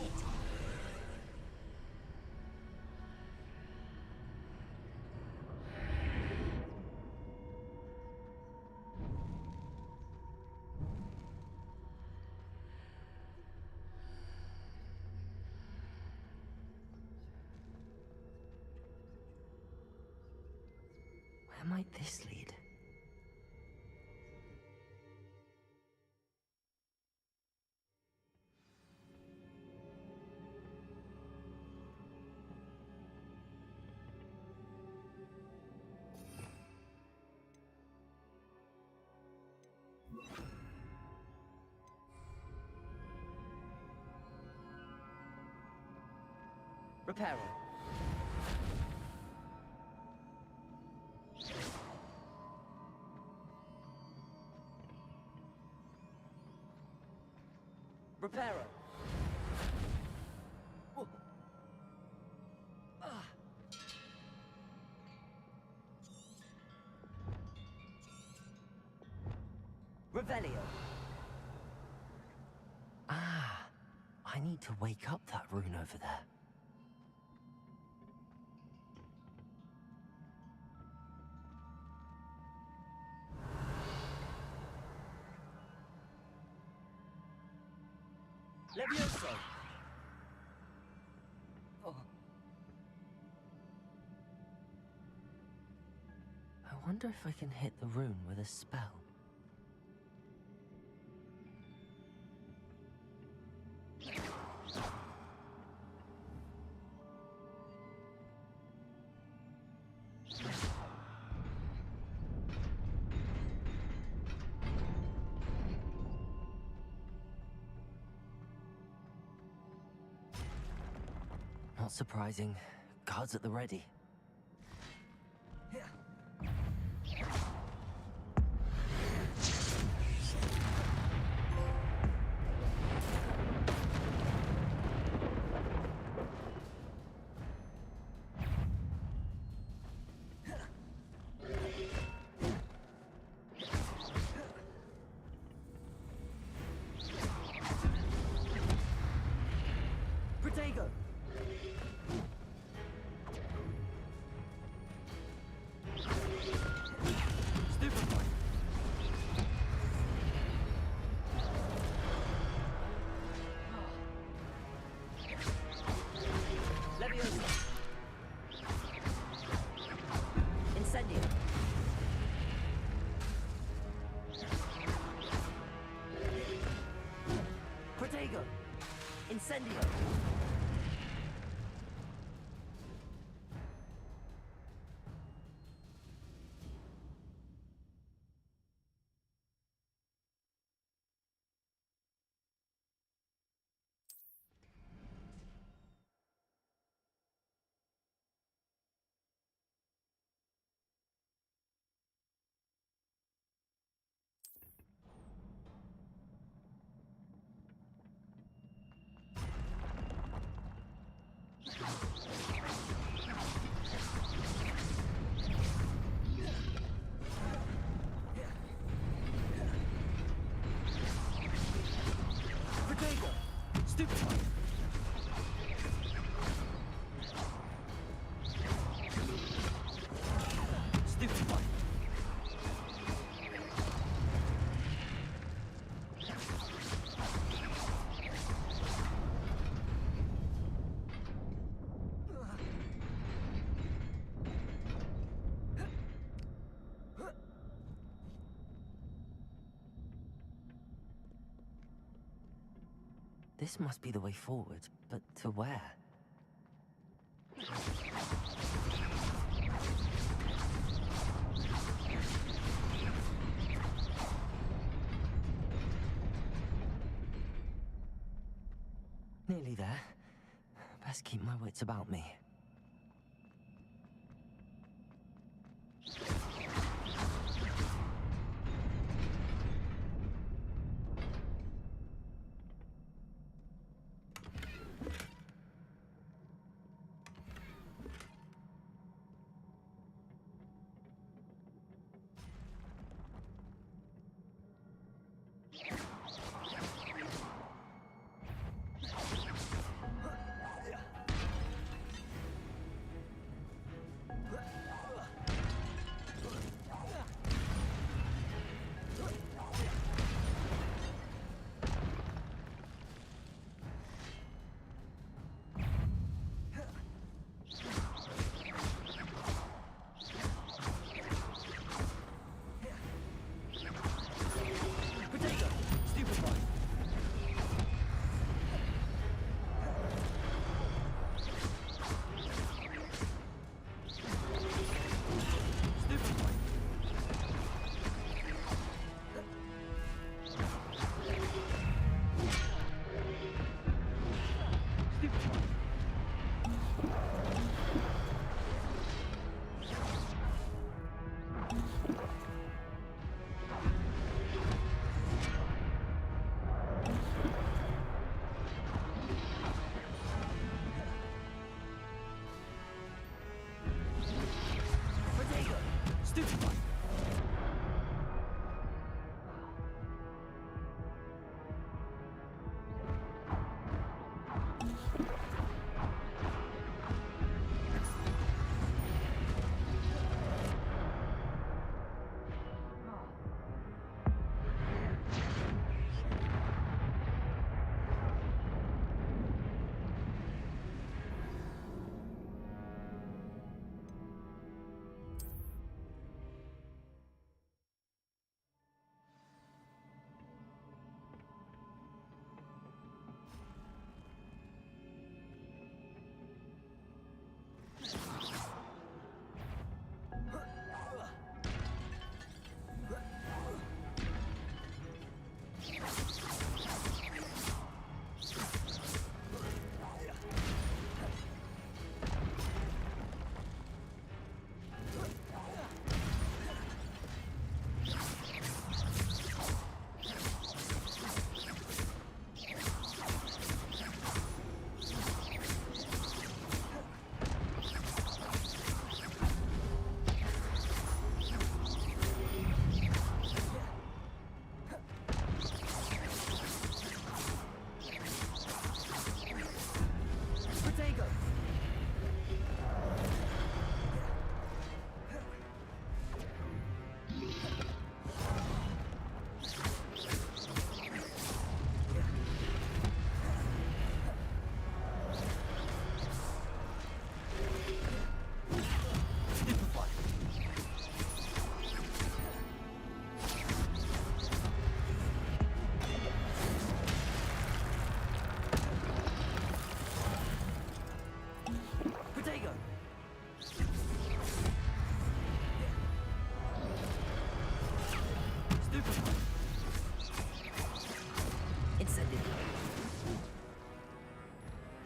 Where might this lead? Reparo. Reparo. Revelio. Ah, I need to wake up that rune over there. Levioso! Oh. I wonder if I can hit the rune with a spell. Not surprising. Guards at the ready. Protego! Incendio. Protego. Incendio. This must be the way forward, but to where? Nearly there. Best keep my wits about me.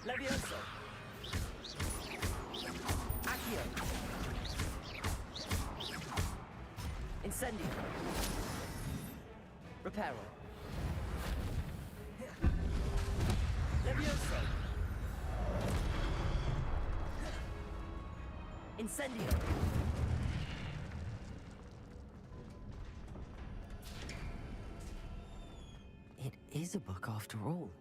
Levioso. Accio. Incendio. Reparo. Levioso. Incendio. It is a book after all.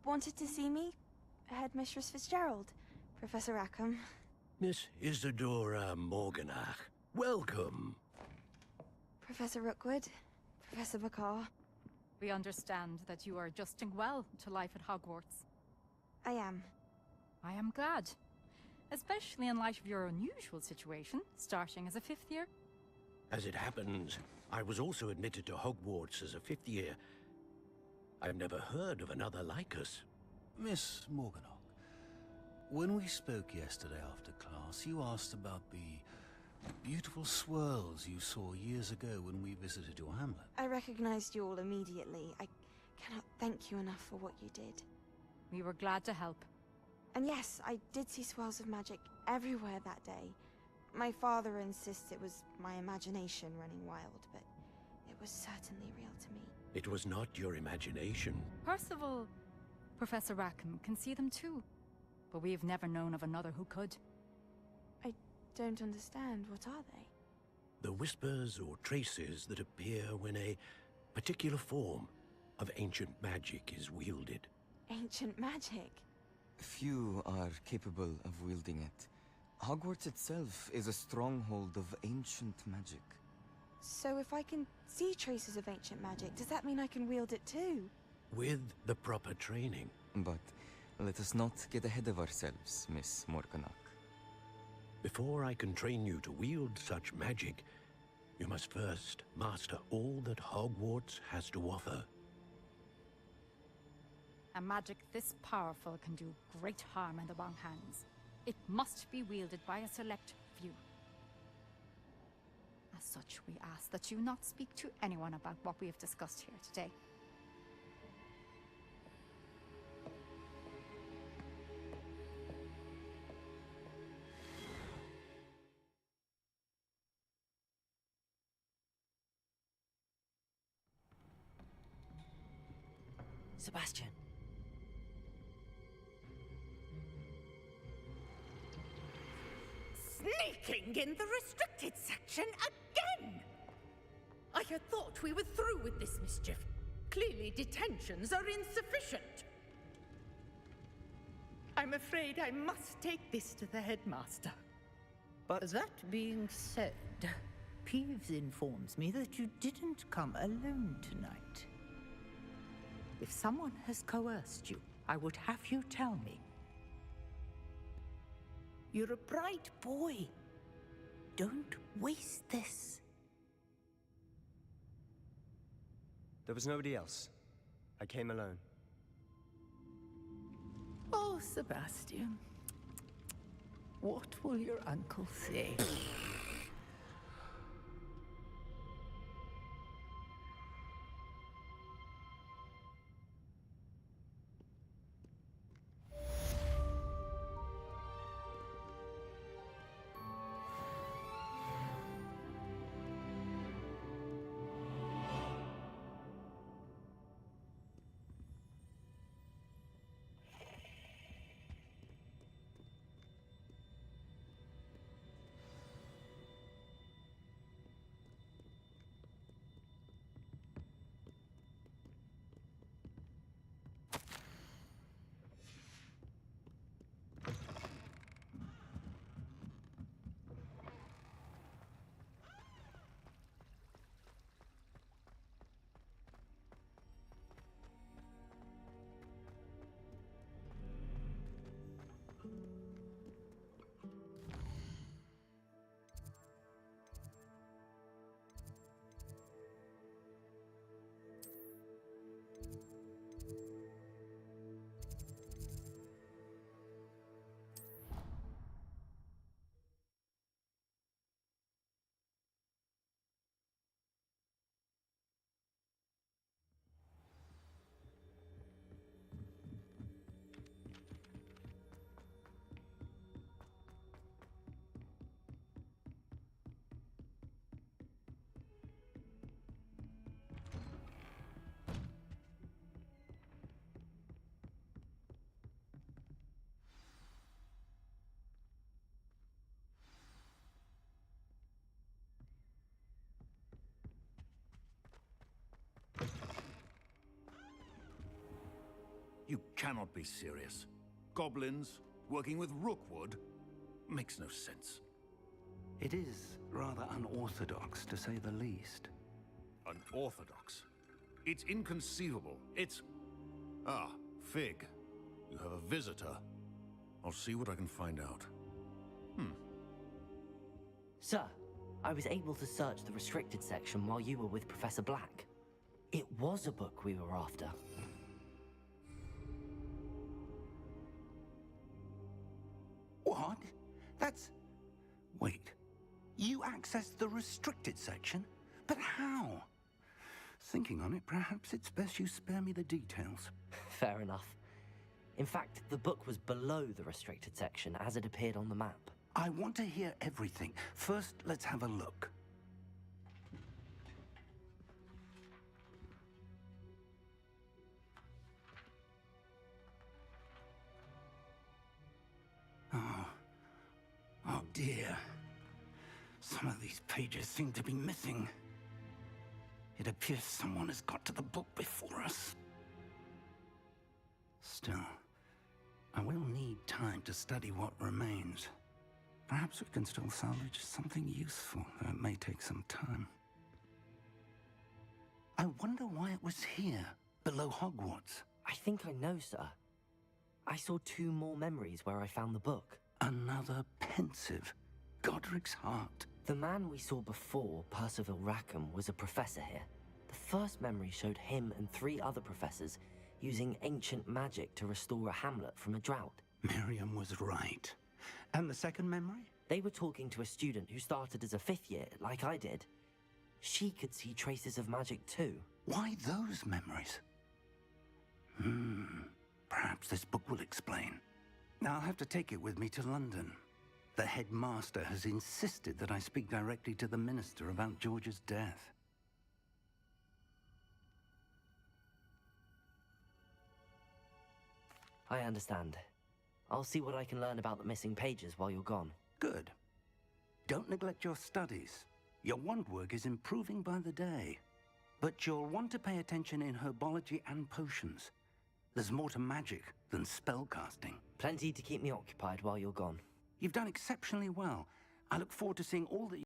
wanted to see me? Headmistress Fitzgerald, Professor Rackham. Miss Isadora Morganach, welcome. Professor Rookwood, Professor Bakar. We understand that you are adjusting well to life at Hogwarts. I am. I am glad. Especially in light of your unusual situation, starting as a 5th year. As it happens, I was also admitted to Hogwarts as a 5th year. I've never heard of another like us. Miss Morganach, when we spoke yesterday after class, you asked about the beautiful swirls you saw years ago when we visited your hamlet. I recognized you all immediately. I cannot thank you enough for what you did. We were glad to help. And yes, I did see swirls of magic everywhere that day. My father insists it was my imagination running wild, but it was certainly real to me. It was not your imagination. Percival, Professor Rackham can see them too. But we've never known of another who could. I don't understand. What are they? The whispers or traces that appear when a particular form of ancient magic is wielded. Ancient magic? Few are capable of wielding it. Hogwarts itself is a stronghold of ancient magic. So if I can see traces of ancient magic, does that mean I can wield it too? With the proper training. But let us not get ahead of ourselves, Miss Morganach. Before I can train you to wield such magic, you must first master all that Hogwarts has to offer. A magic this powerful can do great harm in the wrong hands. It must be wielded by a select few. As such, we ask that you not speak to anyone about what we have discussed here today. Sebastian. Sneaking in the restricted section again! I had thought we were through with this mischief. Clearly detentions are insufficient. I'm afraid I must take this to the headmaster. But that being said, Peeves informs me that you didn't come alone tonight. If someone has coerced you, I would have you tell me. You're a bright boy. Don't waste this. There was nobody else. I came alone. Oh, Sebastian. What will your uncle say? You cannot be serious. Goblins working with Rookwood makes no sense. It is rather unorthodox, to say the least. Unorthodox? It's inconceivable. It's... Ah, Fig. You have a visitor. I'll see what I can find out. Sir, I was able to search the restricted section while you were with Professor Black. It was a book we were after. What? That's... Wait. You accessed the restricted section? But how? Thinking on it, perhaps it's best you spare me the details. Fair enough. In fact, the book was below the restricted section as it appeared on the map. I want to hear everything. First, let's have a look. Oh dear. Some of these pages seem to be missing. It appears someone has got to the book before us. Still, I will need time to study what remains. Perhaps we can still salvage something useful, though it may take some time. I wonder why it was here, below Hogwarts. I think I know, sir. I saw 2 more memories where I found the book. Another pensive. Godric's heart. The man we saw before, Percival Rackham, was a professor here. The first memory showed him and 3 other professors using ancient magic to restore a hamlet from a drought. Miriam was right. And the second memory? They were talking to a student who started as a 5th year, like I did. She could see traces of magic too. Why those memories? Perhaps this book will explain. Now I'll have to take it with me to London. The headmaster has insisted that I speak directly to the minister about George's death. I understand. I'll see what I can learn about the missing pages while you're gone. Good. Don't neglect your studies. Your wand work is improving by the day. But you'll want to pay attention in herbology and potions. There's more to magic than spellcasting. Plenty to keep me occupied while you're gone. You've done exceptionally well. I look forward to seeing all that